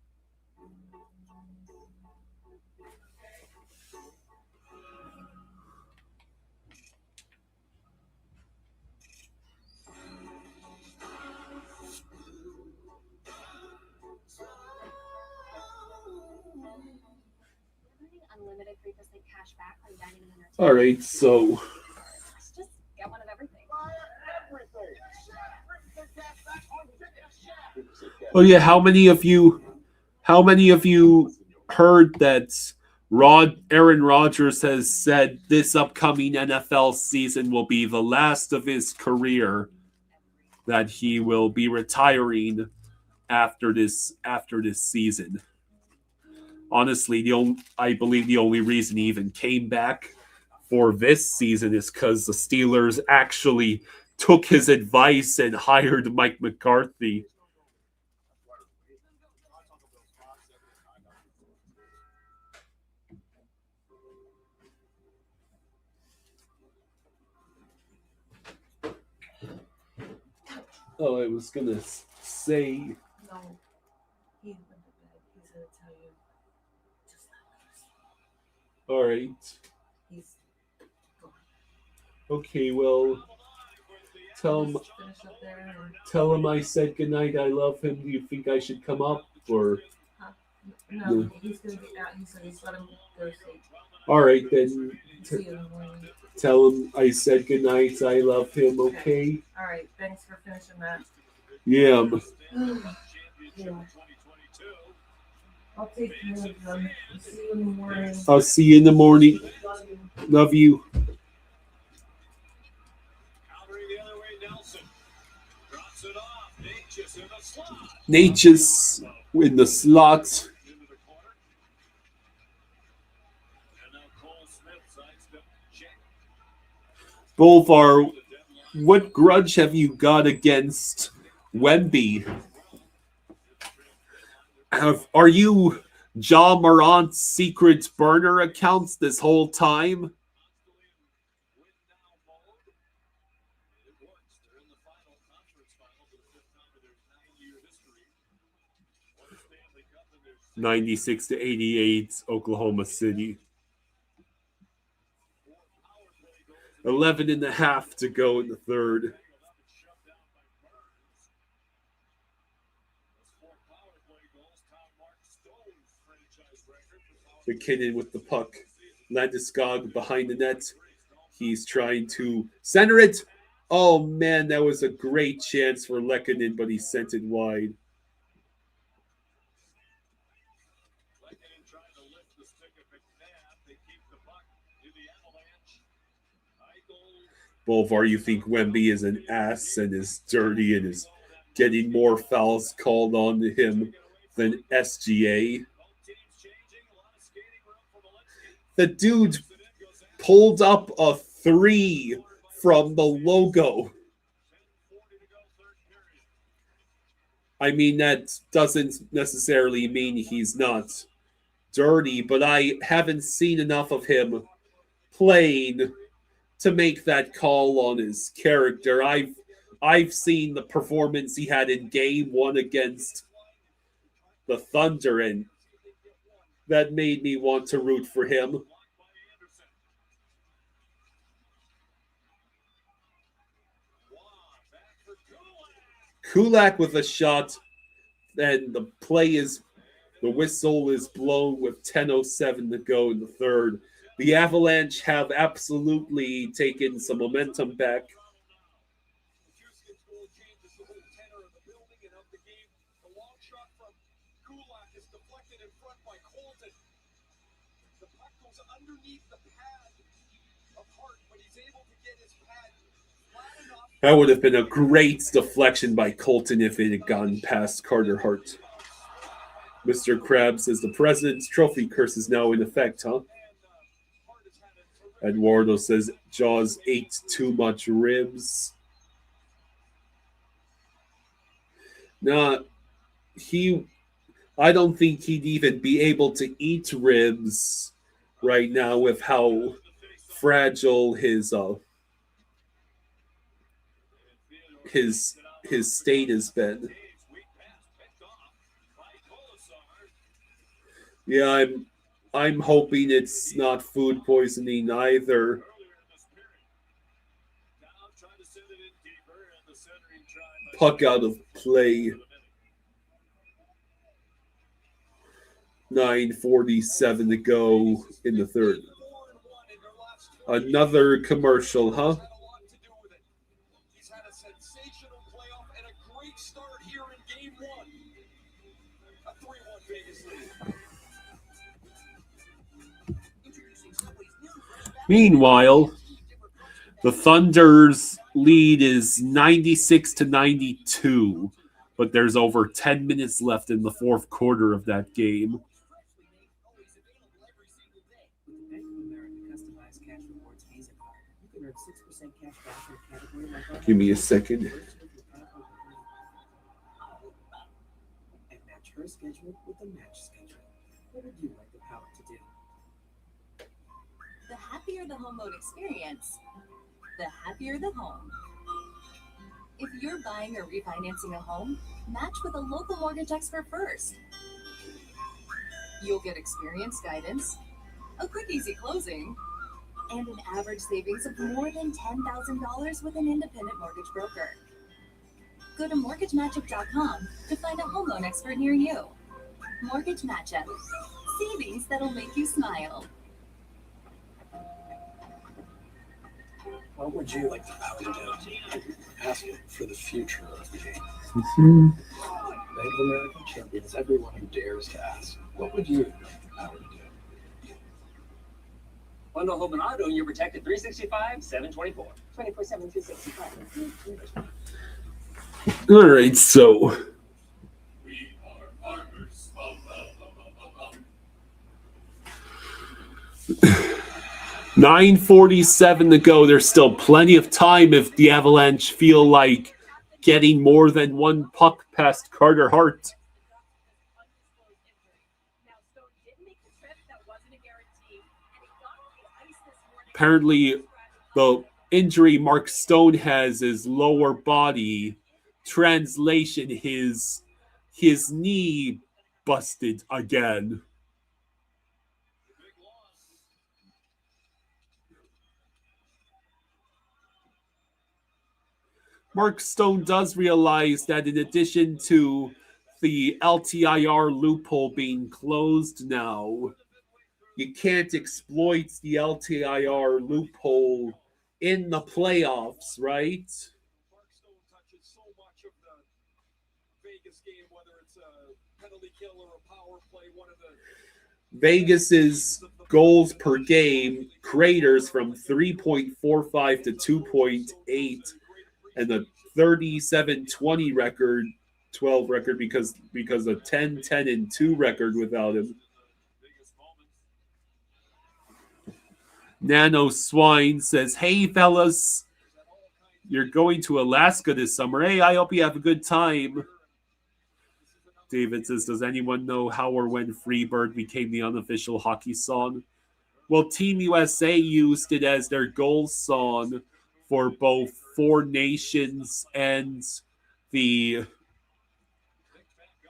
Unlimited 3% cash back on dining and entertainment. All right, so Let's just get one of everything. oh yeah, how many of you heard that Aaron Rodgers has said this upcoming NFL season will be the last of his career, that he will be retiring after this season? Honestly, I believe the only reason he even came back for this season is because the Steelers actually took his advice and hired Mike McCarthy. Oh, I was gonna say. No, he went to bed. He's gonna tell you. Just let All right. He's gone. Okay, well, tell him Finish up there. I said goodnight. I love him. Do you think I should come up or? No, he's gonna be out. He said he's let him go to sleep. All right, then. See you in the morning. Tell him I said goodnight. I love him. Okay. All right. Thanks for finishing that. Yeah. Yeah. I'll take care of them. See you in the morning. I'll see you in the morning. Love you. Natchez in the slot. Bolvar, what grudge have you got against Wemby? Are you Ja Morant's secret burner accounts this whole time? (96-88) Oklahoma City. 11.5 to go in the third. McKinnon with the puck. Landeskog behind the net. He's trying to center it. Oh, man, that was a great chance for Lehkonen, but he sent it wide. Bolvar, you think Wemby is an ass and is dirty and is getting more fouls called on him than SGA? The dude pulled up a 3 from the logo. I mean, that doesn't necessarily mean he's not dirty, but I haven't seen enough of him playing to make that call on his character. I've seen the performance he had in Game 1 against the Thunder, and that made me want to root for him. Kulak with a shot, and the whistle is blown with 10:07 to go in the third. The Avalanche have absolutely taken some momentum back. That would have been a great deflection by Colton if it had gone past Carter Hart. Mr. Krabs says the President's Trophy curse is now in effect, huh? Eduardo says Jaws ate too much ribs. Nah, I don't think he'd even be able to eat ribs right now with how fragile his state has been. Yeah, I'm hoping it's not food poisoning either. Puck out of play. 9:47 to go in the third. Another commercial, huh? He's had a sensational playoff and a great start here in game one. A 3-1 Vegas lead. Meanwhile, the Thunder's lead is 96 to 92, but there's over 10 minutes left in the fourth quarter of that game. Give me a second. And match her schedule with the match schedule. What would you like the power to do? The happier the home mode experience, the happier the home. If you're buying or refinancing a home, match with a local mortgage expert first. You'll get experienced guidance, a quick, easy closing, and an average savings of more than $10,000 with an independent mortgage broker. Go to mortgagemagic.com to find a home loan expert near you. Mortgage Magic. Savings that'll make you smile. What would you like the power to do? Ask it for the future of the game. Bank of America champions everyone who dares to ask. What would you like the power to do? Bundle home and auto, and you're protected 365, 724. 24/7, 365. All right, so 9:47 to go. There's still plenty of time if the Avalanche feel like getting more than one puck past Carter Hart. Apparently, the injury Mark Stone has is lower body. Translation, his knee busted again. Mark Stone does realize that in addition to the LTIR loophole being closed now, you can't exploit the LTIR loophole in the playoffs, right? Vegas's goals per game craters from 3.45 to 2.8, and the 37-20 record, 12 record because a 10-10-2 record without him. Nano Swine says, "Hey fellas, you're going to Alaska this summer. Hey, I hope you have a good time." David says, "Does anyone know how or when Freebird became the unofficial hockey song?" Well, Team USA used it as their goal song for both Four Nations and the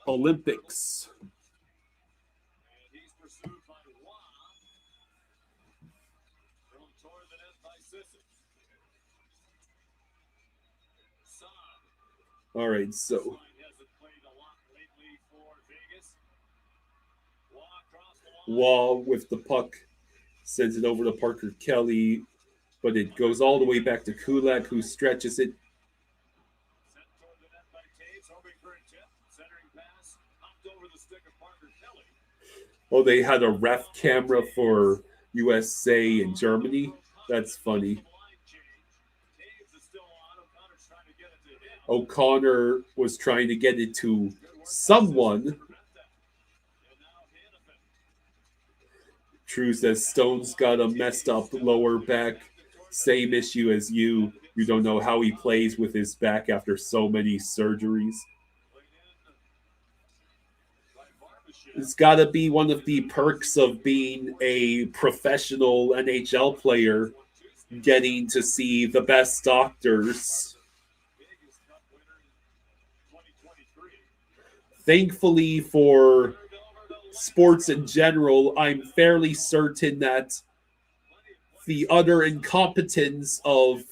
Olympics. All right, so Wall with the puck sends it over to Parker Kelly, but it goes all the way back to Kulak, who stretches it. Oh, they had a ref camera for USA and Germany? That's funny. O'Connor was trying to get it to someone. True says Stone's got a messed up lower back. Same issue as you. You don't know how he plays with his back after so many surgeries. It's got to be one of the perks of being a professional NHL player, getting to see the best doctors. Thankfully for sports in general, I'm fairly certain that the utter incompetence of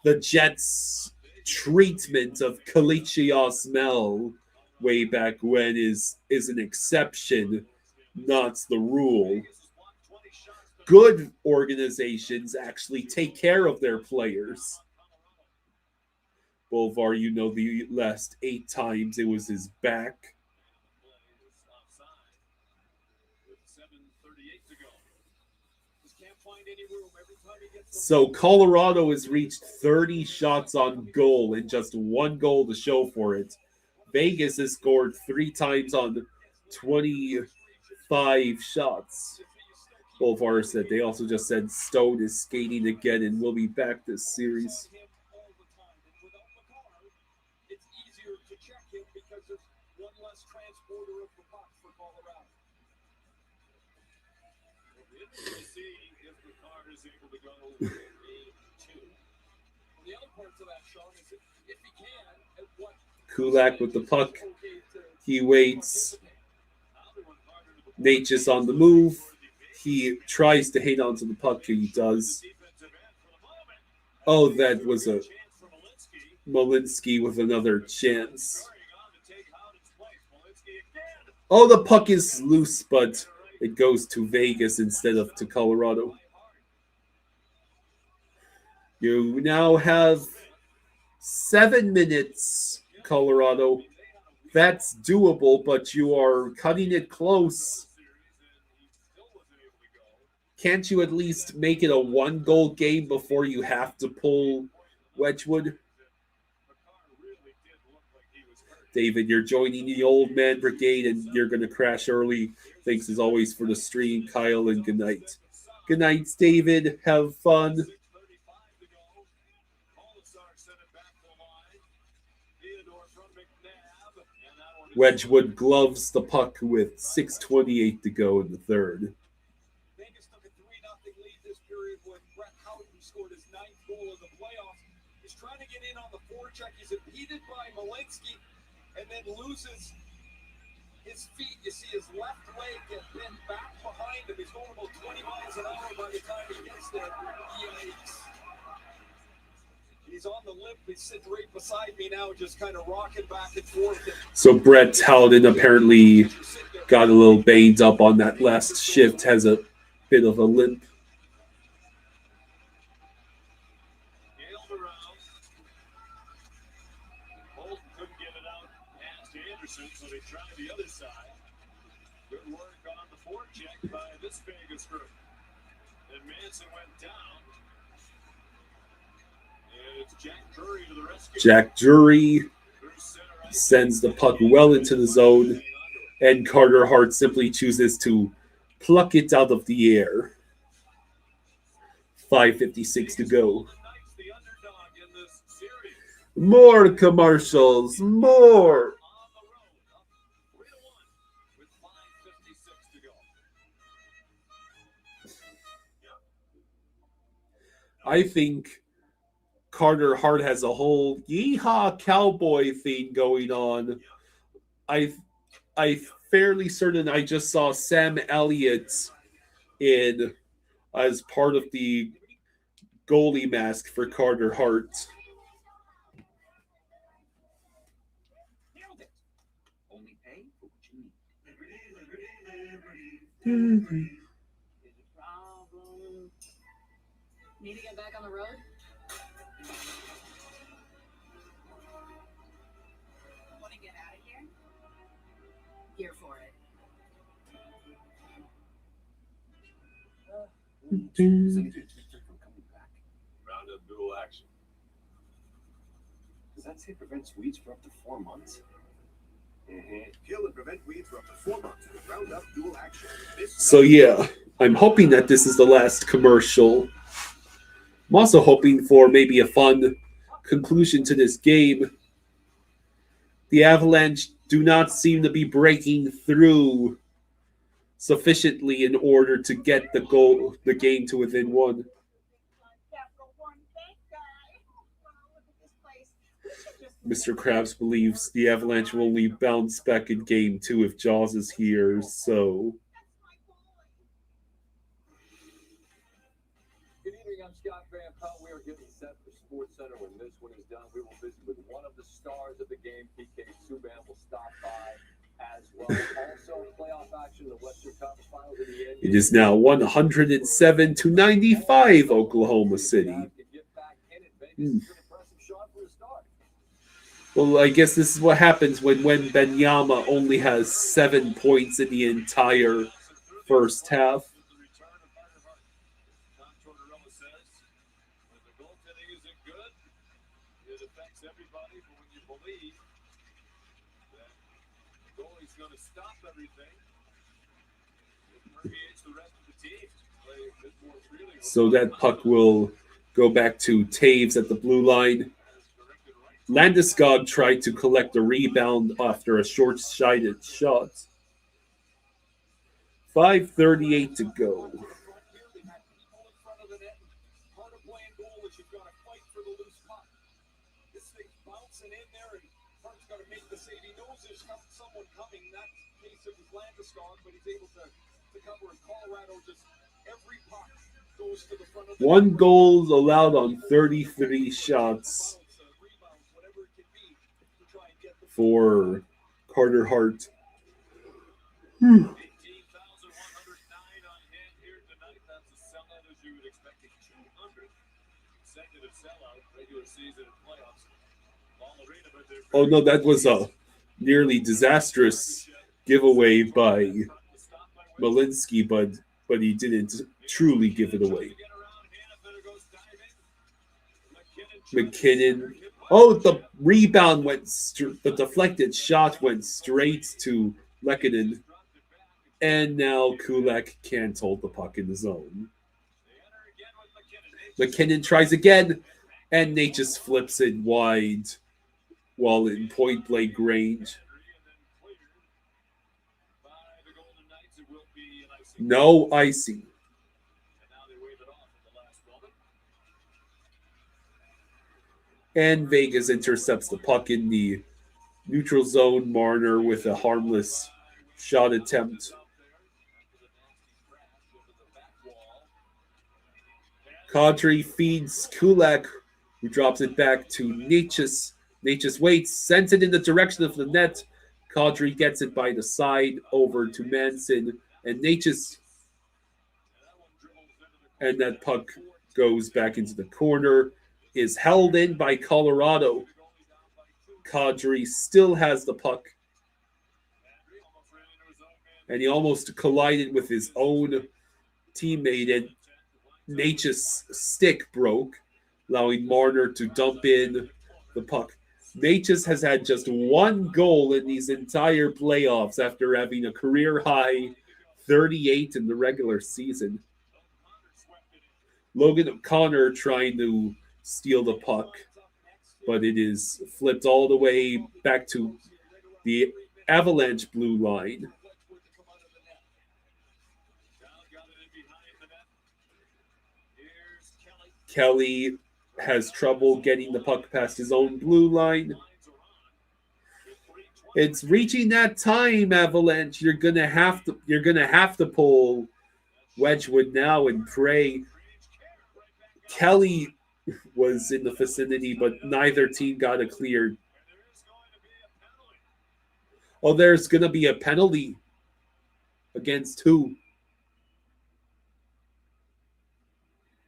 the Jets' treatment of Kalichios Mel way back when is an exception, not the rule. Good organizations actually take care of their players. Bolvar, you know, the last 8 times it was his back. So Colorado has reached 30 shots on goal and just 1 goal to show for it. Vegas has scored 3 times on 25 shots. Bolvar said. They also just said Stone is skating again and will be back this series. It's easier to check him because there's one less transporter of the puck for Colorado. Let's see if the card is able to go game 2. The other parts of that, Sean, is if he can, at what Kulak with the puck. He waits. Nate just on the move. He tries to hit onto the puck. He does. Oh, that was a Malinsky with another chance. Oh, the puck is loose, but it goes to Vegas instead of to Colorado. You now have 7 minutes, Colorado. That's doable, but you are cutting it close. Can't you at least make it a 1-goal game before you have to pull Wedgwood? David, you're joining the old man brigade and you're going to crash early. Thanks as always for the stream, Kyle, and good night. Good night, David. Have fun. Wedgwood gloves the puck with 6:28 to go in the third. Vegas took a 3-0 lead this period when Brett Houghton scored his 9th goal of the playoffs. He's trying to get in on the forecheck. He's impeded by Malinsky and then loses his feet. You see his left leg get bent back behind him. He's going about 20 miles an hour by the time he gets there. Yikes. He's on the limp. He's sitting right beside me now, just kind of rocking back and forth. So Brett Howden apparently got a little banged up on that last shift, has a bit of a limp. Bolton couldn't get it out past Anderson, so they tried the other side. Good work on the forecheck by this Vegas group. And Manson went down. And it's Jack Drury to the rescue. Jack Drury sends the puck well into the zone, and Carter Hart simply chooses to pluck it out of the air. 5:56 to go. More commercials, more. I think Carter Hart has a whole yeehaw cowboy thing going on. I'm fairly certain I just saw Sam Elliott in as part of the goalie mask for Carter Hart. Only pay for what you need. Need to get back on the road? Want to get out of here? Here for it. Does anything keep her from coming back? Round up dual action. Does that say prevents weeds for up to 4 months? Kill and prevent weeds for up to 4 months with Roundup Dual Action. So yeah, I'm hoping that this is the last commercial. I'm also hoping for maybe a fun conclusion to this game. The Avalanche do not seem to be breaking through sufficiently in order to get the game to within one. Mr. Krabs believes the Avalanche will only bounce back in game 2 if Jaws is here, so... Good evening, I'm Scott Van Pelt. We are getting set for Sports Center. When this one is done, we will visit with one of the stars of the game. PK Subban will stop by as well. Also, playoff action in the Western Conference Finals in the end. It is now 107-95 Oklahoma City. Well, I guess this is what happens when Benyama only has 7 points in the entire first half. So that puck will go back to Taves at the blue line. Landeskog tried to collect a rebound after a short-sighted shot. 5:38 to go. One goal allowed on 33 shots for Carter Hart. Oh no, that was a nearly disastrous giveaway by Malinsky, but he didn't truly give it away. McKinnon. Oh, the rebound went, the deflected shot went straight to Lehkonen. And now Kulak can't hold the puck in the zone. McKinnon tries again, and Nate just flips it wide while in point-blank range. No icing. And Vegas intercepts the puck in the neutral zone. Marner with a harmless shot attempt. Kadri feeds Kulak, who drops it back to Natchez. Natchez waits, sends it in the direction of the net. Kadri gets it by the side over to Manson. And Natchez. And that puck goes back into the corner. Is held in by Colorado. Kadri still has the puck. And he almost collided with his own teammate, and Natchez' stick broke, allowing Marner to dump in the puck. Natchez has had just one goal in these entire playoffs after having a career-high 38 in the regular season. Logan O'Connor trying to steal the puck, but it is flipped all the way back to the Avalanche blue line. Kelly has trouble getting the puck past his own blue line. It's reaching that time, Avalanche. You're gonna have to pull Wedgwood now and pray. Kelly was in the vicinity, but neither team got a clear. Oh, there's going to be a penalty. Against who?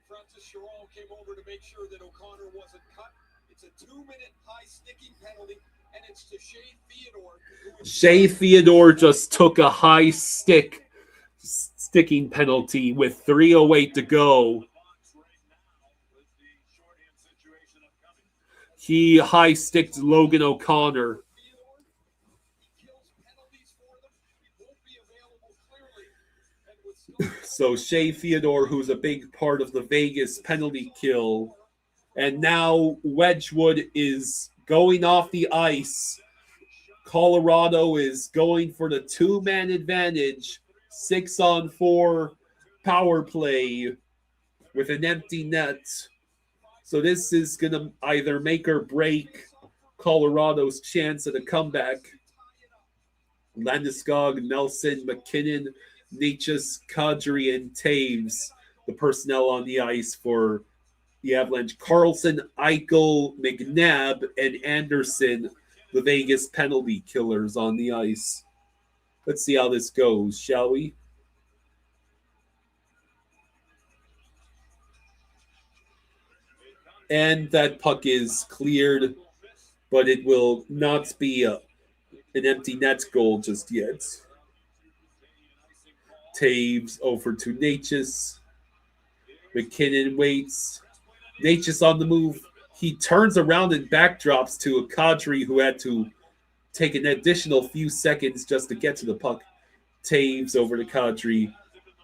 Francis Chiron came over to make sure that O'Connor wasn't cut. It's a 2-minute high sticking penalty, and it's to Shea Theodore. Shea Theodore just took a high sticking penalty with 3:08 to go. He high-sticked Logan O'Connor. So Shea Theodore, who's a big part of the Vegas penalty kill. And now Wedgwood is going off the ice. Colorado is going for the 2-man advantage, 6-on-4 power play with an empty net. So this is going to either make or break Colorado's chance at a comeback. Landeskog, Nelson, McKinnon, Natchez, Kadri, and Taves, the personnel on the ice for the Avalanche. Carlson, Eichel, McNabb, and Anderson, the Vegas penalty killers on the ice. Let's see how this goes, shall we? And that puck is cleared, but it will not be an empty net goal just yet. Taves over to Natchez. McKinnon waits. Natchez on the move. He turns around and backdrops to a Kadri who had to take an additional few seconds just to get to the puck. Taves over to Kadri.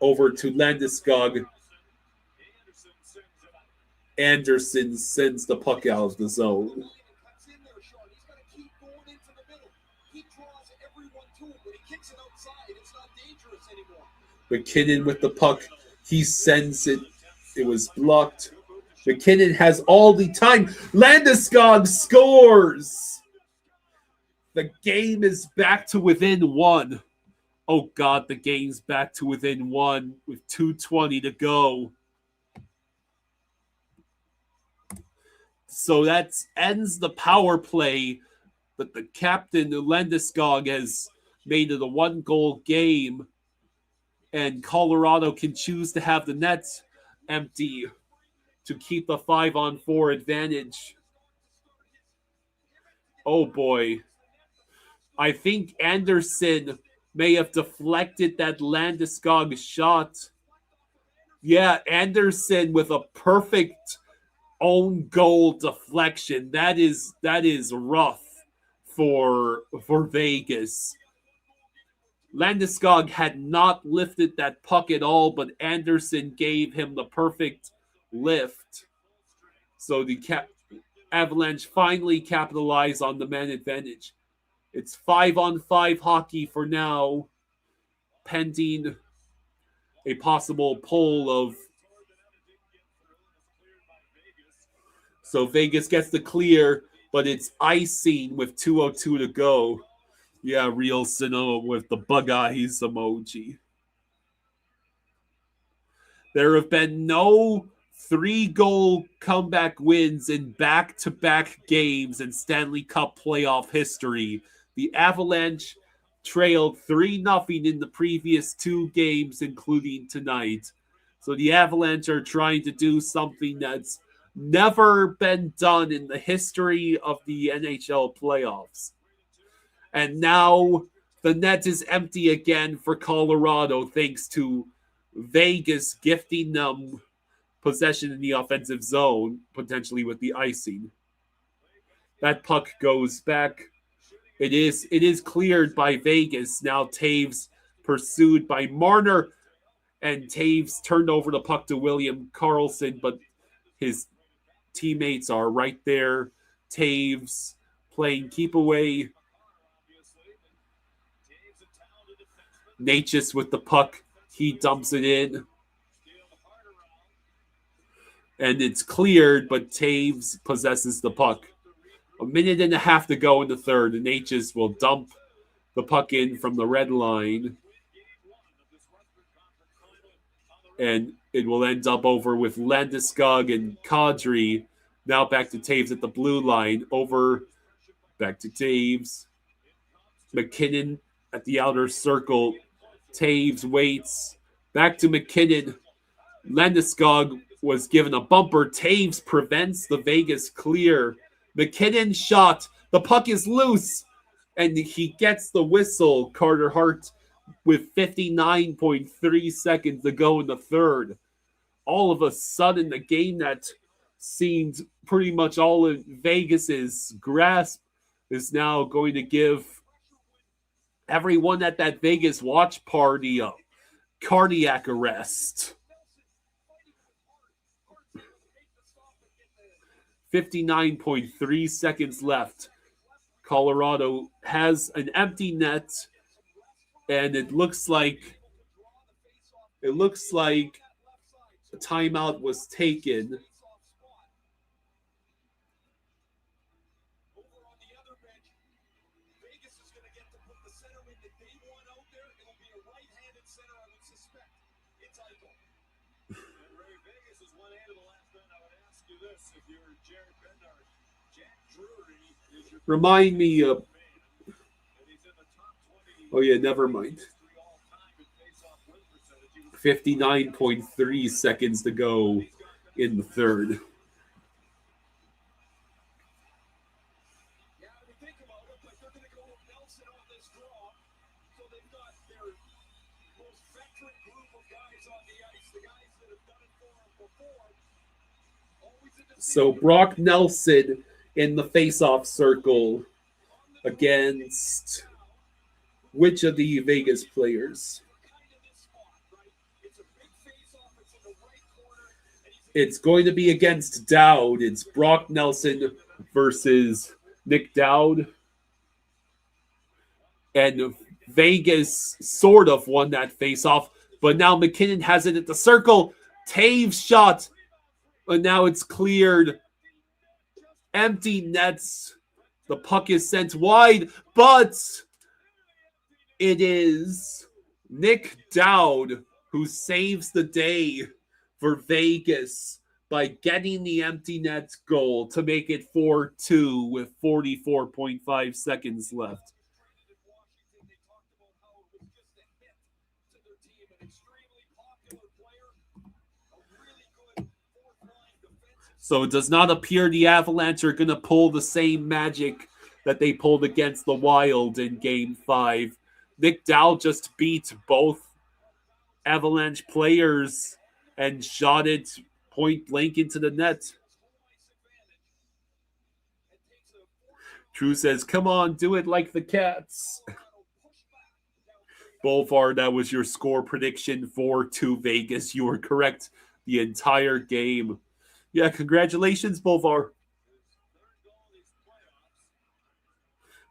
Over to Landeskog. Anderson sends the puck out of the zone. McKinnon with the puck. He sends it. It was blocked. McKinnon has all the time. Landeskog scores. The game is back to within 1. Oh, God, the game's back to within 1 with 2:20 to go. So that ends the power play, but the captain, Landeskog, has made it a 1-goal game, and Colorado can choose to have the nets empty to keep the 5-on-4 advantage. Oh, boy. I think Anderson may have deflected that Landeskog shot. Yeah, Anderson with a perfect own goal deflection. That is rough for Vegas. Landeskog had not lifted that puck at all, but Anderson gave him the perfect lift. So the Avalanche finally capitalize on the man advantage. It's 5-on-5 hockey for now, pending a possible poll of. So Vegas gets the clear, but it's icing with 2:02 to go. Yeah, real Sonoma with the bug eyes emoji. There have been no 3-goal comeback wins in back-to-back games in Stanley Cup playoff history. The Avalanche trailed 3-0 in the previous 2 games, including tonight. So the Avalanche are trying to do something that's never been done in the history of the NHL playoffs. And now the net is empty again for Colorado, thanks to Vegas gifting them possession in the offensive zone, potentially with the icing. That puck goes back. It is cleared by Vegas. Now Taves pursued by Marner, and Taves turned over the puck to William Karlsson, but his teammates are right there. Taves playing keep away. Natchez with the puck. He dumps it in. And it's cleared, but Taves possesses the puck. 1.5 minutes to go in the third. And Natchez will dump the puck in from the red line. And it will end up over with Landeskog and Kadri. Now back to Taves at the blue line. Over, back to Taves. McKinnon at the outer circle. Taves waits. Back to McKinnon. Landeskog was given a bumper. Taves prevents the Vegas clear. McKinnon shot. The puck is loose. And he gets the whistle, Carter Hart, with 59.3 seconds to go in the third. All of a sudden, the game that seemed pretty much all in Vegas's grasp is now going to give everyone at that Vegas watch party a cardiac arrest. 59.3 seconds left. Colorado has an empty net, and it looks like a timeout was taken. Remind me of. Oh, yeah, never mind. 59.3 seconds to go in the third. So Brock Nelson in the face-off circle against which of the Vegas players? It's going to be against Dowd. It's Brock Nelson versus Nick Dowd. And Vegas sort of won that face-off, but now McKinnon has it at the circle. Taves shot, but now it's cleared. Empty nets. The puck is sent wide, but it is Nick Dowd who saves the day for Vegas by getting the empty net goal to make it 4-2 with 44.5 seconds left. So it does not appear the Avalanche are going to pull the same magic that they pulled against the Wild in Game 5. Nick Dowd just beat both Avalanche players and shot it point blank into the net. True says, come on, do it like the Cats. Bolvar, that was your score prediction for 2 Vegas. You were correct the entire game. Yeah, congratulations, Bolvar.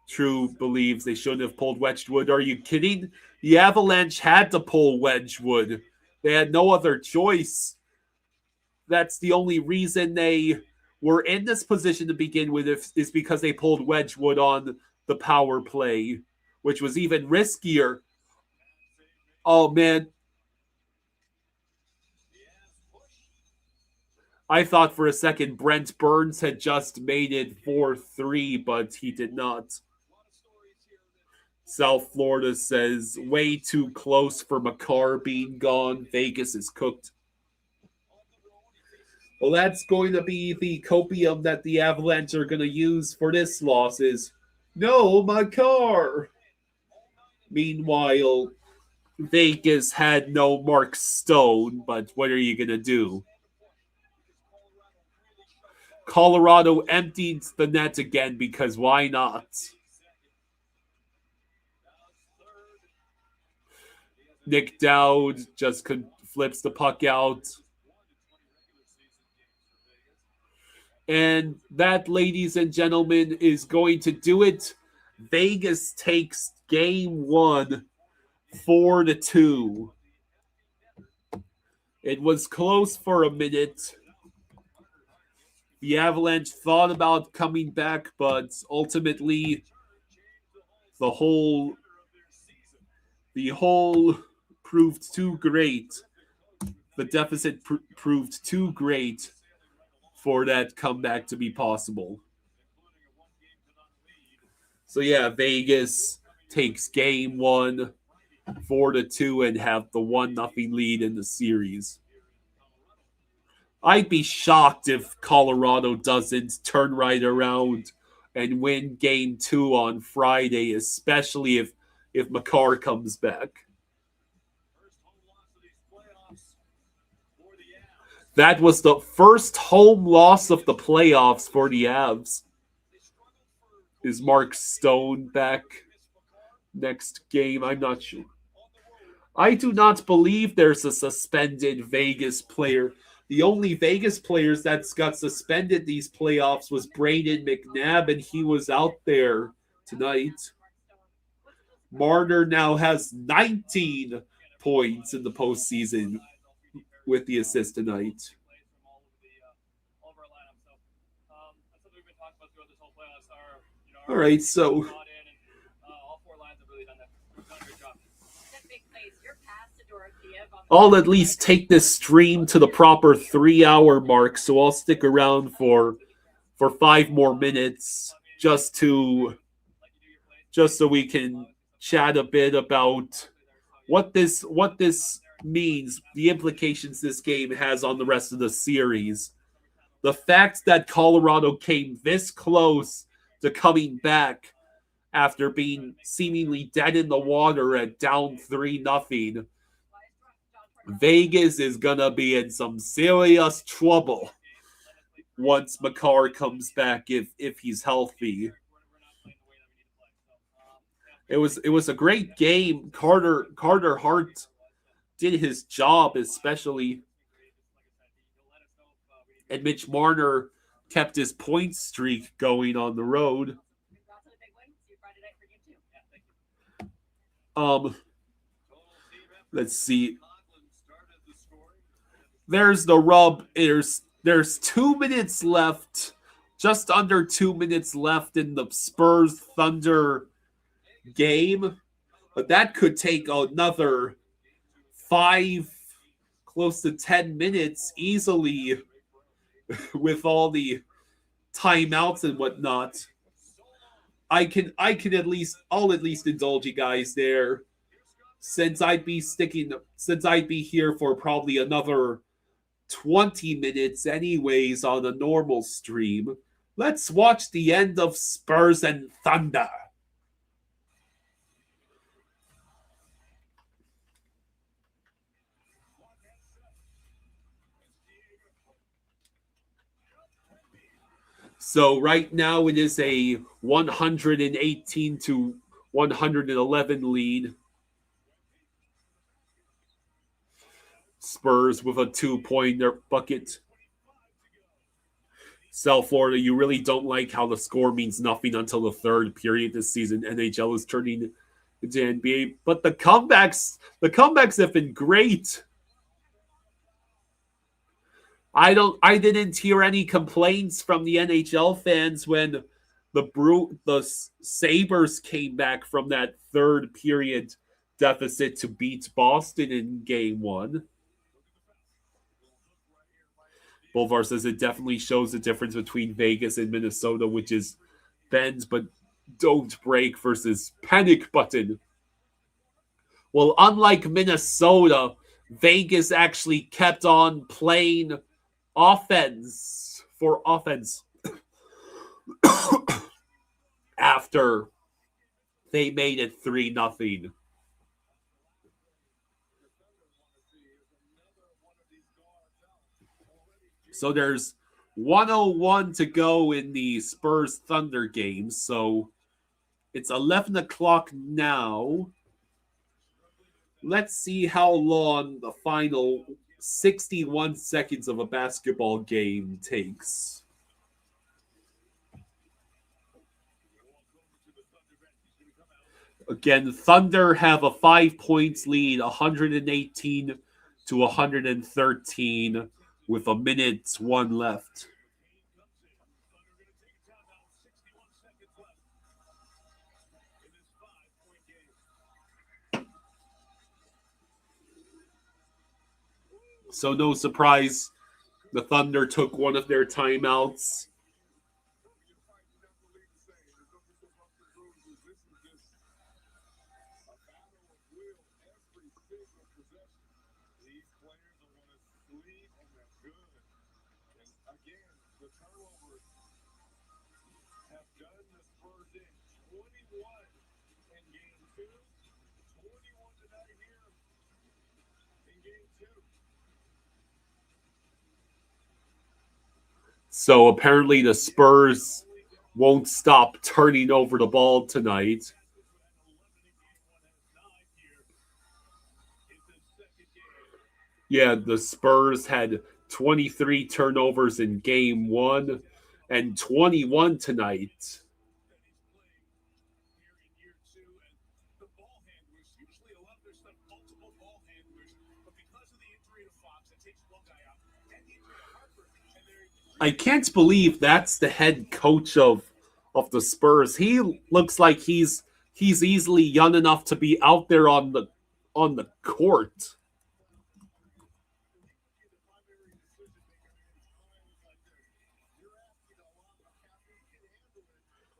True believes they shouldn't have pulled Wedgwood. Are you kidding? The Avalanche had to pull Wedgwood. They had no other choice. That's the only reason they were in this position to begin with, is because they pulled Wedgwood on the power play, which was even riskier. Oh, man. I thought for a second Brent Burns had just made it 4-3, but he did not. South Florida says, way too close for Makar being gone. Vegas is cooked. Well, that's going to be the copium that the Avalanche are going to use for this loss is, no, Makar. Meanwhile, Vegas had no Mark Stone, but what are you going to do? Colorado emptied the net again because why not? Nick Dowd just flips the puck out. And that, ladies and gentlemen, is going to do it. Vegas takes Game 1 4-2. It was close for a minute. The Avalanche thought about coming back, but ultimately the whole proved too great. The deficit proved too great for that comeback to be possible. So yeah, Vegas takes Game 1 4-2 and have the 1-0 lead in the series. I'd be shocked if Colorado doesn't turn right around and win Game 2 on Friday, especially if Makar comes back. That was the first home loss of the playoffs for the Avs. Is Mark Stone back next game? I'm not sure. I do not believe there's a suspended Vegas player. The only Vegas players that's got suspended these playoffs was Braden McNabb, and he was out there tonight. Marner now has 19 points in the postseason with the assist tonight. All right, so I'll at least take this stream to the proper 3-hour mark, so I'll stick around for 5 more minutes just so we can chat a bit about what this means, the implications this game has on the rest of the series. The fact that Colorado came this close to coming back after being seemingly dead in the water at down 3-0. Vegas is going to be in some serious trouble once Makar comes back, if he's healthy. It was a great game. Carter Hart did his job, especially, and Mitch Marner kept his point streak going on the road. Let's see. There's the rub. There's 2 minutes left, just under 2 minutes left in the Spurs Thunder game, but that could take another 5, close to 10 minutes easily with all the timeouts and whatnot. I'll at least indulge you guys there, since I'd be here for probably another 20 minutes anyways on a normal stream. Let's watch the end of Spurs and Thunder. So right now it is a 118 to 111 lead. Spurs with a 2-pointer bucket. South Florida, you really don't like how the score means nothing until the third period this season. NHL is turning into NBA, but the comebacks have been great. I didn't hear any complaints from the NHL fans when the Sabres came back from that third period deficit to beat Boston in Game 1. Bolvar says it definitely shows the difference between Vegas and Minnesota, which is bend but don't break versus panic button. Well, unlike Minnesota, Vegas actually kept on playing offense after they made it 3-0. So there's 1:01 to go in the Spurs Thunder game. So it's 11 o'clock now. Let's see how long the final 61 seconds of a basketball game takes. Again, Thunder have a 5 points lead, 118 to 113, with a minute 1 left. So no surprise, the Thunder took one of their timeouts. So apparently the Spurs won't stop turning over the ball tonight. Yeah, the Spurs had 23 turnovers in Game 1 and 21 tonight. There's multiple ball handlers, but because of the injury to Fox, it takes one guy out. And the injury to Harper, and they're I can't believe that's the head coach of the Spurs. He looks like he's easily young enough to be out there on the court.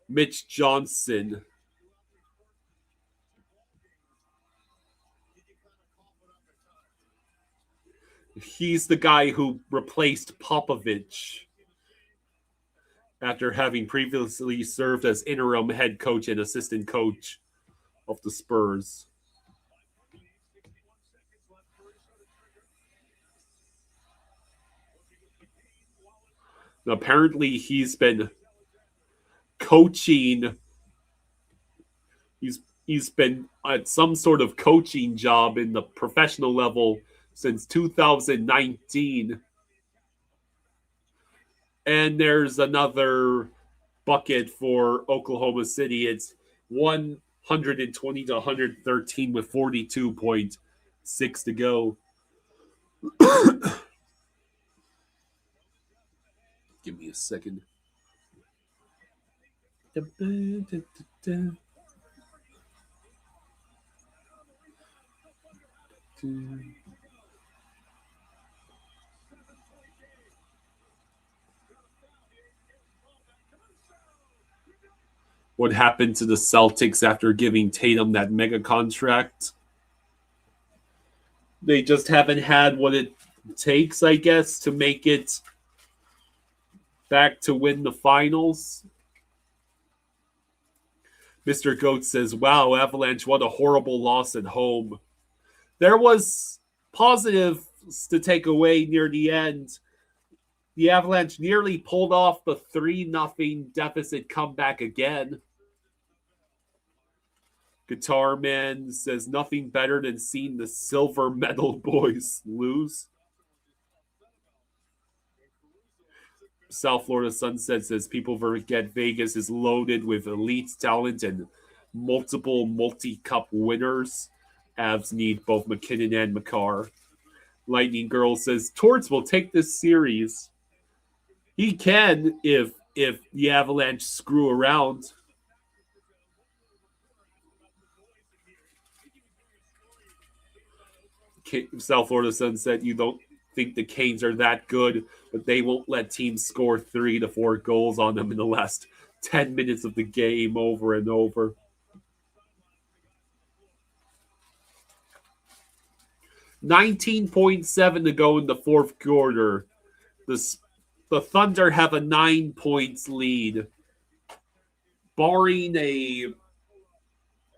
Mitch Johnson. He's the guy who replaced Popovich after having previously served as interim head coach and assistant coach of the Spurs. Now, apparently, he's been coaching. He's been at some sort of coaching job in the professional level since 2019. And there's another bucket for Oklahoma City. It's 120 to 113 with 42.6 to go. Give me a second. What happened to the Celtics after giving Tatum that mega contract? They just haven't had what it takes, I guess, to make it back to win the finals. Mr. Goat says, wow, Avalanche, what a horrible loss at home. There was positives to take away near the end. The Avalanche nearly pulled off the 3-0 deficit comeback again. Guitar Man says, nothing better than seeing the silver medal boys lose. South Florida Sunset says, people forget Vegas is loaded with elite talent and multiple multi-cup winners. Avs need both McKinnon and Makar. Lightning Girl says, Torts will take this series. He can if the Avalanche screw around. South Florida Sunset, you don't think the Canes are that good, but they won't let teams score 3 to 4 goals on them in the last 10 minutes of the game over and over. $19.7 to go in the fourth quarter. The Thunder have a 9 points lead. Barring a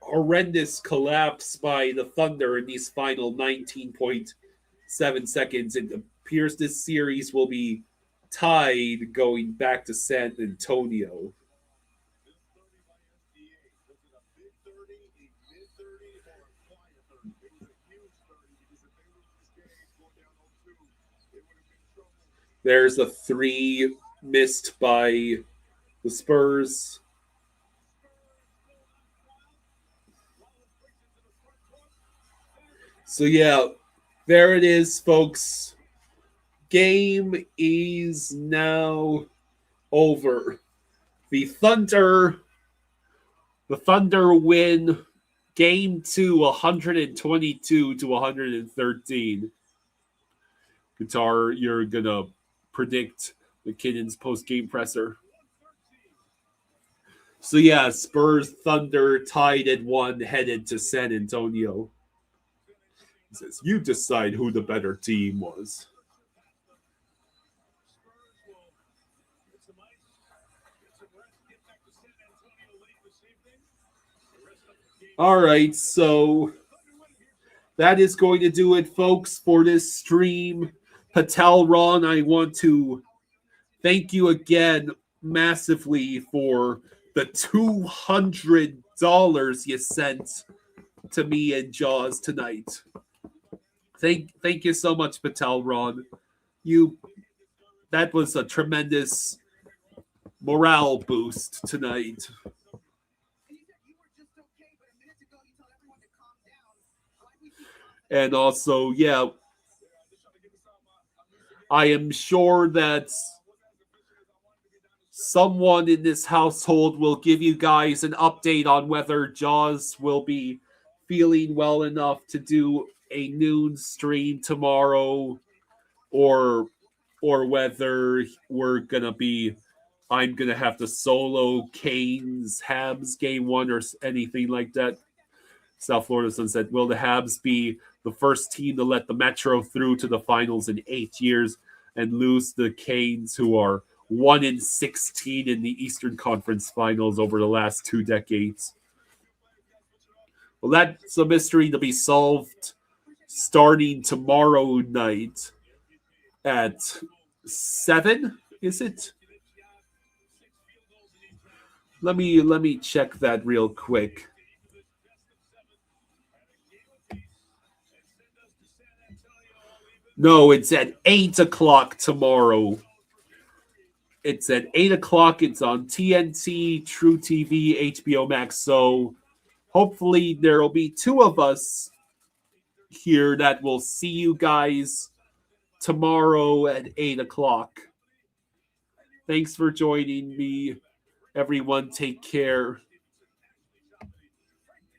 horrendous collapse by the Thunder in these final 19.7 seconds, it appears this series will be tied going back to San Antonio. There's a 3 missed by the Spurs. So, yeah, there it is, folks. Game is now over. The Thunder win Game 2, 122 to 113. Guitar, you're going to predict McKinnon's post-game presser. So, yeah, Spurs Thunder tied at 1, headed to San Antonio. He says, you decide who the better team was. All right, so that is going to do it, folks, for this stream. Patel, Ron, I want to thank you again massively for the $200 you sent to me and Jaws tonight. Thank you so much, Patel, Ron. That was a tremendous morale boost tonight. And also, yeah, I am sure that someone in this household will give you guys an update on whether Jaws will be feeling well enough to do a noon stream tomorrow, or whether I'm gonna have to solo Canes Habs game one or anything like that. South Florida Sun said, will the Habs be the first team to let the Metro through to the finals in 8 years and lose the Canes, who are 1-16 in the Eastern Conference Finals over the last 2 decades? Well, that's a mystery to be solved starting tomorrow night at 7, is it? Let me check that real quick. No, it's at 8 o'clock tomorrow. It's at 8 o'clock. It's on TNT, True TV, HBO Max. So hopefully there will be 2 of us here that will see you guys tomorrow at 8 o'clock. Thanks for joining me. Everyone, take care.